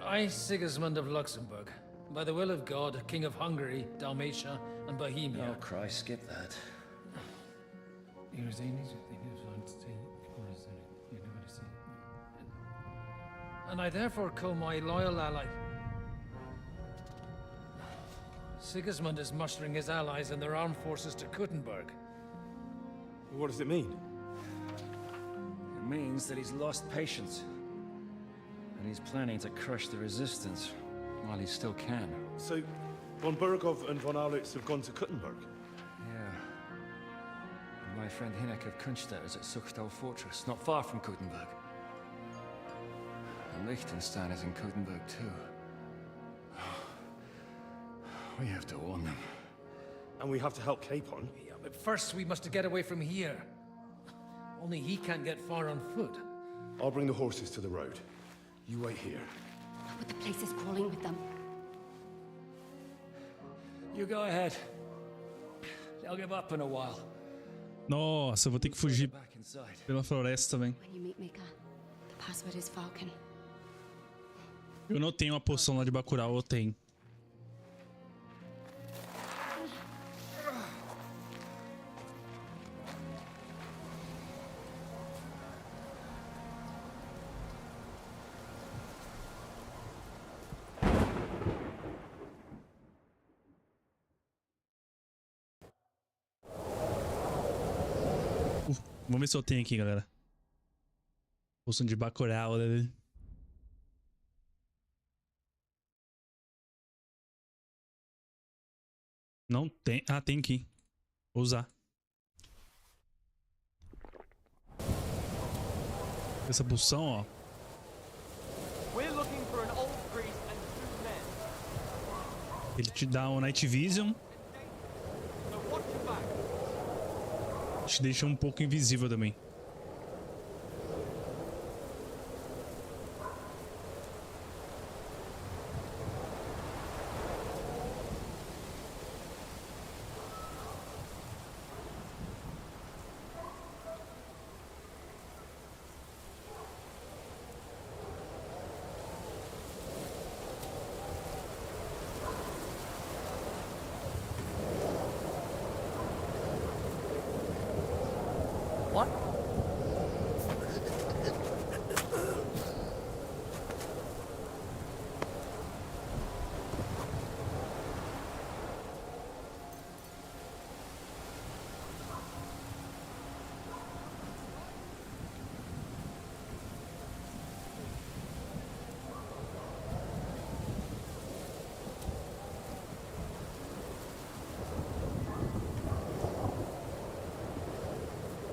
I, Sigismund of Luxembourg, by the will of God, King of Hungary, Dalmatia, and Bohemia. Oh, Christ, skip that. And I therefore call my loyal ally. Sigismund is mustering his allies and their armed forces to Kuttenberg. What does it mean? It means that he's lost patience. And he's planning to crush the resistance while he still can. So, von Burgov and von Aulitz have gone to Kuttenberg? Yeah. And my friend Hinek of Kunstedt is at Suchtal Fortress, not far from Kuttenberg. And Liechtenstein is in Kuttenberg too. We have to warn them. And we have to help Capon? Yeah, but first we must get away from here. Only he can't get far on foot. I'll bring the horses to the road. You wait here. But the place is crawling with them. You go ahead. They'll give up in a while. Nossa, eu vou ter que fugir pela floresta, velho. When you meet Mika, the password is Falcon. Eu não tenho a poção lá de Bacurau, eu tenho. Vamos ver se eu tenho aqui, galera. Poção de Bacurau, né? Não tem. Ah, tem aqui. Vou usar. Essa poção, ó. Ele te dá um Night Vision. Te deixa um pouco invisível também.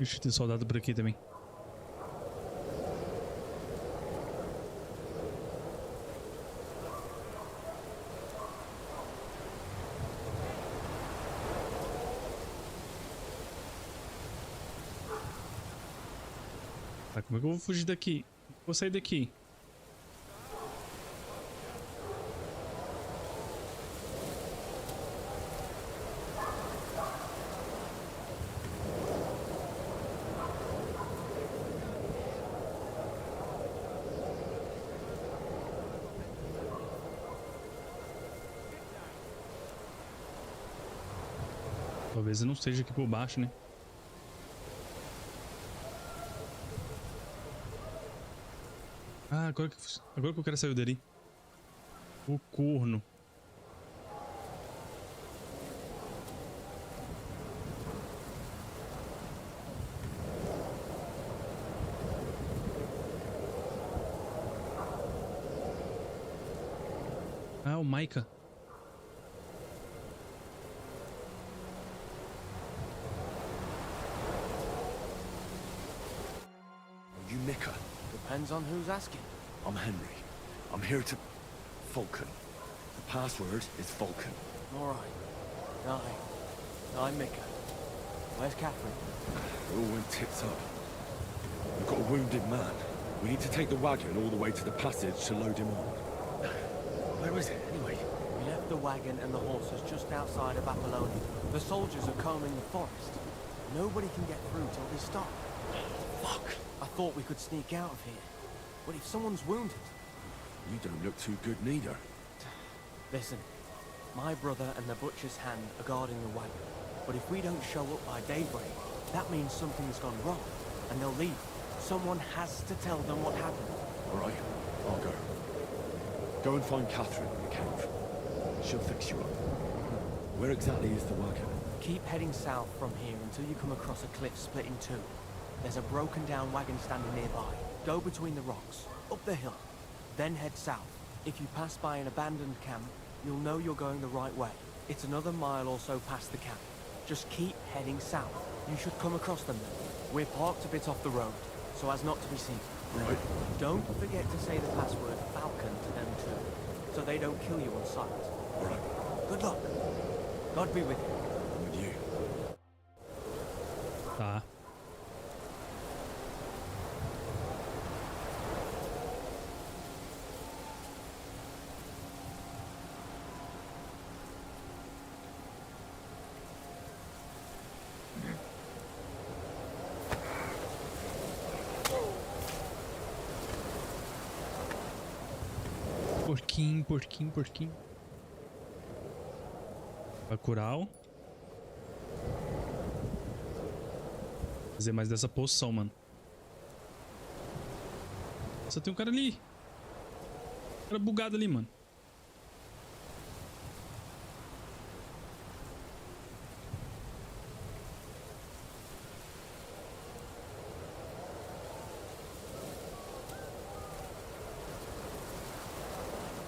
Ixi, tem soldado por aqui também. Tá, como é que eu vou fugir daqui? Vou sair daqui. Talvez eu não esteja aqui por baixo, né? Ah, agora que eu quero sair dali. O corno. Ah, o Micah. You Micah? Depends on who's asking. I'm Henry. I'm here to... Falcon. The password is Falcon. All right. I'm Micah. Where's Catherine? It all went tits up. We've got a wounded man. We need to take the wagon all the way to the passage to load him on. Where is it, anyway? We left the wagon and the horses just outside of Apollonia. The soldiers are combing the forest. Nobody can get through till they stop. Fuck! I thought we could sneak out of here. But if someone's wounded... You don't look too good neither. Listen, my brother and the butcher's hand are guarding the wagon. But if we don't show up by daybreak, that means something's gone wrong, and they'll leave. Someone has to tell them what happened. All right, I'll go. Go and find Catherine in the cave. She'll fix you up. Where exactly is the wagon? Keep heading south from here until you come across a cliff split in two. There's a broken down wagon standing nearby. Go between the rocks, up the hill, then head south. If you pass by an abandoned camp, you'll know you're going the right way. It's another mile or so past the camp. Just keep heading south. You should come across them then. We're parked a bit off the road, so as not to be seen. Right. Don't forget to say the password Falcon to them too, so they don't kill you on sight. All right. Good luck. God be with you. I'm with you. Tá. Porquinho, porquinho, porquinho. Bacurau. Fazer mais dessa poção, mano. Só tem um cara ali. Um cara bugado ali, mano.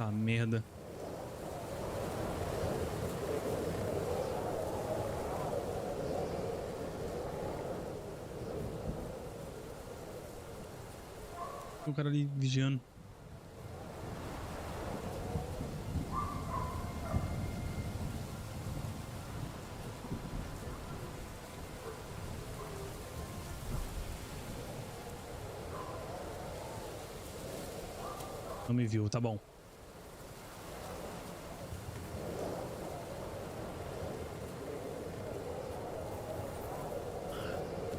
Ah, merda. Tem um cara ali vigiando. Não me viu, tá bom.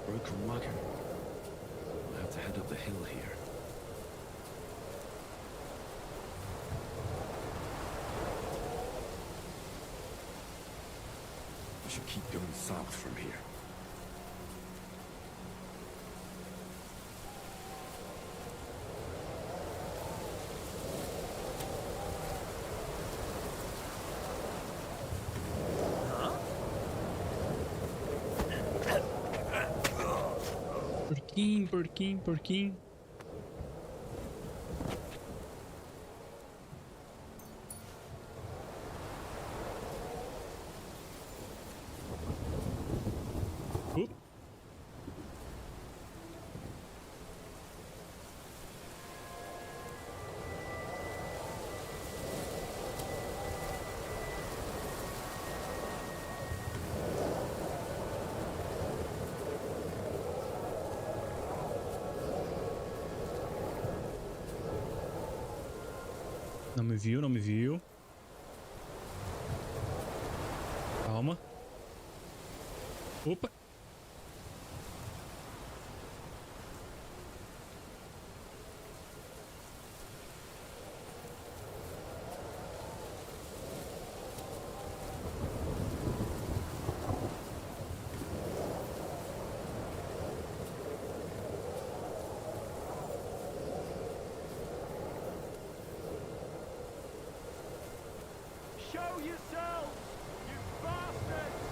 Broken wagon. I'll have to head up the hill here. I should keep going south from here. Porquinho, porquinho, porquinho. Não me viu, não me viu. Calma. Opa. Show yourselves, you bastards!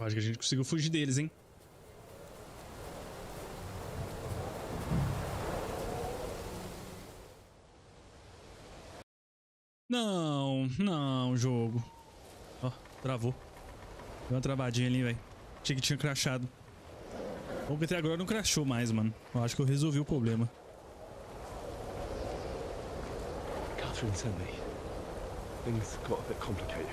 Acho que a gente conseguiu fugir deles, hein? Não, não, jogo. Ó, travou. Deu uma travadinha ali, velho. Achei que tinha crashado. Bom que até agora não crashou mais, mano. Eu acho que eu resolvi o problema. Catherine sent me. Things got a bit complicated.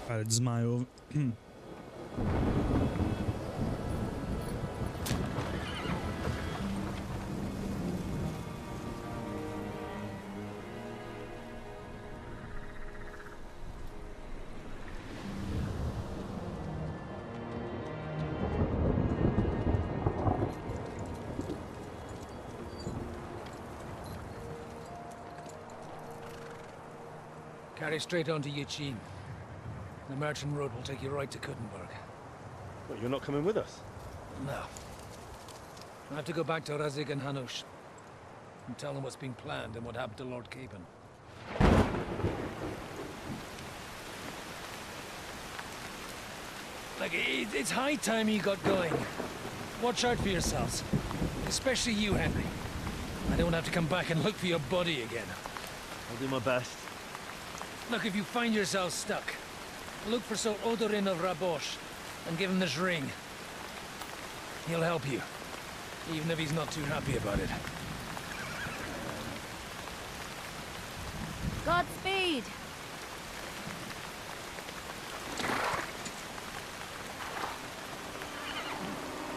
Cara, desmaiou. Carry straight on to Yichin. The merchant road will take you right to Kuttenberg. What, you're not coming with us? No. I have to go back to Razik and Hanush and tell them what's been planned and what happened to Lord Capen. Like, it's high time you got going. Watch out for yourselves. Especially you, Henry. I don't have to come back and look for your body again. I'll do my best. Look, if you find yourself stuck, look for Sir Odorin of Rabosh and give him this ring. He'll help you, even if he's not too happy about it. Godspeed!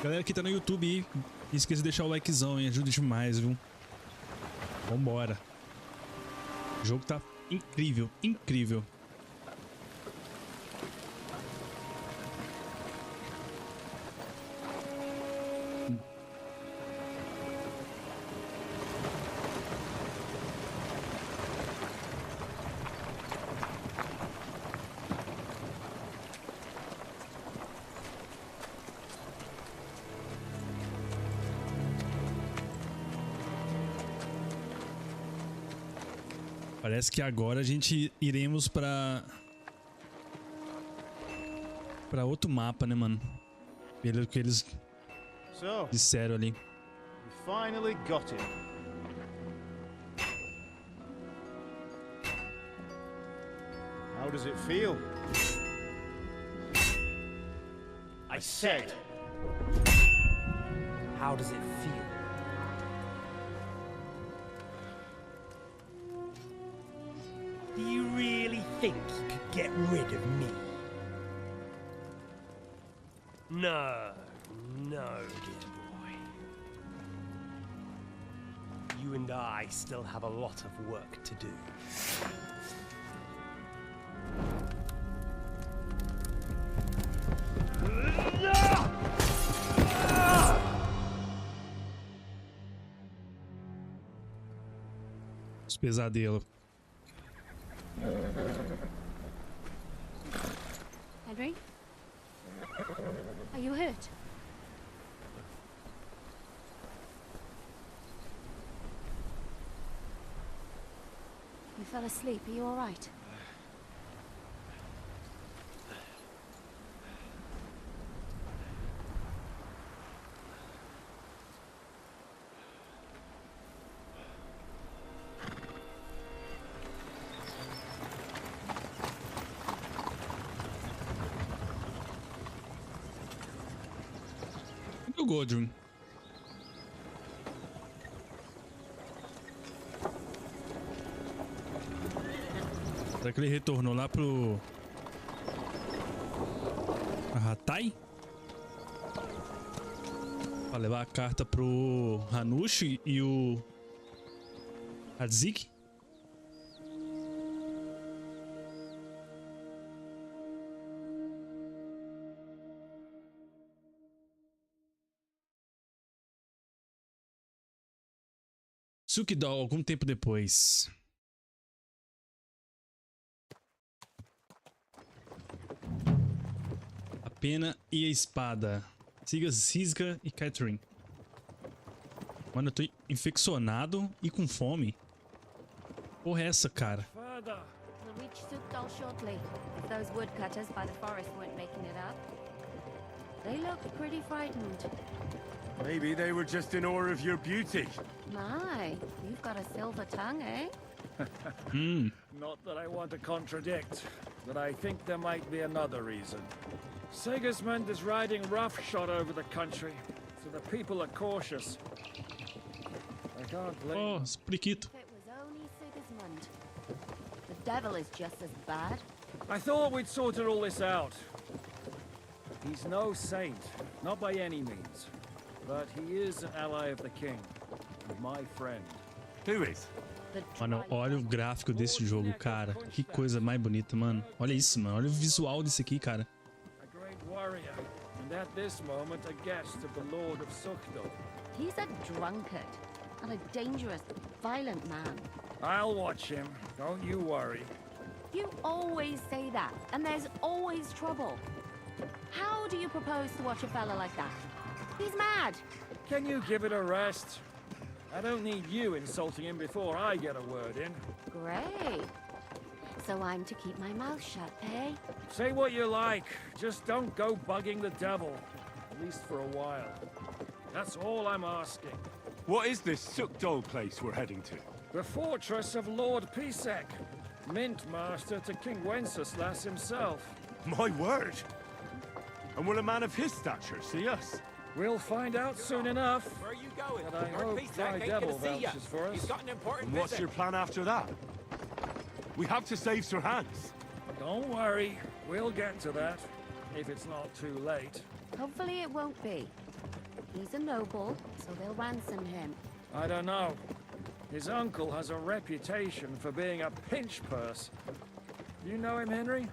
Galera que tá no YouTube aí, não esqueça de deixar o likezão, hein? Ajuda demais, viu? Vambora. O jogo tá incrível, incrível. Parece que agora a gente iremos pra outro mapa, né, mano? Pelo que eles disseram ali. We finally got it. How does it feel? I said, how does it feel? Do you really think you could get rid of me? No, no, dear boy. You and I still have a lot of work to do. Os pesadelos. Henry? Are you hurt? You fell asleep. Are you all right? O Godwin. Será que ele retornou lá pro Ratai? Pra levar a carta pro Hanush e o Razik? Sukidol, algum tempo depois. A pena e a espada. Siga Cisca e Catherine. Mano, eu tô infeccionado e com fome. Porra é essa, cara? Jornada. We'll reach Sukdal shortly, if those woodcutters by the forest weren't making it up. They look pretty frightened. Maybe they were just in awe of your beauty. My, you've got a silver tongue, eh? Not that I want to contradict, but I think there might be another reason. Sigismund is riding roughshod over the country, so the people are cautious. I can't blame Oh, Spriquito. If it was only Sigismund. The devil is just as bad. I thought we'd sorted all this out. He's no saint, not by any means. But he is an ally of the king, and my friend. Who is? Mano, olha o gráfico desse jogo, cara. Que coisa mais bonita, mano. Olha isso, mano. Olha o visual desse aqui, cara. A great warrior, and at this moment a guest of the Lord of Sukdal. He's a drunkard, and a dangerous, violent man. I'll watch him, don't you worry. You always say that, and there's always trouble. How do you propose to watch a fella like that? He's mad. Can you give it a rest? I don't need you insulting him before I get a word in. Great. So I'm to keep my mouth shut, eh? Say what you like, just don't go bugging the devil. At least for a while. That's all I'm asking. What is this Sukdal place we're heading to? The fortress of Lord Pisek, Mint Master to King Wenceslas himself. My word! And will a man of his stature see us? We'll find out soon enough. Where are you going? But I hope Dry Devil vouches for us. He's got an important And what's visit. your plan after that? We have to save Sir Hans. Don't worry, we'll get to that, if it's not too late. Hopefully it won't be. He's a noble, so they'll ransom him. I don't know. His uncle has a reputation for being a pinch purse. You know him, Henry?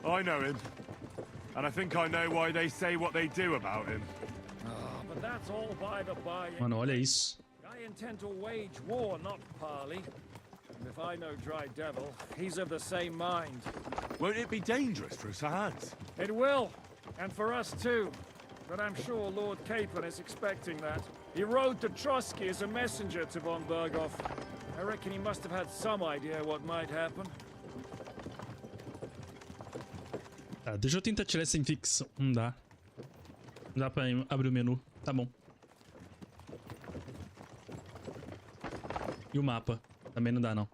I know him. And I think I know why they say what they do about him. But that's all by the by. Mano, olha isso. I intend to wage war, not parley. And if I know Dry Devil, he's of the same mind. Won't it be dangerous for Sir Hans? It will, and for us too. But I'm sure Lord Capon is expecting that. He rode to Trotsky as a messenger to von Berghoff. I reckon he must have had some idea what might happen. Tá, deixa eu tentar tirar essa infecção. Não dá. Não dá pra abrir o menu. Tá bom. E o mapa? Também não dá, não.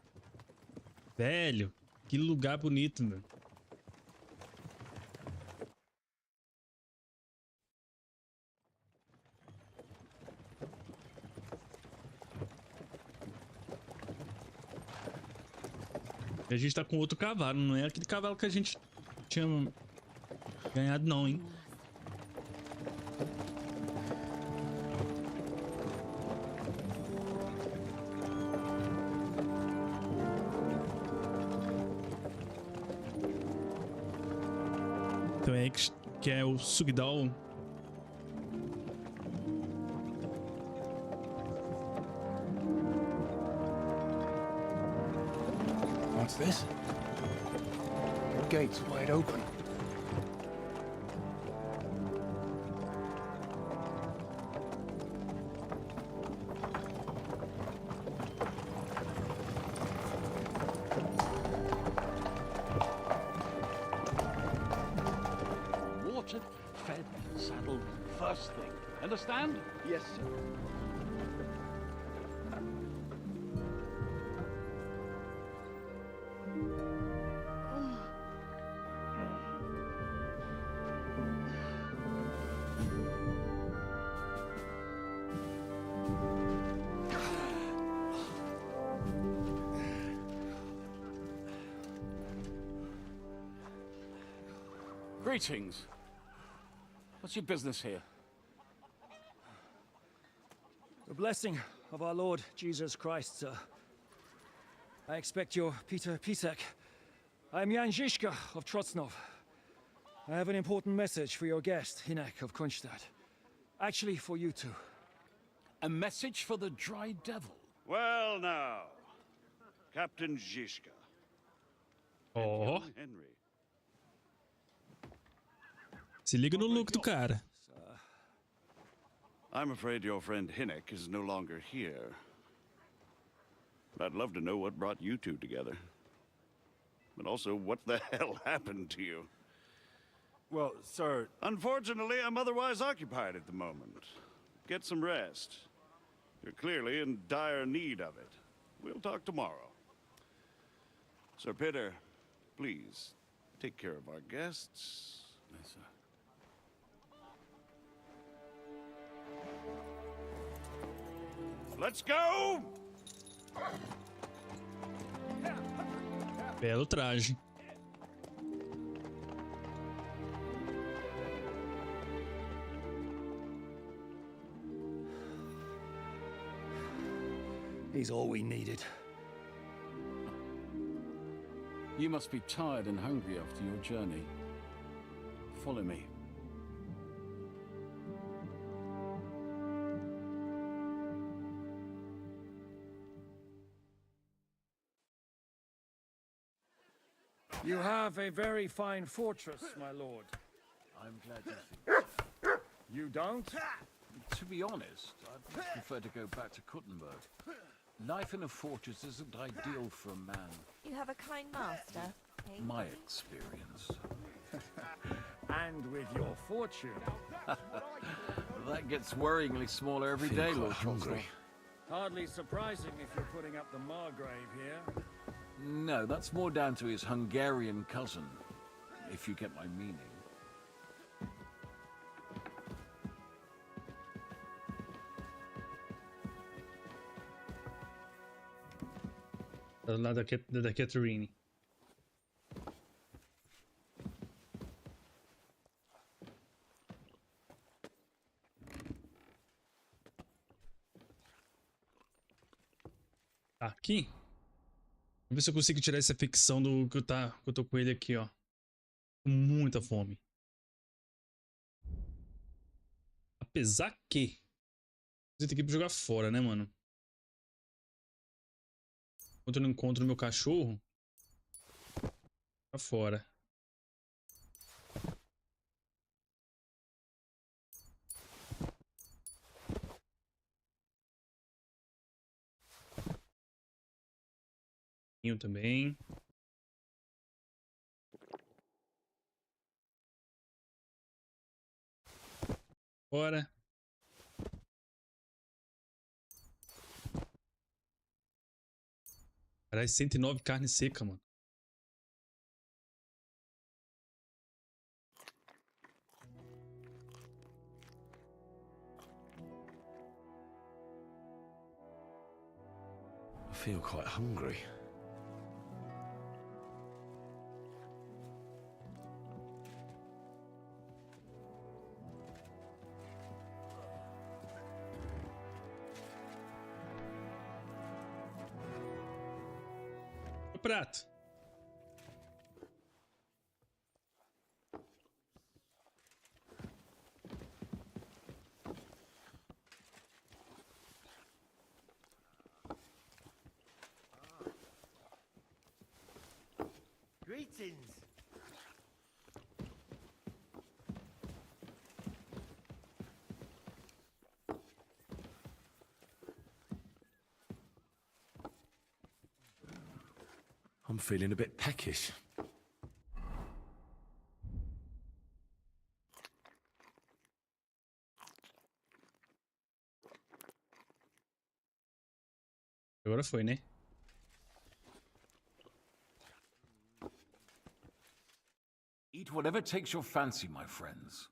Velho, que lugar bonito, meu. E a gente tá com outro cavalo, não é aquele cavalo que a gente tinha ganhado, não, hein? Então é que é o Sukdal. What's this? The gate's wide open. Watered, fed, saddled, first thing. Understand? Yes, sir. Greetings. What's your business here? The blessing of our Lord Jesus Christ, sir. I expect your Peter Pisek. I am Jan Žižka of Trocnov. I have an important message for your guest, Hinek of Kunstadt. Actually, for you two. A message for the Dry Devil? Well now, Captain Žižka. Oh. Henry. Se liga no look do cara. I'm afraid your friend Hinek is no longer here. But I'd love to know what brought you two together. but also what the hell happened to you. Well, sir... Unfortunately, I'm otherwise occupied at the moment. Get some rest. You're clearly in dire need of it. We'll talk tomorrow. Sir Peter, please, take care of our guests. Yes, sir. Let's go! Belo traje. He's all we needed. You must be tired and hungry after your journey. Follow me. You have a very fine fortress, my lord. I'm glad you think so. You don't? To be honest, I'd much prefer to go back to Kuttenberg. Life in a fortress isn't ideal for a man. You have a kind master, eh? My experience. And with your fortune. That gets worryingly smaller every day, Lord Chancellor. Hardly surprising if you're putting up the Margrave here. No, that's more down to his Hungarian cousin, if you get my meaning. Lá da Catherine. Aqui. Vamos ver se eu consigo tirar essa ficção do que eu tô com ele aqui, ó. Com muita fome. Apesar que você tem que jogar fora, né, mano? Enquanto eu não encontro meu cachorro, tá fora. Também. Bora. Caralho, 109 carne seca, mano. I feel quite hungry. Prato. Greetings. I'm feeling a bit peckish. Agora foi, né? Eat whatever takes your fancy, my friends.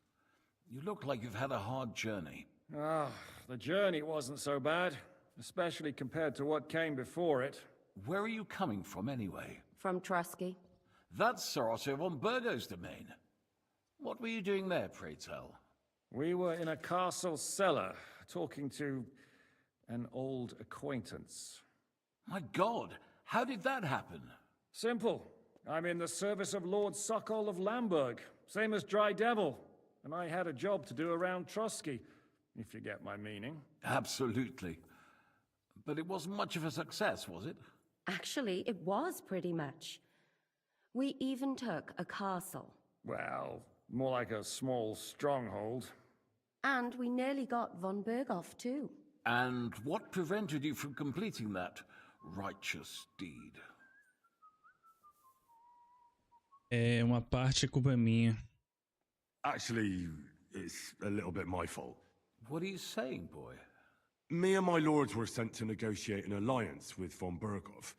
You look like you've had a hard journey. Ah, the journey wasn't so bad, especially compared to what came before it. Where are you coming from, anyway? From Trusky. That's Sir Otto von Burgo's domain. What were you doing there, pray tell? We were in a castle cellar, talking to an old acquaintance. My God, how did that happen? Simple. I'm in the service of Lord Sokol of Lamberg, same as Dry Devil, and I had a job to do around Trusky, if you get my meaning. Absolutely. But it wasn't much of a success, was it? Actually, it was pretty much. We even took a castle. Well, more like a small stronghold. And we nearly got von Berghoff, too. And what prevented you from completing that righteous deed? É, uma parte é culpa minha. Actually, it's a little bit my fault. What are you saying, boy? Me and my lords were sent to negotiate an alliance with von Berghoff.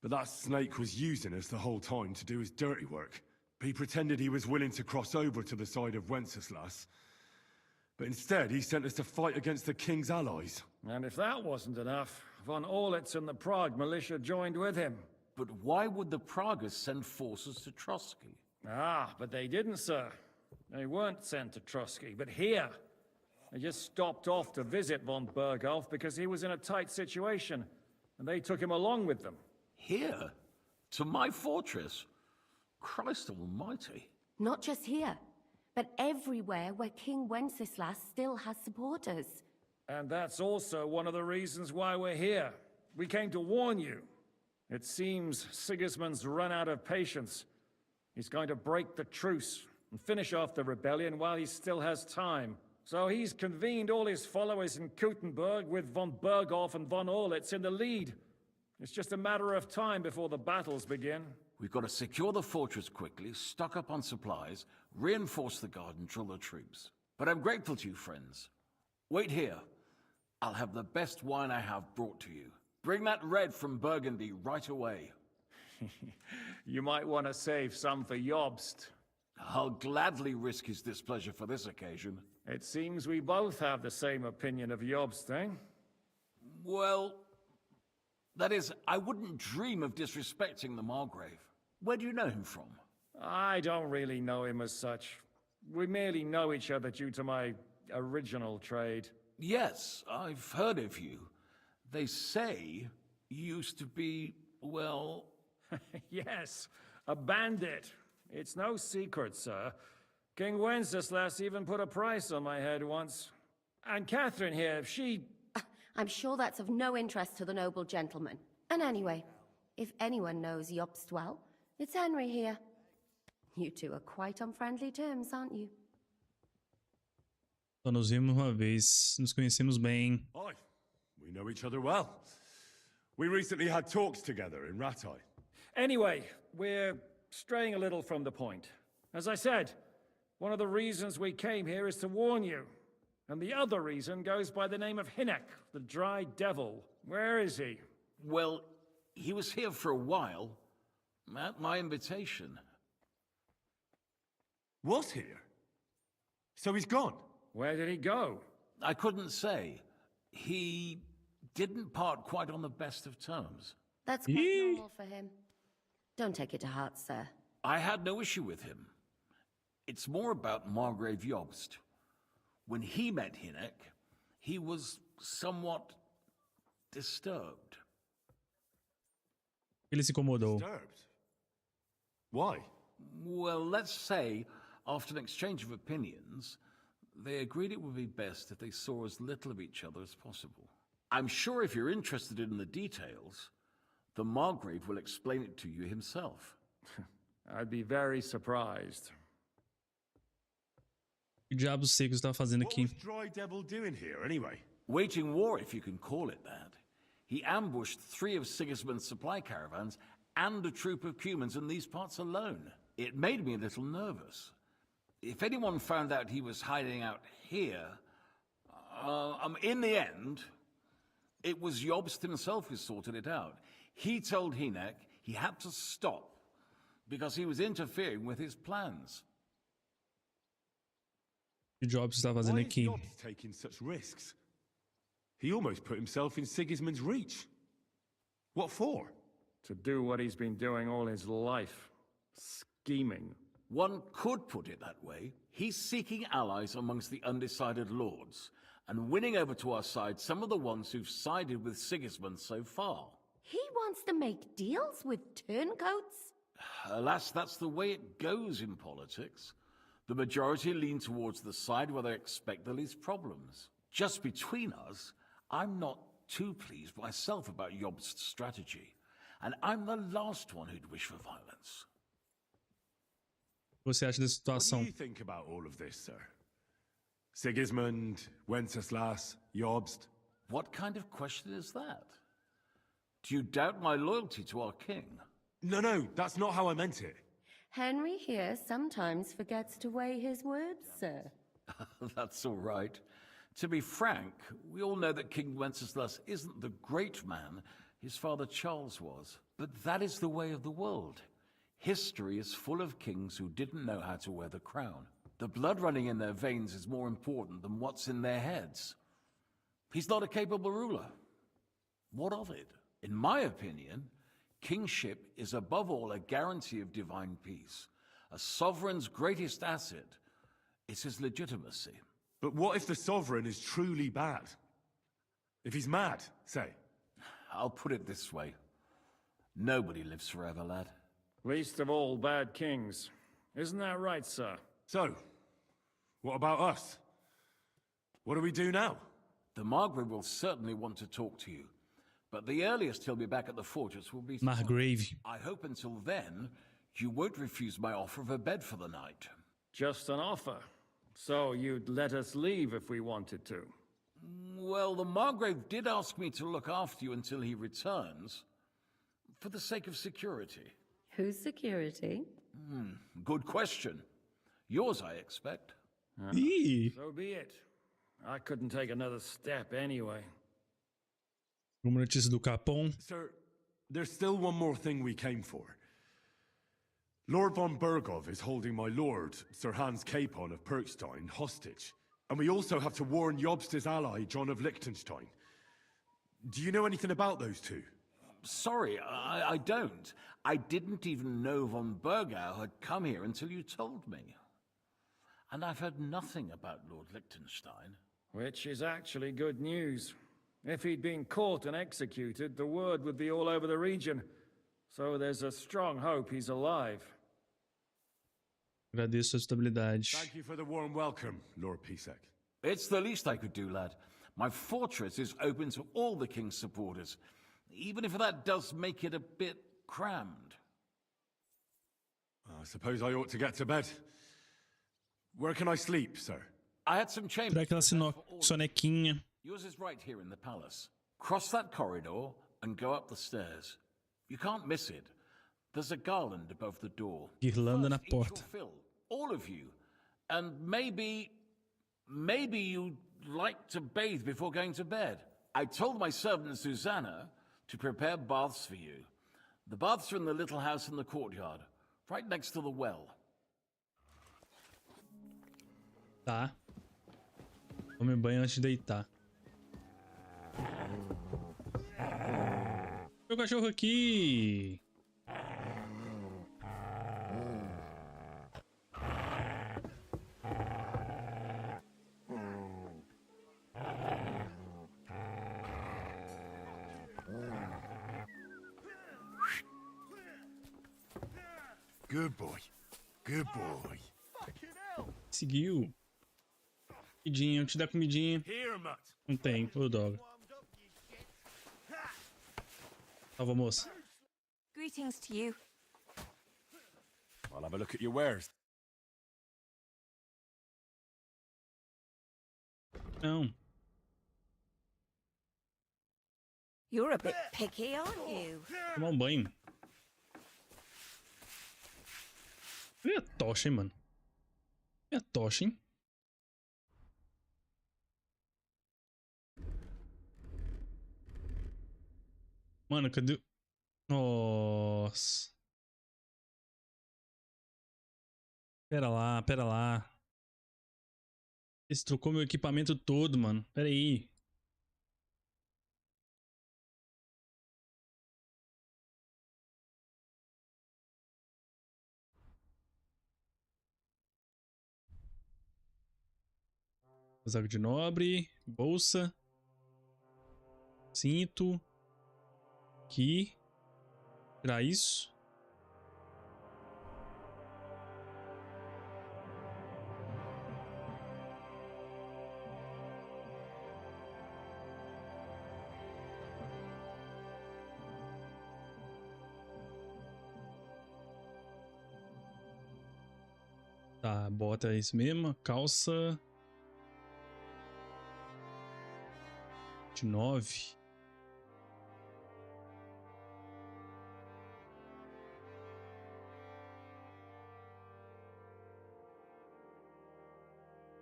But that snake was using us the whole time to do his dirty work. He pretended he was willing to cross over to the side of Wenceslas. But instead, he sent us to fight against the king's allies. And if that wasn't enough, von Orlitz and the Prague militia joined with him. But why would the Praguers send forces to Trotsky? Ah, but they didn't, sir. They weren't sent to Trotsky, but here. They just stopped off to visit von Berghoff because he was in a tight situation, and they took him along with them. Here? To my fortress? Christ almighty. Not just here, but everywhere where King Wenceslas still has supporters. And that's also one of the reasons why we're here. We came to warn you. It seems Sigismund's run out of patience. He's going to break the truce and finish off the rebellion while he still has time. So he's convened all his followers in Kuttenberg with von Berghoff and von Orlitz in the lead. It's just a matter of time before the battles begin. We've got to secure the fortress quickly, stock up on supplies, reinforce the guard and drill the troops. But I'm grateful to you, friends. Wait here. I'll have the best wine I have brought to you. Bring that red from Burgundy right away. You might want to save some for Jobst. I'll gladly risk his displeasure for this occasion. It seems we both have the same opinion of Jobst, eh? Well, that is, I wouldn't dream of disrespecting the Margrave. Where do you know him from? I don't really know him as such. We merely know each other due to my original trade. Yes, I've heard of you. They say you used to be, well... Yes, a bandit. It's no secret, sir. King Wenceslas even put a price on my head once. And Catherine here, she... I'm sure that's of no interest to the noble gentleman. And anyway, if anyone knows Jobst well, it's Henry here. You two are quite on friendly terms, aren't you? Só nos vimos uma vez. Nos conhecemos bem. Aye, we know each other well. We recently had talks together in Ratai. Anyway, we're straying a little from the point. As I said, one of the reasons we came here is to warn you. And the other reason goes by the name of Hynek, the Dry Devil. Where is he? Well, he was here for a while, at my invitation. Was here? So he's gone? Where did he go? I couldn't say. He didn't part quite on the best of terms. That's quite normal for him. Don't take it to heart, sir. I had no issue with him. It's more about Margrave Jobst. When he met Hynek, he was somewhat disturbed. Ele se incomodou. Disturbed? Why? Well, let's say, after an exchange of opinions, they agreed it would be best if they saw as little of each other as possible. I'm sure if you're interested in the details, the Margrave will explain it to you himself. I'd be very surprised. O que diabos sei que você tá fazendo What aqui? was Dry Devil doing here, anyway? Waging war, if you can call it that. He ambushed 3 of Sigismund's supply caravans and a troop of Cumans in these parts alone. It made me a little nervous. If anyone found out he was hiding out here, in the end, it was Jobst himself who sorted it out. He told Hynek he had to stop because he was interfering with his plans. O que o Jobs está fazendo Why is aqui? Jobs taking such risks? He almost put himself in Sigismund's reach. What for? To do what he's been doing all his life. Scheming. One could put it that way. He's seeking allies amongst the undecided lords, and winning over to our side some of the ones who've sided with Sigismund so far. He wants to make deals with turncoats? Alas, that's the way it goes in politics. The majority lean towards the side where they expect the least problems. Just between us, I'm not too pleased myself about Jobst's strategy, and I'm the last one who'd wish for violence. O que você acha dessa What do situação? you think about all of this, sir? Sigismund, Wenceslas, Jobst? What kind of question is that? Do you doubt my loyalty to our king? No, that's not how I meant it. Henry here sometimes forgets to weigh his words, sir. That's all right. To be frank, we all know that King Wenceslas isn't the great man his father Charles was. But that is the way of the world. History is full of kings who didn't know how to wear the crown. The blood running in their veins is more important than what's in their heads. He's not a capable ruler. What of it? In my opinion, kingship is above all a guarantee of divine peace. A sovereign's greatest asset is his legitimacy. But what if the sovereign is truly bad? If he's mad, say? I'll put it this way. Nobody lives forever, lad. Least of all bad kings. Isn't that right, sir? So, what about us? What do we do now? The Margrave will certainly want to talk to you. But the earliest he'll be back at the fortress will be... Margrave. I hope until then, you won't refuse my offer of a bed for the night. Just an offer. So you'd let us leave if we wanted to? Well, the Margrave did ask me to look after you until he returns. For the sake of security. Whose security? Good question. Yours, I expect. So be it. I couldn't take another step anyway. Uma notícia do Capão. Sir, there's still one more thing we came for. Lord von Bergov is holding my lord, Sir Hans Capon of Perkstein, hostage. And we also have to warn Jobst's ally, John of Liechtenstein. Do you know anything about those two? Sorry, I don't. I didn't even know von Bergau had come here until you told me. And I've heard nothing about Lord Liechtenstein. Which is actually good news. If he'd been caught and executed, the word would be all over the region. So there's a strong hope he's alive. Agradeço a estabilidade. Thank you for the warm welcome, Lord Pisek. It's the least I could do, lad. My fortress is open to all the king's supporters, even if that does make it a bit crammed. I suppose I ought to get to bed. Where can I sleep, sir? I had some chambers. Será aquela sonequinha? Yours is right here in the palace. Cross that corridor and go up the stairs. You can't miss it. There's a garland above the door. Guirlanda na First, eat your porta. fill, all of you. And maybe you'd like to bathe before going to bed. I told my servant Susanna to prepare baths for you. The baths are in the little house in the courtyard, right next to the well. Tá. Tome banho antes de deitar. Meu cachorro aqui. Good boy. Good boy. Seguiu. Comidinha, te dá comidinha. Here, Mutt. Não tem, ô droga. Salva, moça. Greetings to you. I'll have a look at your wares. Não. You're a bit picky, aren't you? Tomar um banho. Cadê a tocha, hein, mano? Cadê a tocha, hein? Mano, cadê o... Nossa. Pera lá, pera lá. Esse trocou meu equipamento todo, mano. Pera aí. Casaco de nobre, bolsa, cinto, aqui, tirar isso. Tá, bota isso mesmo, calça... de 9.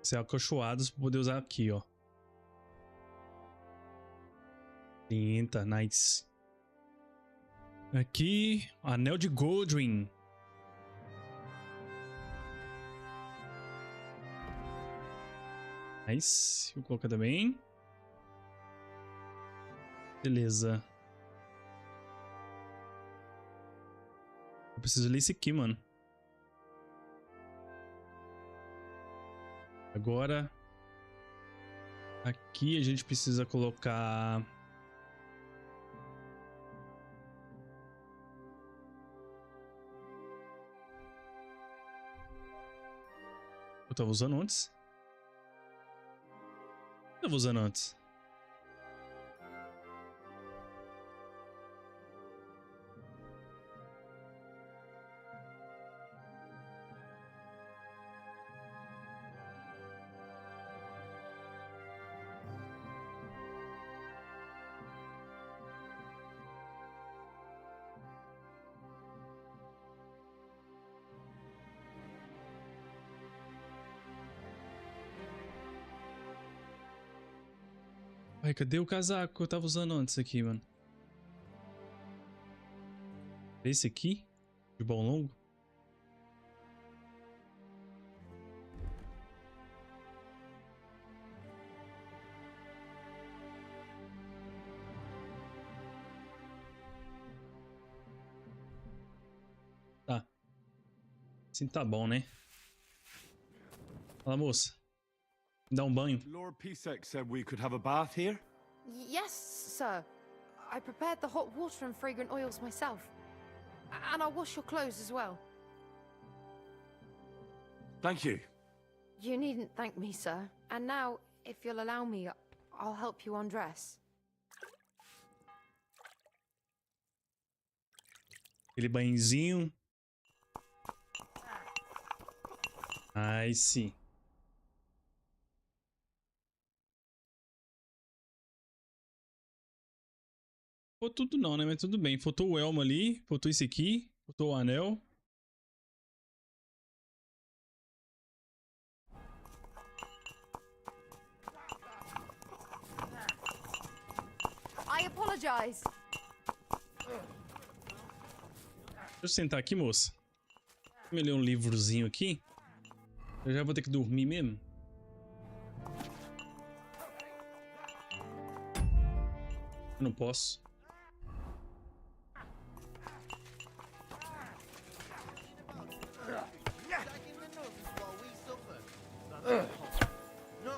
Ser acolchoados pra poder usar aqui, ó. 30, nice. Aqui, anel de Goldwyn. Nice. Vou colocar também. Beleza. Eu preciso ler esse aqui, mano. Agora. Aqui a gente precisa colocar... Eu tava usando antes? Eu tava usando antes. Ai, cadê o casaco que eu tava usando antes aqui, mano? Esse aqui? De bom longo? Tá. Assim tá bom, né? Fala, moça. Me dá um banho. Lord Pisek said we could have a bath here? Yes, sir. I prepared the hot water and fragrant oils myself. And I'll wash your clothes as well. Thank you. You needn't thank me, sir. And now, if you'll allow me, I'll help you undress. Aquele banhozinho. Ai, sim. Faltou tudo não, né? Mas tudo bem. Faltou o elmo ali. Faltou esse aqui. Faltou o anel. I apologize. Deixa eu sentar aqui, moça. Vou ler um livrozinho aqui. Eu já vou ter que dormir mesmo. Eu não posso.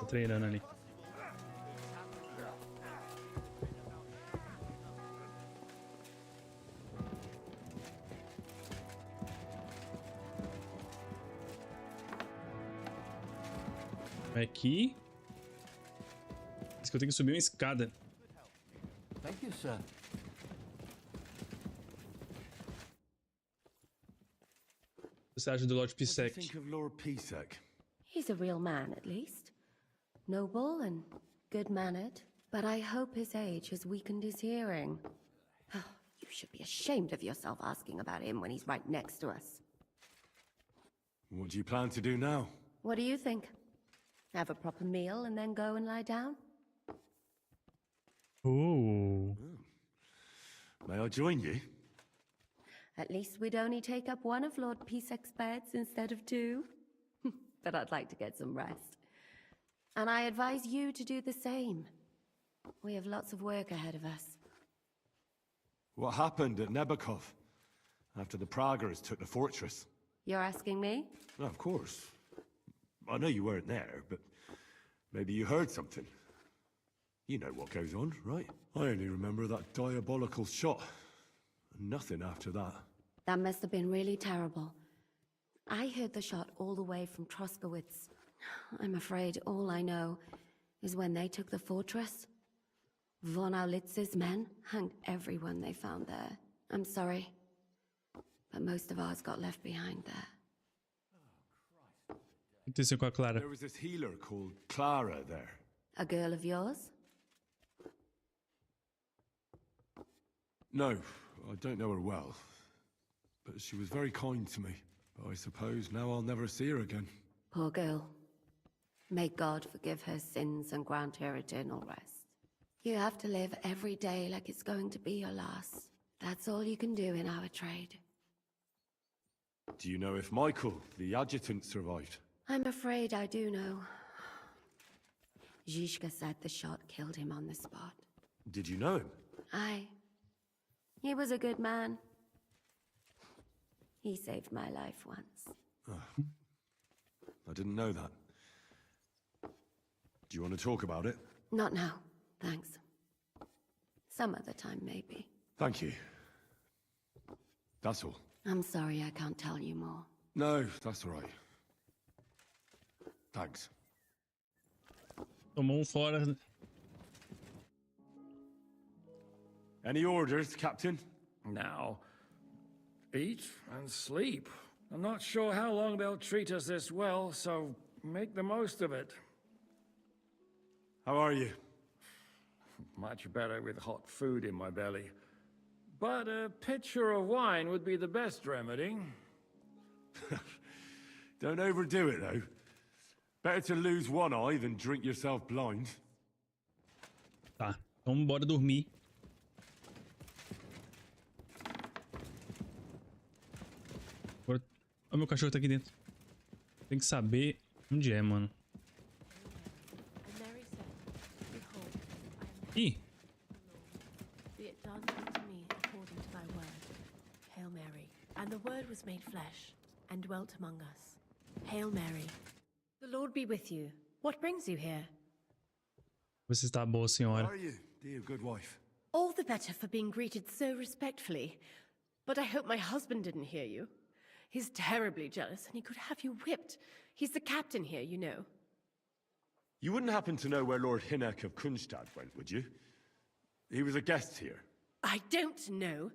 Tô treinando ali. Aqui. Diz que eu tenho que subir uma escada. Thank you, sir. O que você acha do Lord Pisek? What do you think of Lord Pisek? He's a real man, at least. Noble and good-mannered. But I hope his age has weakened his hearing. You should be ashamed of yourself asking about him when he's right next to us. What do you plan to do now? What do you think? Have a proper meal and then go and lie down? Oh. May I join you? At least we'd only take up one of Lord Pisek's beds instead of two. But I'd like to get some rest. And I advise you to do the same. We have lots of work ahead of us. What happened at Nebakov after the Praguers took the fortress? You're asking me? No, of course. I know you weren't there, but maybe you heard something. You know what goes on, right? I only remember that diabolical shot. Nothing after that. That must have been really terrible. I heard the shot all the way from Troskowitz. I'm afraid all I know is when they took the fortress, von Aulitz's men hanged everyone they found there. I'm sorry, but most of ours got left behind there. Aconteceu com a Clara. There was this healer called Clara there. A girl of yours? No, I don't know her well. But she was very kind to me. But I suppose now I'll never see her again. Poor girl. May God forgive her sins and grant her eternal rest. You have to live every day like it's going to be your last. That's all you can do in our trade. Do you know if Michael, the adjutant, survived? I'm afraid I do know. Zhishka said the shot killed him on the spot. Did you know him? Aye. He was a good man. He saved my life once. Oh. I didn't know that. Do you want to talk about it? Not now, thanks. Some other time, maybe. Thank you. That's all. I'm sorry I can't tell you more. No, that's all right. Thanks. Tomou fora. Any orders, Captain? Now, eat and sleep. I'm not sure how long they'll treat us this well, so make the most of it. How are you? Much better with hot food in my belly. But a pitcher of wine would be the best remedy. Don't overdo it, though. Better to lose one eye than drink yourself blind. Tá, então bora dormir. Agora... Olha, meu cachorro tá aqui dentro. Tem que saber onde é, mano. Ih! Be it done unto me according to thy word. Hail Mary. And the word was made flesh, and dwelt among us. Hail Mary. The Lord be with you. What brings you here? Você está boa, senhora. How are you, dear good wife? All the better for being greeted so respectfully. But I hope my husband didn't hear you. He's terribly jealous, and he could have you whipped. He's the captain here, you know. You wouldn't happen to know where Lord Hinnock of Kunstad went, would you? He was a guest here. I don't know,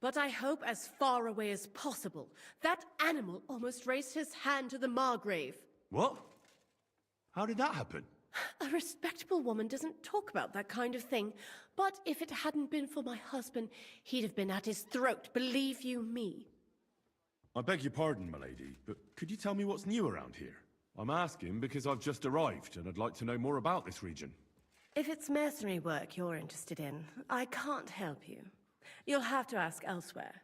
but I hope as far away as possible. That animal almost raised his hand to the Margrave. What? How did that happen? A respectable woman doesn't talk about that kind of thing, but if it hadn't been for my husband, he'd have been at his throat, believe you me. I beg your pardon, my lady, but could you tell me what's new around here? I'm asking because I've just arrived, and I'd like to know more about this region. If it's mercenary work you're interested in, I can't help you. You'll have to ask elsewhere.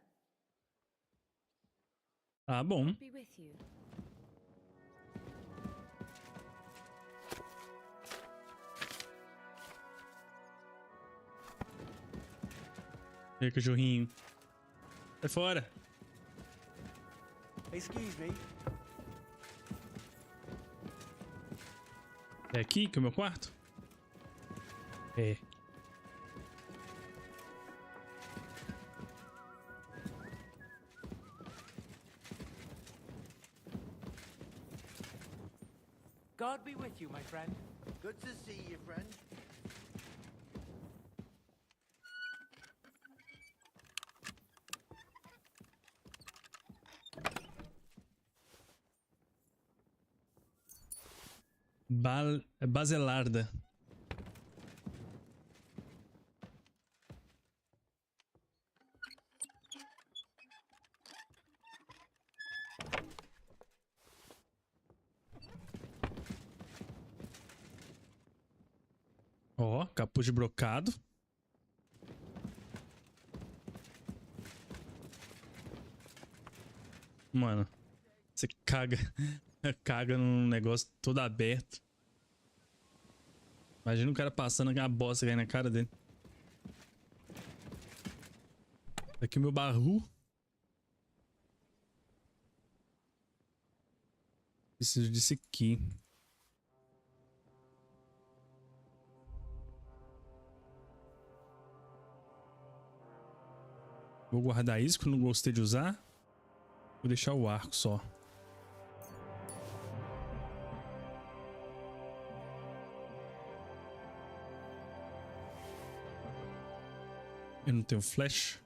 Tá bom. Be with you. E aí, cachorrinho? Sai fora. Excuse me. É aqui que é o meu quarto? É. God be with you, my friend. Good to see you, friend. Baselarda. Ó, capuz de brocado. Mano, você caga num negócio todo aberto. Imagina o cara passando aquela bosta caindo na cara dele. Aqui o meu baú. Preciso disso aqui. Vou guardar isso que eu não gostei de usar. Vou deixar o arco só. Eu não tenho flash.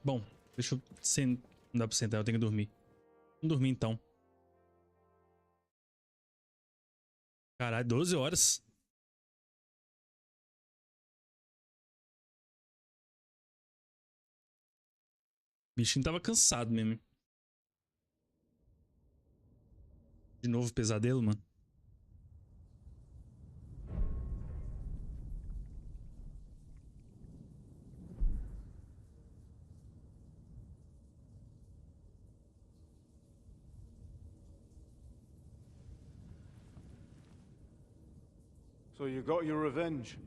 Bom, deixa eu sentar. Não dá pra sentar, eu tenho que dormir. Vamos dormir então. Caralho, 12 horas. O bichinho tava cansado mesmo. De novo pesadelo, mano. So you got your revenge?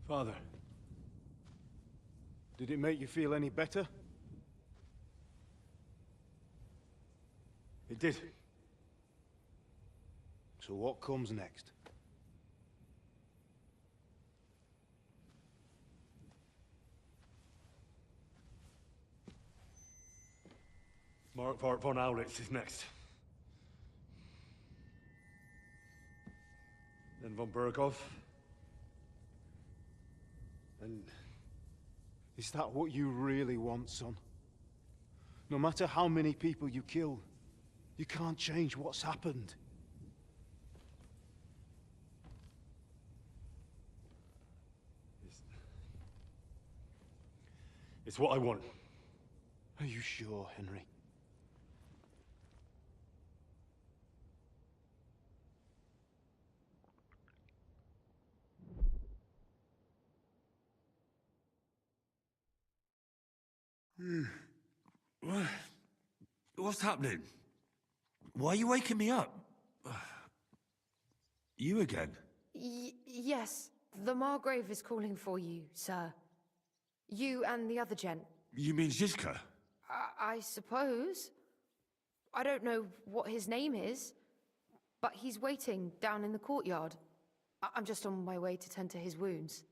Father, did it make you feel any better? It did. So what comes next? Mark von Aulitz is next. Then von Berghoff. And is that what you really want, son? No matter how many people you kill, you can't change what's happened. It's what I want. Are you sure, Henry? What's happening? Why are you waking me up? You again? Yes, the Margrave is calling for you, sir. You and the other gent. You mean Zizka? I suppose. I don't know what his name is, but he's waiting down in the courtyard. I'm just on my way to tend to his wounds.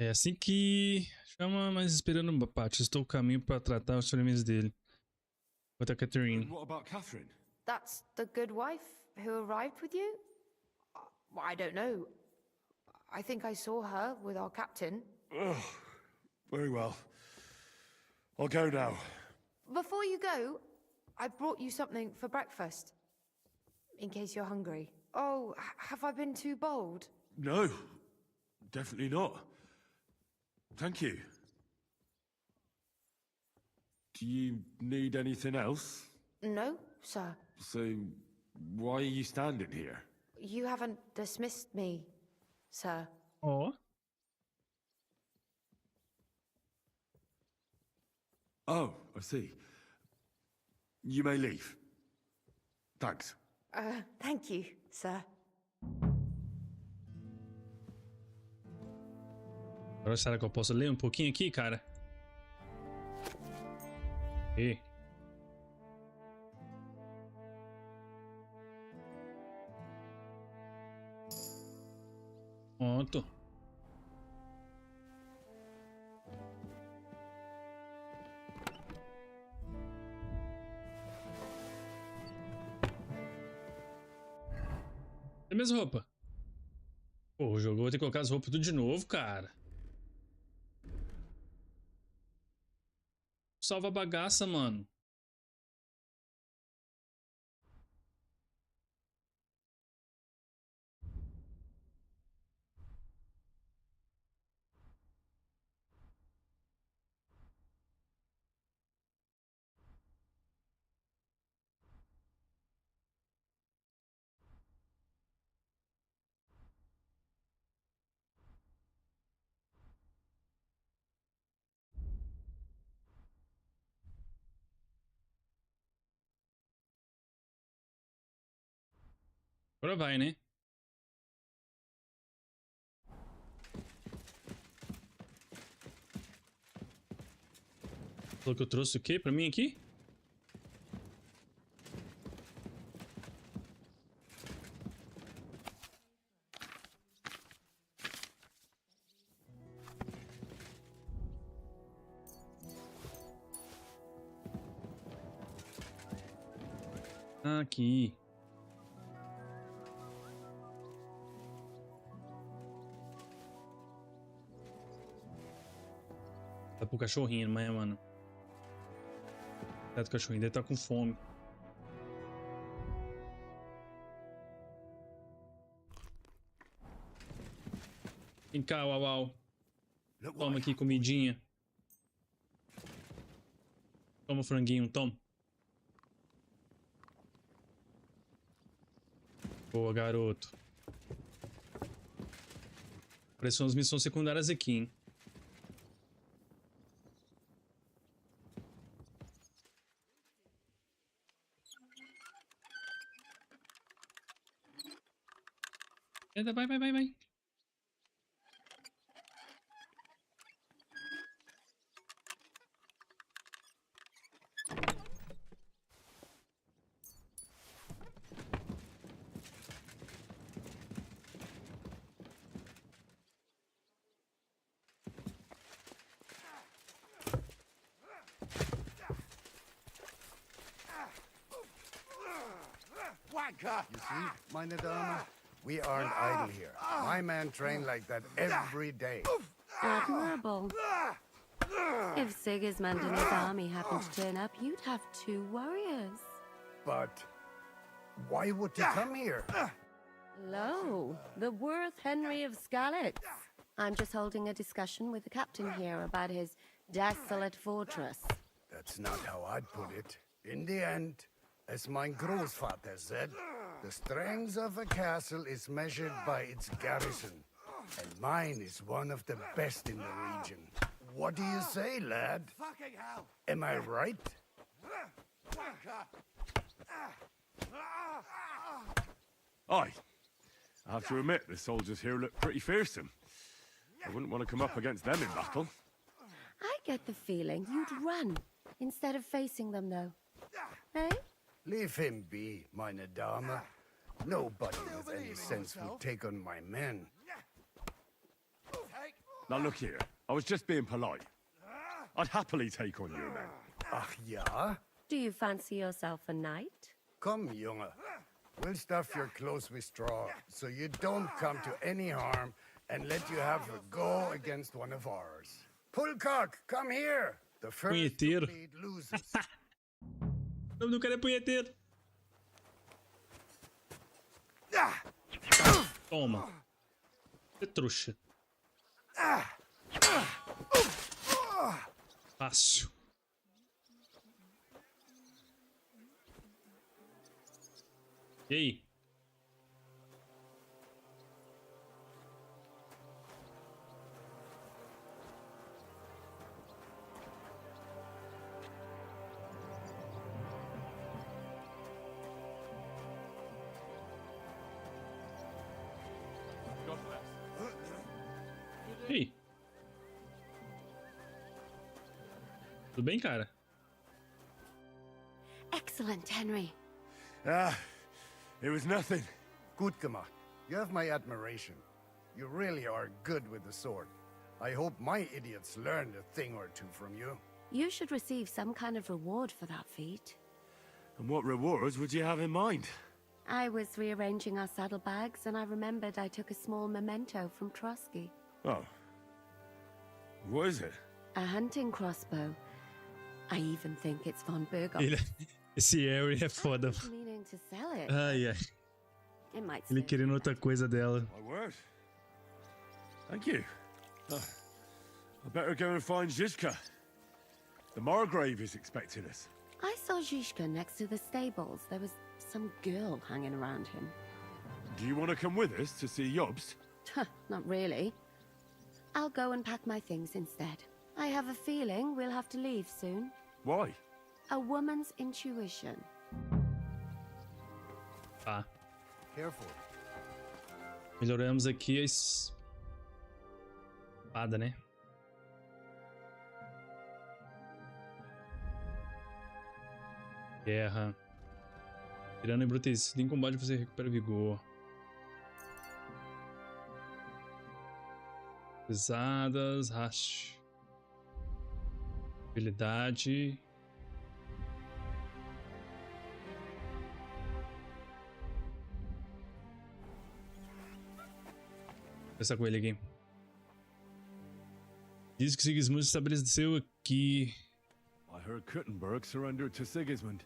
É assim que chama, mas esperando uma parte. Estou o caminho para tratar os problemas dele. Quanto a Catherine. What about Catherine? That's the good wife who arrived with you? I don't know. I think I saw her with our captain. Oh, very well. I'll go now. Before you go, I brought you something for breakfast. In case you're hungry. Oh, have I been too bold? No, definitely not. Thank you. Do you need anything else? No, sir. So, why are you standing here? You haven't dismissed me, sir. Oh. Oh, I see. You may leave. Thanks. Thank you, sir. Agora será que eu posso ler um pouquinho aqui, cara? E pronto. É a mesma roupa. Pô, o jogo eu vou ter que colocar as roupas tudo de novo, cara. Salva a bagaça, mano. Agora vai, né? Falou que eu trouxe o quê pra mim aqui? Aqui. Tá pro cachorrinho amanhã, mano. Cuidado, o cachorrinho deve estar com fome. Vem cá, uau, uau. Toma aqui comidinha. Toma franguinho, toma. Boa, garoto. Apareceu umas missões secundárias aqui, hein? Vai, vai, vai, vai. You see, meine Dame, we aren't idle here. My men train like that every day. Admirable. If Sigismund and his army happened to turn up, you'd have 2 warriors. But why would you come here? Lo, the worth Henry of Skalitz. I'm just holding a discussion with the captain here about his desolate fortress. That's not how I'd put it. In the end, as mein Großvater said, the strength of a castle is measured by its garrison. And mine is one of the best in the region. What do you say, lad? Fucking hell! Am I right? Aye. I have to admit, the soldiers here look pretty fearsome. I wouldn't want to come up against them in battle. I get the feeling you'd run instead of facing them, though. Eh? Leave him be, meine Dame. Nobody with any sense would take on my men. Now look here, I was just being polite. I'd happily take on your men. Ach ja? Do you fancy yourself a knight? Come, Junge. We'll stuff your clothes with straw, so you don't come to any harm, and let you have a go against one of ours. Pulcock, come here! The first to bleed loses. O nome do cara é punheteiro. Toma. Você trouxa. Fácil. E aí? E aí? Tudo bem, cara? Excellent, Henry. It was nothing. Gut gemacht. You have my admiration. You really are good with the sword. I hope my idiots learned a thing or two from you. You should receive some kind of reward for that feat. And what rewards would you have in mind? I was rearranging our saddlebags, and I remembered I took a small memento from Trotsky. Oh. What is it? A hunting crossbow. I even think it's von Berghoff. Esse Harry é foda. I'm meaning to sell it. Ai, ai. It might Ele querendo outra coisa dela. My word. Thank you. I better go and find Zizka. The Margrave is expecting us. I saw Zhishka next to the stables. There was some girl hanging around him. Do you want to come with us to see Jobst? Not really. I'll go and pack my things instead. I have a feeling we'll have to leave soon. Why? A woman's intuition. Tá. Careful. Melhoramos aqui a espada, né? Guerra. Tirando embrutecido em combate, você recupera vigor. Pesadas, rash. Habilidade. Vou conversar com ele aqui. Diz que Sigismund estabeleceu aqui. I heard Kuttenberg surrendered to Sigismund,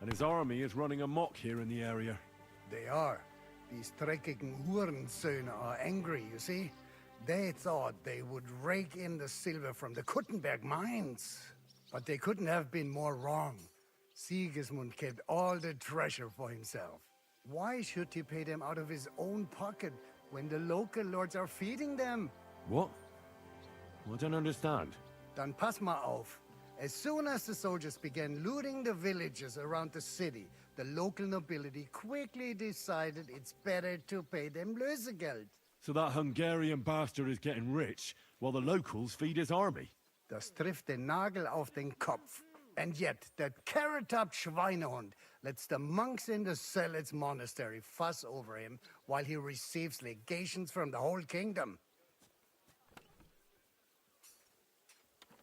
and his army is running amok here in the area. They are. These dreckigen Hurensöhne are angry, you see? They thought they would rake in the silver from the Kuttenberg mines. But they couldn't have been more wrong. Sigismund kept all the treasure for himself. Why should he pay them out of his own pocket when the local lords are feeding them? What? I don't understand. Dann pass mal auf. As soon as the soldiers began looting the villages around the city, the local nobility quickly decided it's better to pay them Lösegeld. So that Hungarian bastard is getting rich, while the locals feed his army? Das trifft den Nagel auf den Kopf. And yet, that carrot-top Schweinehund lets the monks in the Zealots monastery fuss over him while he receives legations from the whole kingdom.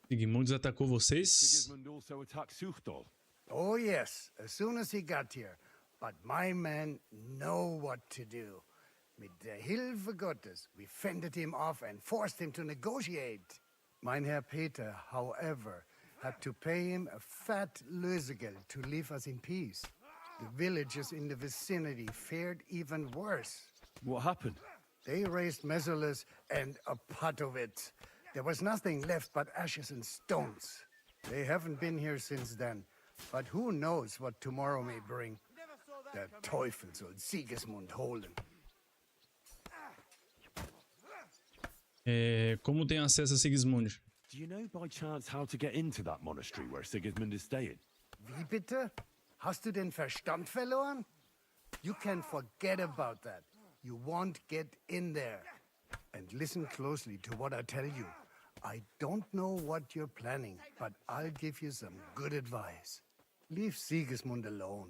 Sigismund atacou vocês? Sigismund also attacked Suchdol. Oh yes, as soon as he got here. But my men know what to do. Mit der Hilfe Gottes, we fended him off and forced him to negotiate. Mein Herr Peter, however, had to pay him a fat Lösegeld to leave us in peace. The villages in the vicinity fared even worse. What happened? They raised Mesolis and a pot of it. There was nothing left but ashes and stones. They haven't been here since then, but who knows what tomorrow may bring. Der Teufel soll Sigismund holen. Como tem acesso a Sigismund? Do you know by chance how to get into that monastery where Sigismund is staying? Wie bitte? Hast du den Verstand verloren? You can forget about that. You won't get in there. And listen closely to what I tell you. I don't know what you're planning, but I'll give you some good advice. Leave Sigismund alone.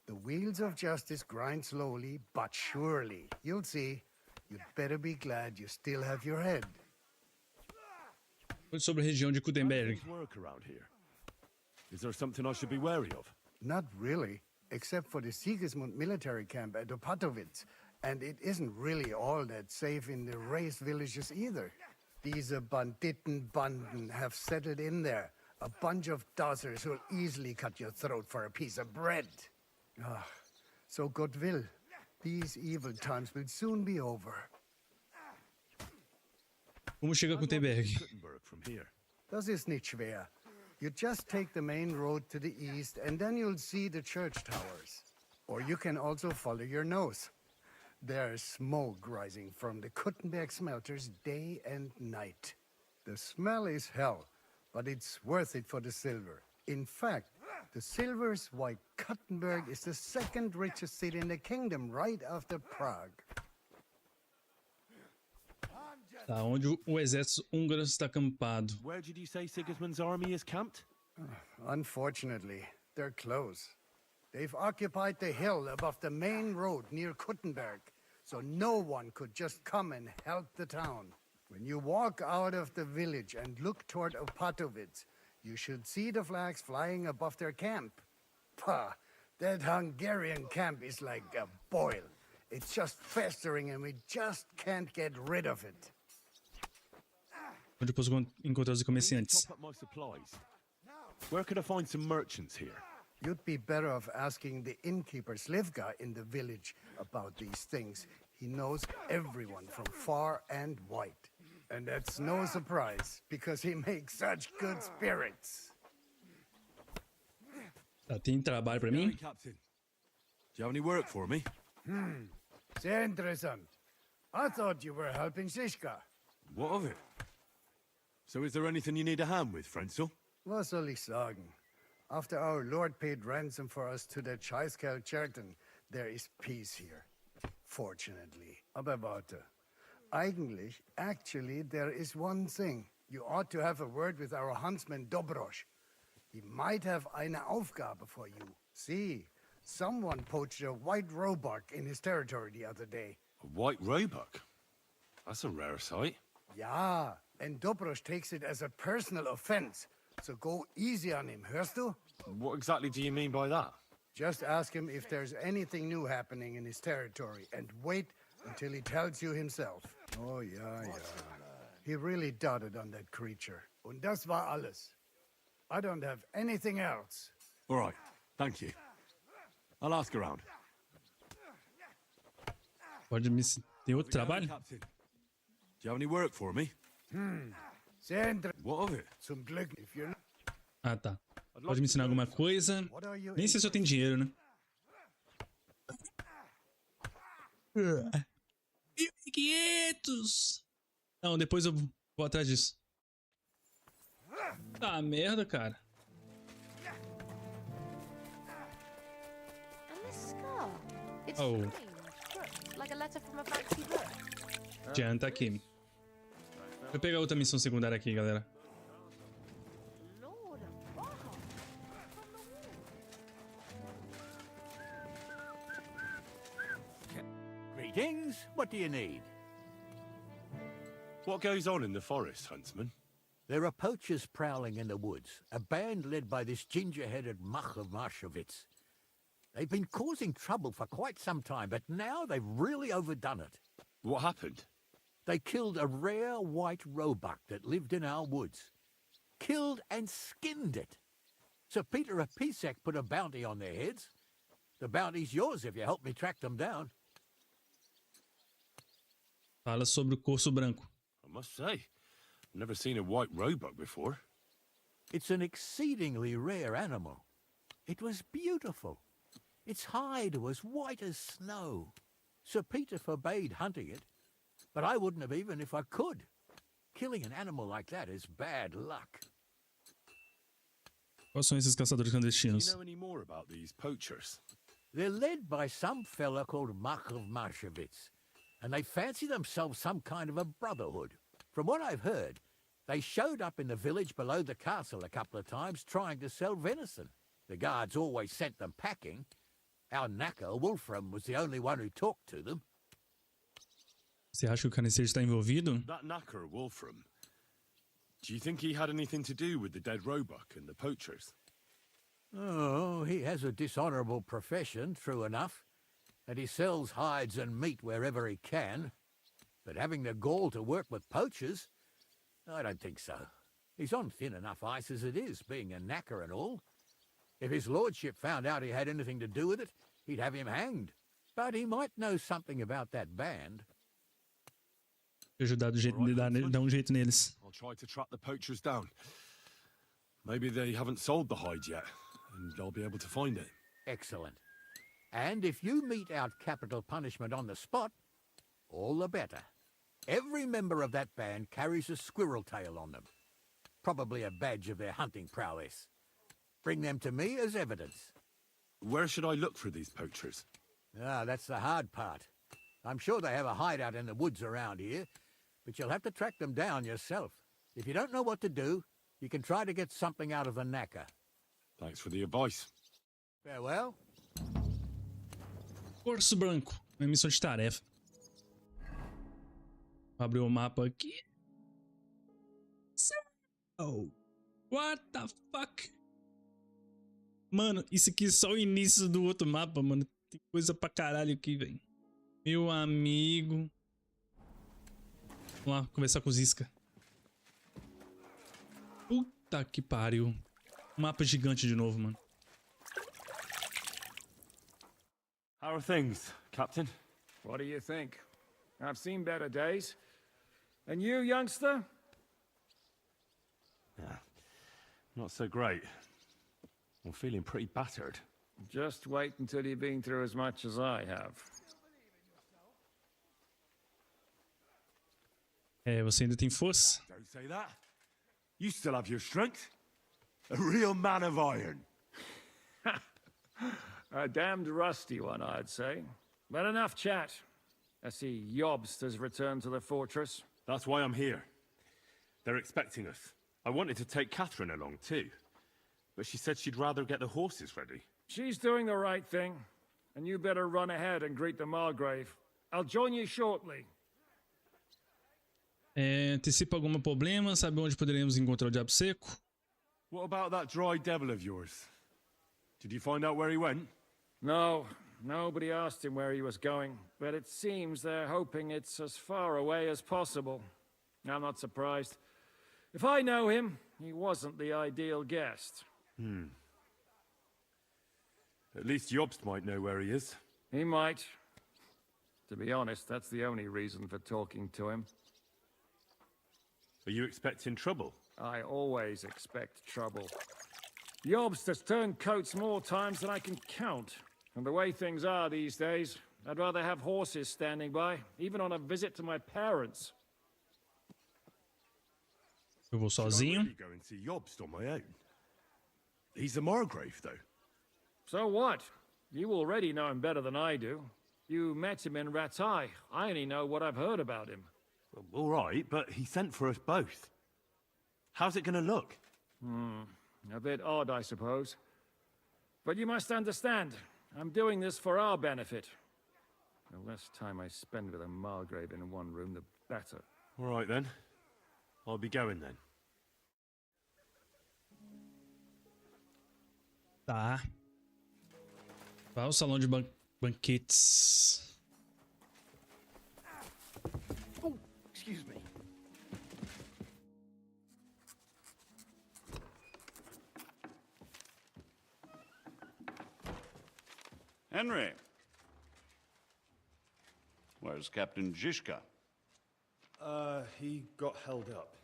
The wheels of justice grind slowly, but surely. You'll see. You'd better be glad you still have your head. Sobre a região de Kuttenberg. Work around here. Is there something I should be wary of? Not really, except for the Sigismund military camp at Opatowitz. And it isn't really all that safe in the raised villages either. These Banditenbanden have settled in there. A bunch of dossers who'll easily cut your throat for a piece of bread. Ah, so God will. These evil times will soon be over. Como chega a Kuttenberg? From here. Das ist nicht schwer. You just take the main road to the east and then you'll see the church towers. Or you can also follow your nose. There's smoke rising from the Kuttenberg smelters day and night. The smell is hell, but it's worth it for the silver. In fact, the silver's why Kuttenberg is the second richest city in the kingdom, right after Prague. Tá, onde o exército húngaro está acampado. Where did you say Sigismund's army is camped? Unfortunately, they're close. They've occupied the hill above the main road near Kuttenberg, so no one could just come and help the town. When you walk out of the village and look toward Opatowitz, you should see the flags flying above their camp. Pah, that Hungarian camp is like a boil. It's just festering and we just can't get rid of it. Onde eu posso encontrar os comerciantes? Top up my supplies. Where could I find some merchants here? You'd be better off asking the innkeeper Slivka in the village about these things. He knows everyone from far and wide. And that's no surprise, because he makes such good spirits. Tá, tem trabalho pra mim? Captain. Do you have any work for me? Sehr interessant. I thought you were helping Zizka. What of it? So is there anything you need a hand with, Frenzel? Was soll ich sagen? After our Lord paid ransom for us to the Chaiskel Cherton, there is peace here. Fortunately. Aber warte. Actually, there is one thing. You ought to have a word with our huntsman Dobrosch. He might have eine Aufgabe for you. See, someone poached a white roebuck in his territory the other day. A white roebuck? That's a rare sight. Ja, and Dobrosch takes it as a personal offense. So go easy on him, hörst du? What exactly do you mean by that? Just ask him if there's anything new happening in his territory, and wait until he tells you himself. Oh, yeah. He really doted on that creature. Und das war alles. I don't have anything else. All right, thank you. I'll ask around. Pode me... Tem outro trabalho? Captain, do you have any work for me? What of it? Zum Glück, if you're not... Ah, tá. Pode me ensinar alguma coisa? Nem sei se eu tenho dinheiro, né? 1.500! Não, depois eu vou atrás disso. Tá, merda, cara. And this scar, it's Oh. strange, like a letter from a fancy book. Adianta aqui. Vou pegar outra missão secundária aqui, galera. Lord of Baja. Greetings. What do you need? What goes on in the forest, Huntsman? There are poachers prowling in the woods, a band led by this ginger-headed muck of Marshowitz. They've been causing trouble for quite some time, but now they've really overdone it. What happened? They killed a rare white roebuck that lived in our woods. Killed and skinned it. Sir Peter of Pisek put a bounty on their heads. The bounty's yours if you help me track them down. Fala sobre o corso branco. I must say, I've never seen a white roebuck before. It's an exceedingly rare animal. It was beautiful. Its hide was white as snow. Sir Peter forbade hunting it, but I wouldn't have even if I could. Killing an animal like that is bad luck. Quais são esses caçadores Do clandestinos? you know any more about these poachers? They're led by some fella called Markov Marshowitz, and they fancy themselves some kind of a brotherhood. From what I've heard, they showed up in the village below the castle a couple of times trying to sell venison. The guards always sent them packing. Our knacker, Wolfram, was the only one who talked to them. Você acha que o carniceiro está envolvido? That knacker, Wolfram. Do you think he had anything to do with the dead roebuck and the poachers? Oh, he has a dishonourable profession, true enough, and he sells hides and meat wherever he can. But having the gall to work with poachers, I don't think so. He's on thin enough ice as it is, being a knacker and all. If his lordship found out he had anything to do with it, he'd have him hanged. But he might know something about that band. Ajudar do jeito de dar jeito neles. I'll try to track the poachers down. Maybe they haven't sold the hide yet, and I'll be able to find it. Excellent. And if you mete out capital punishment on the spot, all the better. Every member of that band carries a squirrel tail on them. Probably a badge of their hunting prowess. Bring them to me as evidence. Where should I look for these poachers? Ah, that's the hard part. I'm sure they have a hideout in the woods around here, but you'll have to track them down yourself. If you don't know what to do, you can try to get something out of the knacker. Thanks for the advice. Farewell. Corso branco. Uma missão de tarefa. Vou abrir o mapa aqui. Oh. What the fuck? Mano, isso aqui é só o início do outro mapa, mano. Tem coisa pra caralho aqui, velho. Meu amigo. Vamos lá, conversar com o Ziska. Puta que pariu. Mapa gigante de novo, mano. How are things, Captain? What do you think? I've seen better days. And you, youngster? Yeah, not so great. I'm feeling pretty battered. Just wait until you've been through as much as I have. É, você ainda tem força? Don't say that. You still have your strength. A real man of iron. A damned rusty one, I'd say. But enough chat. I see Jobst has returned to the fortress. That's why I'm here. They're expecting us. I wanted to take Catherine along too, but she said she'd rather get the horses ready. She's doing the right thing, and you better run ahead and greet the Margrave. I'll join you shortly. Antecipa algum problema? Sabe onde poderemos encontrar o Diabo Seco? What about that dry devil of yours? Did you find out where he went? No, nobody asked him where he was going, but it seems they're hoping it's as far away as possible. I'm not surprised. If I know him, he wasn't the ideal guest. At least Jobst might know where he is. He might. To be honest, that's the only reason for talking to him. Are you expecting trouble? I always expect trouble. Jobst has turned coats more times than I can count. And the way things are these days, I'd rather have horses standing by, even on a visit to my parents. Eu vou Should I sozinho. really go and see Jobst on my own? He's a Margrave, though. So what? You already know him better than I do. You met him in Ratai. I only know what I've heard about him. Well, all right, but he sent for us both. How's it going to look? A bit odd, I suppose. But you must understand, I'm doing this for our benefit. The less time I spend with a Margrave in one room, the better. All right, then. I'll be going, then. Tá. Vai ao salão de banquetes. Oh, excuse me. Henry. Where's Captain Zizka? He got held up.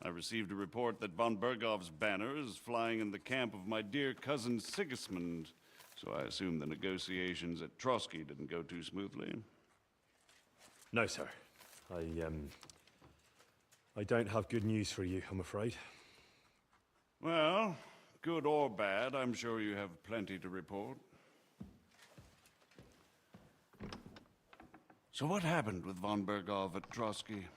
I received a report that von Bergov's banner is flying in the camp of my dear cousin Sigismund, so I assume the negotiations at Trotsky didn't go too smoothly. No, sir. I don't have good news for you, I'm afraid. Well, good or bad, I'm sure you have plenty to report. So what happened with von Bergov at Trotsky?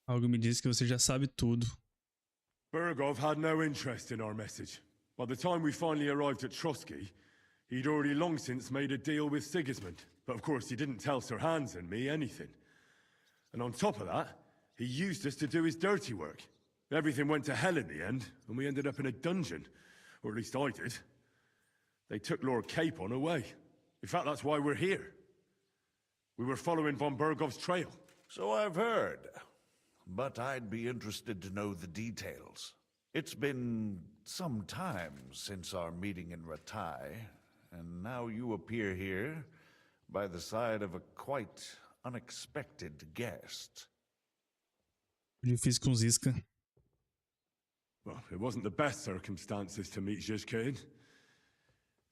Algo me diz que você já sabe tudo. Bergov had no interest in our message. By the time we finally arrived at Trotsky, he'd already long since made a deal with Sigismund. But of course, he didn't tell Sir Hans and me anything. And on top of that, he used us to do his dirty work. Everything went to hell in the end, and we ended up in a dungeon. Or at least I did. They took Lord Capon away. In fact, that's why we're here. We were following von Bergov's trail. So I've heard. But I'd be interested to know the details. It's been some time since our meeting in Ratai, and now you appear here by the side of a quite unexpected guest. Difícil com Zizka. Well, it wasn't the best circumstances to meet Zizka in.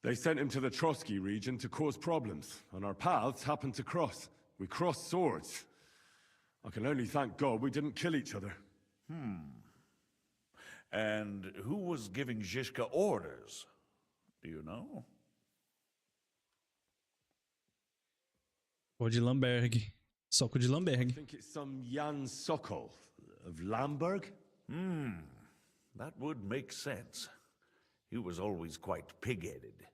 They sent him to the Trotsky region to cause problems, and our paths happened to cross. We crossed swords. I can only thank God we didn't kill each other. And who was giving Zizka orders? Do you know? O de Lamberg. Soco de Lamberg. I think it's some Jan Sokol of Lamberg. That would make sense. He was always quite pig-headed.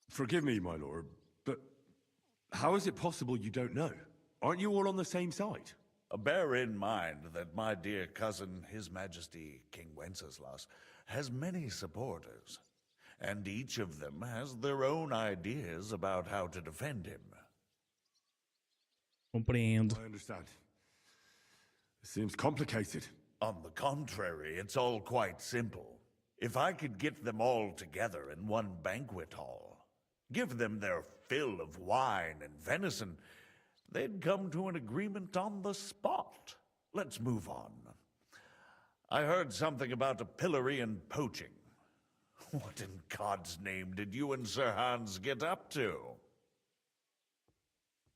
Forgive me, my lord, but how is it possible you don't know? Aren't you all on the same side? Bear in mind that my dear cousin, His Majesty King Wenceslas, has many supporters, and each of them has their own ideas about how to defend him. Compreendo. I understand. It seems complicated. On the contrary, it's all quite simple. If I could get them all together in one banquet hall, give them their fill of wine and venison, they'd come to an agreement on the spot. Let's move on. I heard something about a pillory and poaching. What in God's name did you and Sir Hans get up to?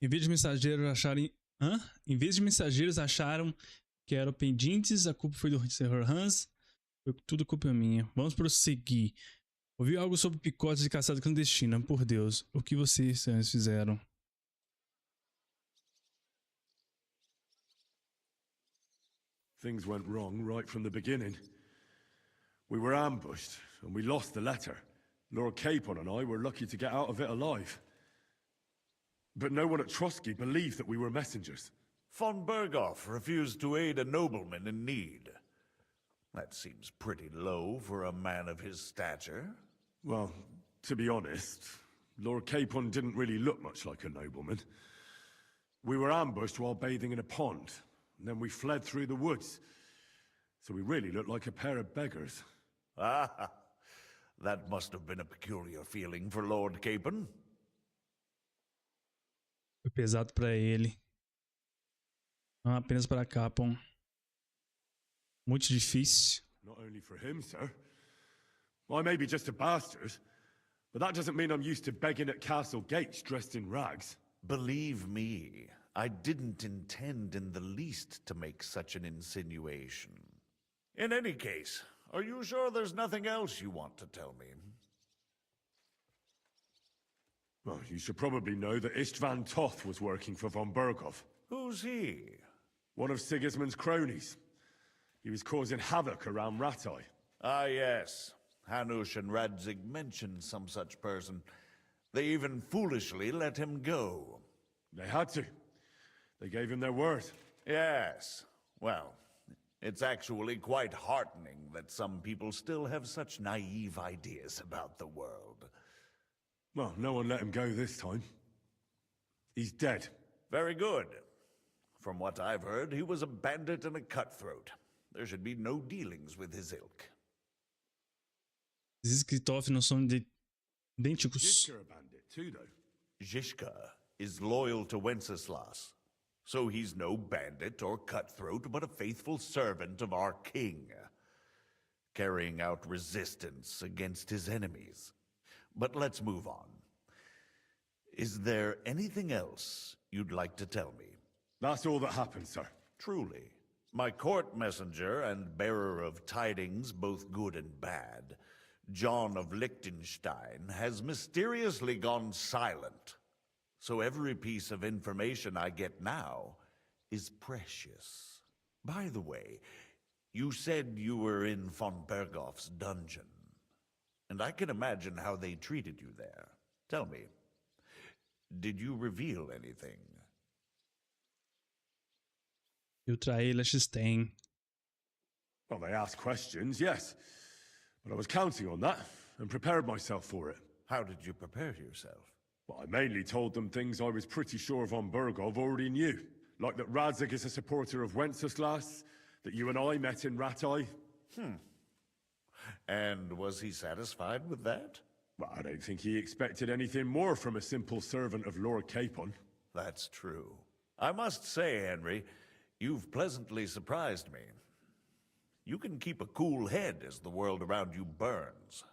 Em vez de mensageiros acharem... Em vez de mensageiros acharam que eram pendentes, a culpa foi do Sr. Hans. Foi tudo culpa minha. Vamos prosseguir. Ouvi algo sobre picotes de caçada clandestina. Por Deus, o que vocês fizeram? Things went wrong right from the beginning. We were ambushed, and we lost the letter. Lord Capon and I were lucky to get out of it alive. But no one at Trotsky believed that we were messengers. Von Berghoff refused to aid a nobleman in need. That seems pretty low for a man of his stature. Well, to be honest, Lord Capon didn't really look much like a nobleman. We were ambushed while bathing in a pond, and then we fled through the woods. So we really looked like a pair of beggars. Ah, that must have been a peculiar feeling for Lord Capon. Foi pesado pra ele. Não apenas para Capon. Muito difícil. Not only for him, sir. I may be just a bastard, but that doesn't mean I'm used to begging at castle gates dressed in rags. Believe me, I didn't intend in the least to make such an insinuation. In any case, are you sure there's nothing else you want to tell me? Well, you should probably know that Istvan Toth was working for von Berghoff. Who's he? One of Sigismund's cronies. He was causing havoc around Ratai. Ah, yes. Hanush and Radzig mentioned some such person. They even foolishly let him go. They had to. They gave him their word. Yes. Well, it's actually quite heartening that some people still have such naive ideas about the world. Well, no one let him go this time. He's dead. Very good. From what I've heard, he was a bandit and a cutthroat. There should be no dealings with his ilk. Esses escritórios não são idênticos. Zishka a bandit too, though. Zishka is loyal to Wenceslas, so he's no bandit or cutthroat, but a faithful servant of our king, carrying out resistance against his enemies. But let's move on. Is there anything else you'd like to tell me? That's all that happened, sir. Truly. My court messenger and bearer of tidings, both good and bad, John of Liechtenstein, has mysteriously gone silent. So every piece of information I get now is precious. By the way, you said you were in von Berghoff's dungeon. And I can imagine how they treated you there. Tell me, did you reveal anything? Eu traí Liechtenstein. Well, they asked questions, yes. But I was counting on that, and prepared myself for it. How did you prepare yourself? Well, I mainly told them things I was pretty sure von Berghoff already knew. Like that Radzig is a supporter of Wenceslas, that you and I met in Ratai. And was he satisfied with that? Well, I don't think he expected anything more from a simple servant of Lord Capon. That's true. I must say, Henry, you've pleasantly surprised me. You can keep a cool head as the world around you burns.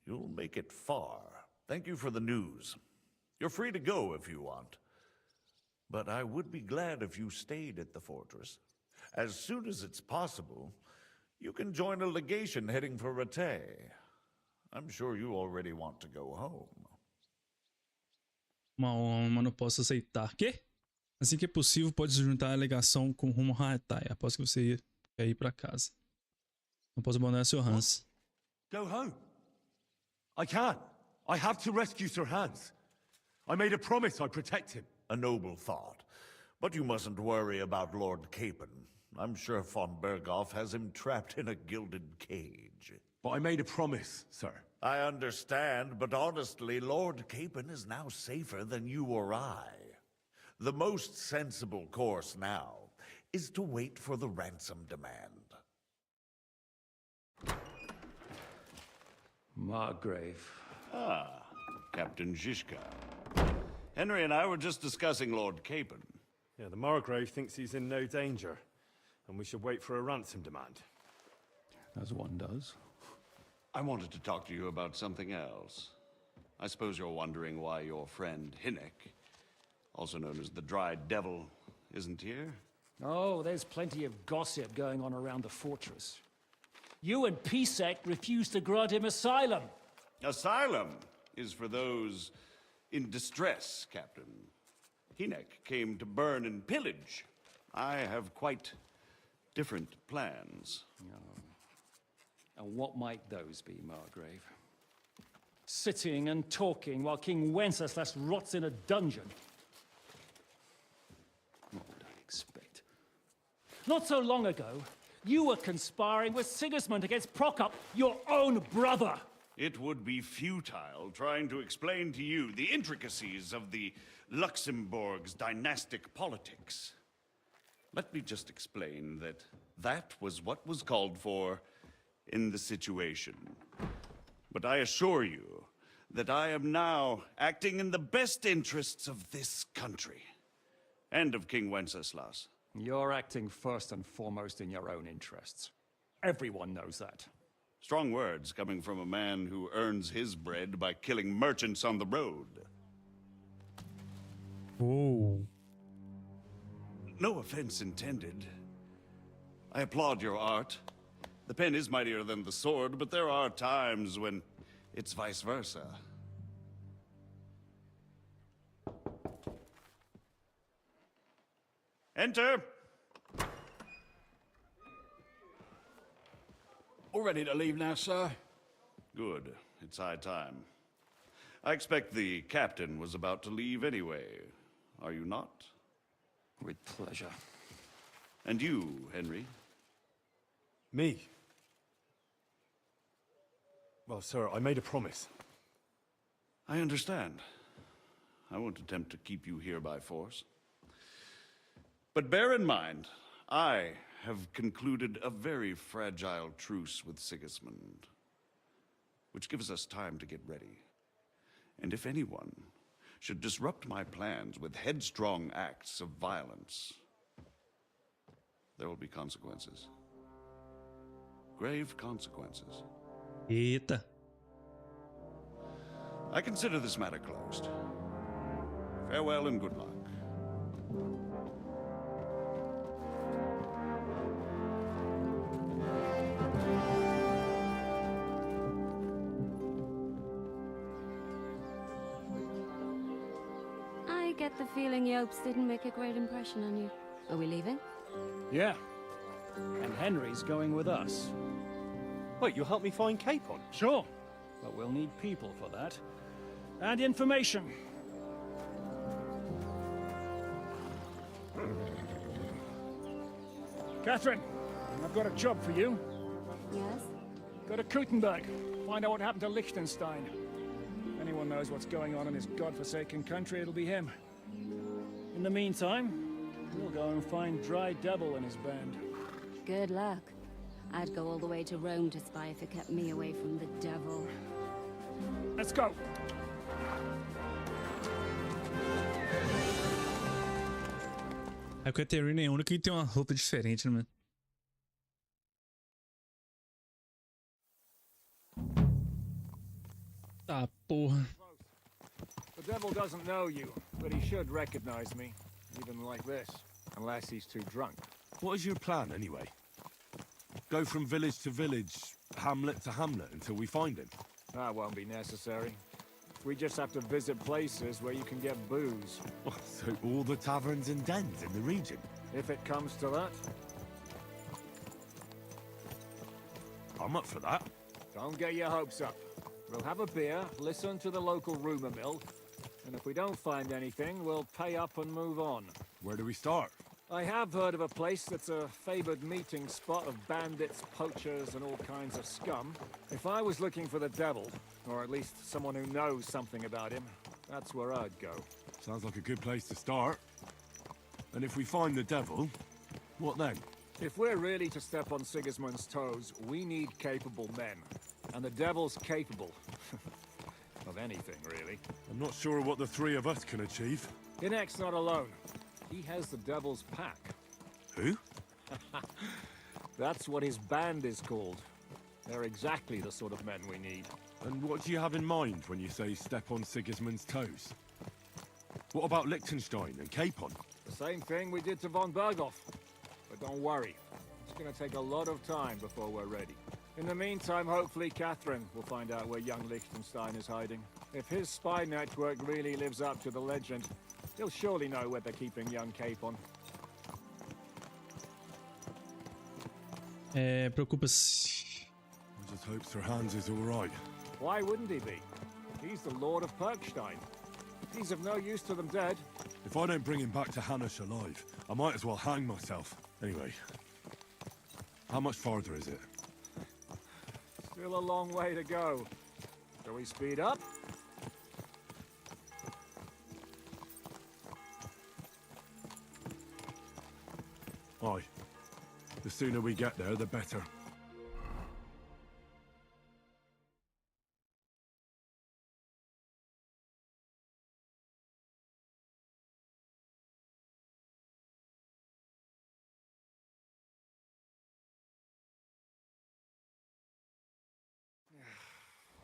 You'll make it far. Thank you for the news. You're free to go if you want. But I would be glad if you stayed at the fortress. As soon as it's possible, you can join a legation heading for Rattay. I'm sure you already want to go home. Uma honra, não posso aceitar. Quê? Assim que é possível, pode se juntar à alegação com rumo a Rattay. Após que você quer ir para casa. Não posso abandonar seu Hans. Go home. I can't. I have to rescue Sir Hans. I made a promise I'd protect him. A noble thought. But you mustn't worry about Lord Capon. I'm sure von Berghoff has him trapped in a gilded cage. But I made a promise, sir. I understand, but honestly, Lord Capon is now safer than you or I. The most sensible course now is to wait for the ransom demand. Margrave. Ah, Captain Zishka. Henry and I were just discussing Lord Capon. Yeah, the Margrave thinks he's in no danger, and we should wait for a ransom demand. As one does. I wanted to talk to you about something else. I suppose you're wondering why your friend Hinnek, also known as the Dried Devil, isn't here? Oh, there's plenty of gossip going on around the fortress. You and Pisek refused to grant him asylum. Asylum is for those in distress, Captain. Hinnek came to burn and pillage. I have quite different plans. And what might those be, Margrave? Sitting and talking while King Wenceslas rots in a dungeon. What would I expect? Not so long ago, You were conspiring with Sigismund against Prokop, your own brother! It would be futile trying to explain to you the intricacies of the Luxembourg's dynastic politics. Let me just explain that that was what was called for in the situation. But I assure you that I am now acting in the best interests of this country and of King Wenceslas. You're acting first and foremost in your own interests. Everyone knows that. Strong words coming from a man who earns his bread by killing merchants on the road. Oh. No offense intended. I applaud your art. The pen is mightier than the sword, but there are times when it's vice versa. Enter! All ready to leave now, sir? Good. It's high time. I expect the captain was about to leave anyway. Are you not? With pleasure. And you, Henry? Me? Well, sir, I made a promise. I understand. I won't attempt to keep you here by force. But bear in mind, I have concluded a very fragile truce with Sigismund, which gives us time to get ready. And if anyone should disrupt my plans with headstrong acts of violence, there will be consequences. Grave consequences. Eita. I consider this matter closed. Farewell and good luck. I get the feeling Yopes didn't make a great impression on you. Are we leaving? Yeah. And Henry's going with us. Wait, you'll help me find Capon? Sure. But we'll need people for that. And information. Catherine, I've got a job for you. Yes? Go to Kuttenberg. Find out what happened to Liechtenstein. If anyone knows what's going on in this godforsaken country, it'll be him. In the meantime, we'll go and find Dry Devil and his band. Good luck. I'd go all the way to Rome to spy if it kept me away from the devil. Let's go! A Catherine é a única que tem uma roupa diferente, né? Tá, porra. The devil doesn't know you, but he should recognize me, even like this, unless he's too drunk. What is your plan, anyway? Go from village to village, hamlet to hamlet, until we find him? That won't be necessary. We just have to visit places where you can get booze. Oh, so all the taverns and dens in the region? If it comes to that. I'm up for that. Don't get your hopes up. We'll have a beer, listen to the local rumor mill, and if we don't find anything, we'll pay up and move on. Where do we start? I have heard of a place that's a favored meeting spot of bandits, poachers, and all kinds of scum. If I was looking for the devil, or at least someone who knows something about him, that's where I'd go. Sounds like a good place to start. And if we find the devil, what then? If we're really to step on Sigismund's toes, we need capable men. And the devil's capable. Of anything, really. I'm not sure what the three of us can achieve. Inek's not alone. He has the devil's pack. Who? That's what his band is called. They're exactly the sort of men we need. And what do you have in mind when you say step on Sigismund's toes? What about Liechtenstein and Capon? The same thing we did to von Berghoff. But don't worry. It's going to take a lot of time before we're ready. In the meantime, hopefully Catherine will find out where young Liechtenstein is hiding. If his spy network really lives up to the legend, he'll surely know where they're keeping young Capon. Preocupa-se. I just hope Sir Hans is all right. Why wouldn't he be? He's the Lord of Perkstein. He's of no use to them dead. If I don't bring him back to Hanush alive, I might as well hang myself. Anyway, How much farther is it? Still a long way to go. Shall we speed up? Aye. The sooner we get there, the better.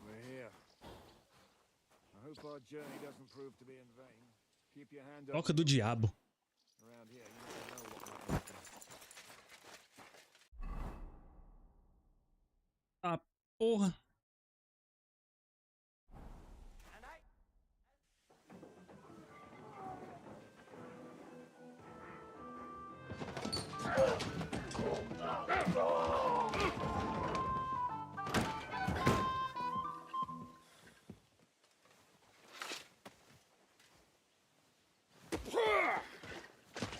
We're here. I hope our journey doesn't prove to be in vain. Keep your hand up. Toca do diabo. Around here, you never know what might happen. Ah, porra.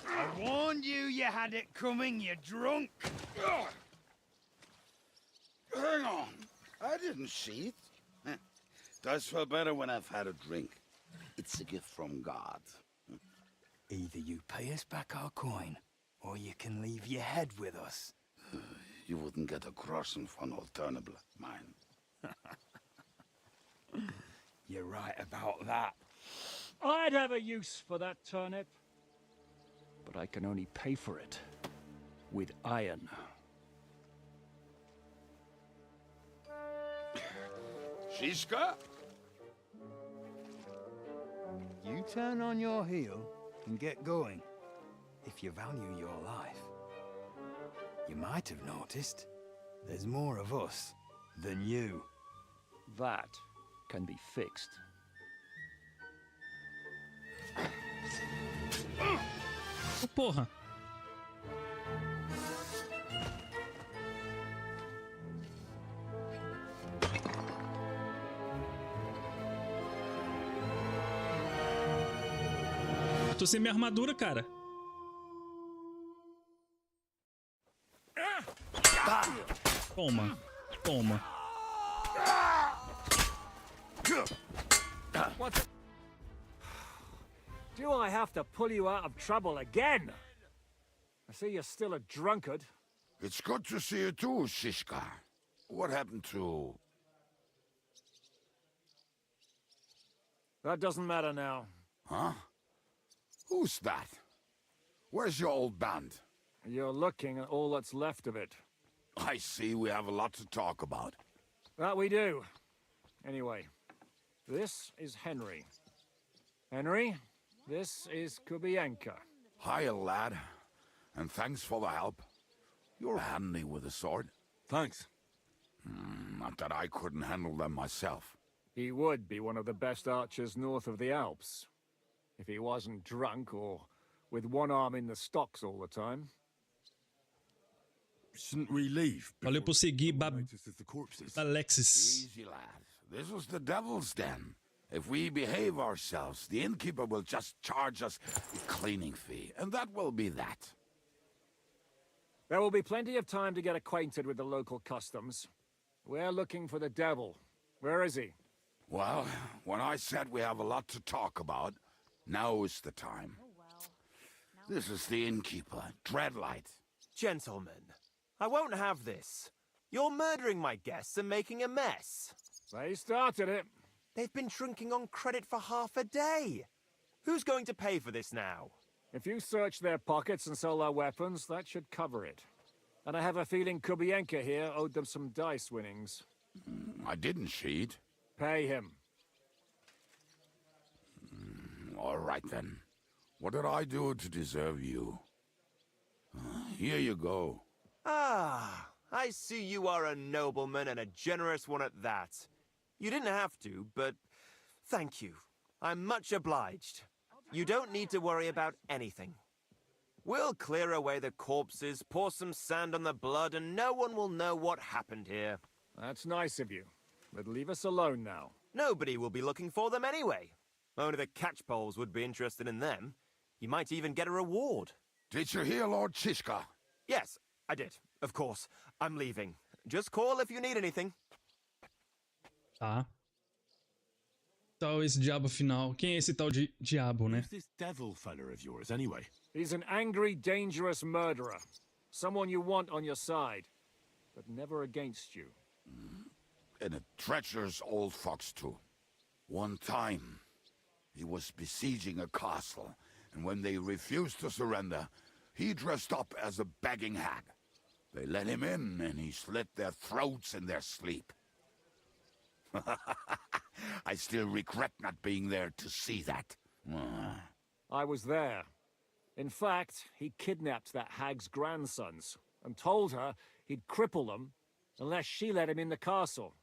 I warned you, you had it coming, you drunk. Hang on. I didn't see it. Does feel better when I've had a drink. It's a gift from God. Either you pay us back our coin, or you can leave your head with us. You wouldn't get a groschen for an alternative, mine. You're right about that. I'd have a use for that turnip. But I can only pay for it with iron. Shishka? You turn on your heel and get going. If you value your life. You might have noticed there's more of us than you. That can be fixed. Oh, porra. Eu tô sem minha armadura, cara. Toma. Toma. What? Do I have to pull you out of trouble again? I see you're still a drunkard. It's good to see you too, Shishka. What happened to... That doesn't matter now. Huh? Who's that? Where's your old band? You're looking at all that's left of it. I see we have a lot to talk about. That we do. Anyway, this is Henry. Henry, this is Kubienka. Hiya, lad. And thanks for the help. You're handy with a sword. Thanks. Not that I couldn't handle them myself. He would be one of the best archers north of the Alps. If he wasn't drunk or with one arm in the stocks all the time. Shouldn't we leave? Valeu por seguir, Alexis. Easy, lad. This was the devil's den. If we behave ourselves, the innkeeper will just charge us a cleaning fee, and that will be that. There will be plenty of time to get acquainted with the local customs. We're looking for the devil. Where is he? Well, when I said we have a lot to talk about, now is the time. This is the innkeeper, Dreadlight. Gentlemen, I won't have this. You're murdering my guests and making a mess. They started it. They've been drinking on credit for half a day. Who's going to pay for this now? If you search their pockets and sell their weapons, that should cover it. And I have a feeling Kubienka here owed them some dice winnings. I didn't cheat. Pay him. All right, then. What did I do to deserve you? Here you go. Ah, I see you are a nobleman and a generous one at that. You didn't have to, but thank you. I'm much obliged. You don't need to worry about anything. We'll clear away the corpses, pour some sand on the blood, and no one will know what happened here. That's nice of you. But leave us alone now. Nobody will be looking for them anyway. Only the catchpoles would be interested in them. You might even get a reward. Did you hear Lord Shishka? Yes, I did. Of course, I'm leaving. Just call if you need anything. Tá. Tal esse diabo final. Quem é esse tal de diabo, né? Who's this devil fella of yours, anyway? He's an angry, dangerous murderer. Someone you want on your side, but never against you. And a treacherous old fox, too. One time, he was besieging a castle, and when they refused to surrender, he dressed up as a begging hag. They let him in, and he slit their throats in their sleep. I still regret not being there to see that. I was there. In fact, he kidnapped that hag's grandsons and told her he'd cripple them unless she let him in the castle.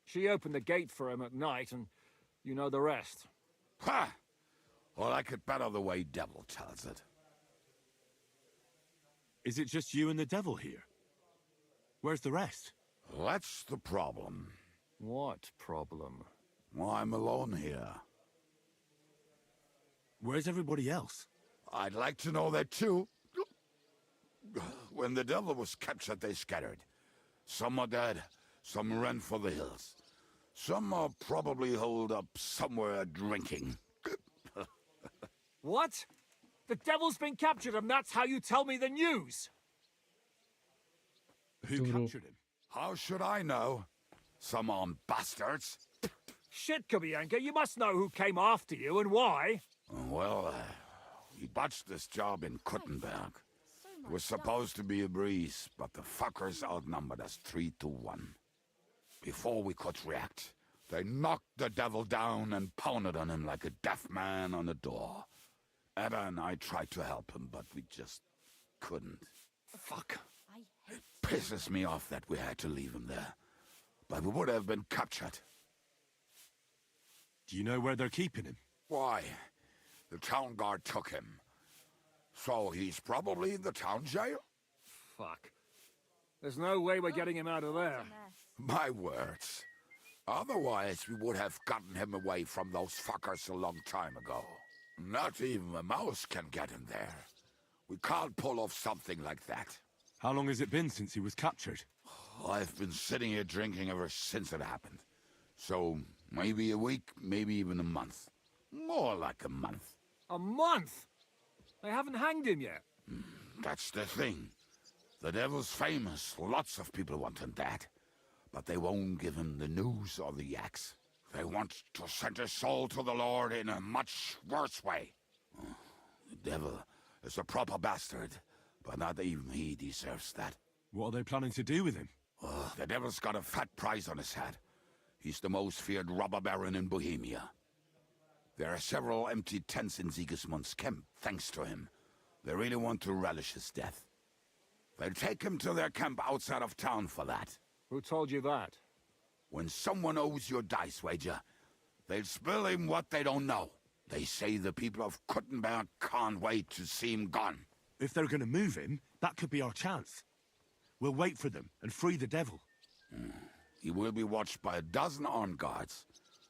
She opened the gate for him at night, and you know the rest. Ha! Well, I could better the way Devil tells it. Is it just you and the devil here? Where's the rest? That's the problem. What problem? Well, I'm alone here. Where's everybody else? I'd like to know that too. When the devil was captured, they scattered. Some are dead, some ran for the hills. Some are probably holed up somewhere drinking. What? The devil's been captured and that's how you tell me the news? Who captured him? How should I know? Some armed bastards. Shit, Kubianka, you must know who came after you and why. Well, we botched this job in Kuttenberg. It was supposed to be a breeze, but the fuckers outnumbered us 3-1. Before we could react, they knocked the devil down and pounded on him like a deaf man on a door. Ada and I tried to help him, but we just couldn't. Fuck. It pisses me off that we had to leave him there. But we would have been captured. Do you know where they're keeping him? Why? The town guard took him. So he's probably in the town jail? Fuck. There's no way we're getting him out of there. My words. Otherwise, we would have gotten him away from those fuckers a long time ago. Not even a mouse can get him there. We can't pull off something like that. How long has it been since he was captured? I've been sitting here drinking ever since it happened. So, maybe a week, maybe even a month. More like a month. A month? They haven't hanged him yet. That's the thing. The devil's famous. Lots of people want him dead. But they won't give him the news or the axe. They want to send his soul to the Lord in a much worse way. The devil is a proper bastard, but not even he deserves that. What are they planning to do with him? The devil's got a fat price on his head. He's the most feared robber baron in Bohemia. There are several empty tents in Sigismund's camp, thanks to him. They really want to relish his death. They'll take him to their camp outside of town for that. Who told you that? When someone owes you a dice wager, they'll spill him what they don't know. They say the people of Kuttenberg can't wait to see him gone. If they're gonna move him, that could be our chance. We'll wait for them and free the devil. He will be watched by a dozen armed guards.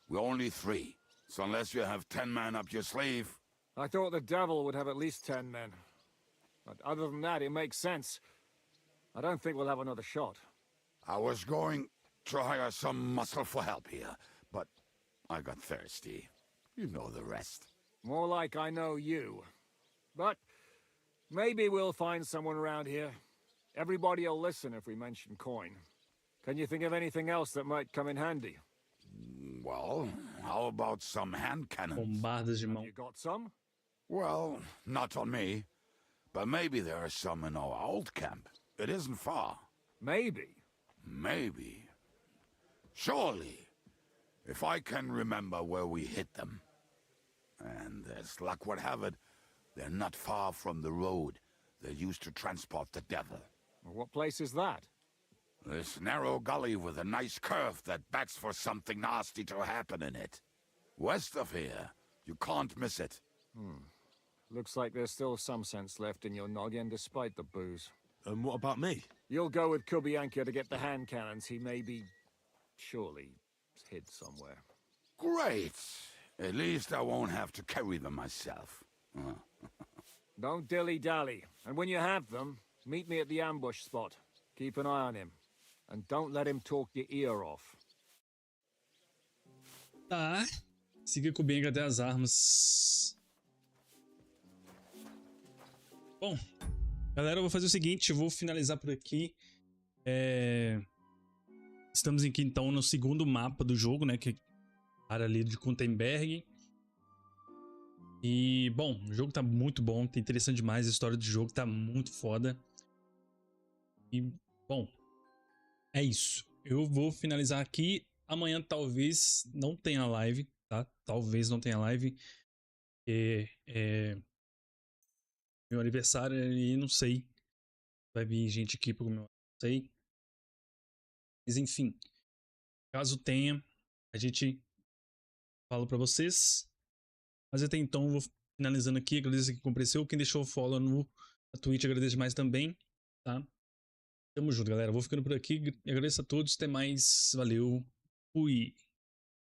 We're only 3. So unless you have 10 men up your sleeve... I thought the devil would have at least 10 men. But other than that, it makes sense. I don't think we'll have another shot. I was going to hire some muscle for help here, but I got thirsty. You know the rest. More like I know you. But maybe we'll find someone around here. Everybody will listen if we mention coin. Can you think of anything else that might come in handy? Well, how about some hand cannons? Bombardas de mão. You got some? Well, not on me. But maybe there are some in our old camp. It isn't far. Maybe. Maybe. Surely. If I can remember where we hid them. And as luck would have it, they're not far from the road they used to transport the devil. What place is that? This narrow gully with a nice curve that backs for something nasty to happen in it. West of here, you can't miss it. Looks like there's still some sense left in your noggin despite the booze. And what about me? You'll go with Kubianka to get the hand cannons he may be... surely hid somewhere. Great! At least I won't have to carry them myself. Don't dilly-dally. And when you have them, meet me at the ambush spot. Keep an eye on him. And don't let him talk your ear off. Tá. Siga com o bem até as armas. Bom, galera, eu vou fazer o seguinte, eu vou finalizar por aqui. Estamos aqui então no segundo mapa do jogo, né, que é a área ali de Gutenberg. E, bom, o jogo tá muito bom, tá interessante demais, a história do jogo tá muito foda. E, bom, é isso. Eu vou finalizar aqui. Amanhã talvez não tenha live, tá? Talvez não tenha live. É meu aniversário e não sei. Vai vir gente aqui pro meu, não sei. Mas enfim, caso tenha, a gente fala pra vocês. Mas até então, eu vou finalizando aqui. Agradeço quem compareceu. Quem deixou o follow no Twitch, agradeço mais também, tá? Tamo junto, galera. Vou ficando por aqui. Agradeço a todos. Até mais. Valeu. Fui.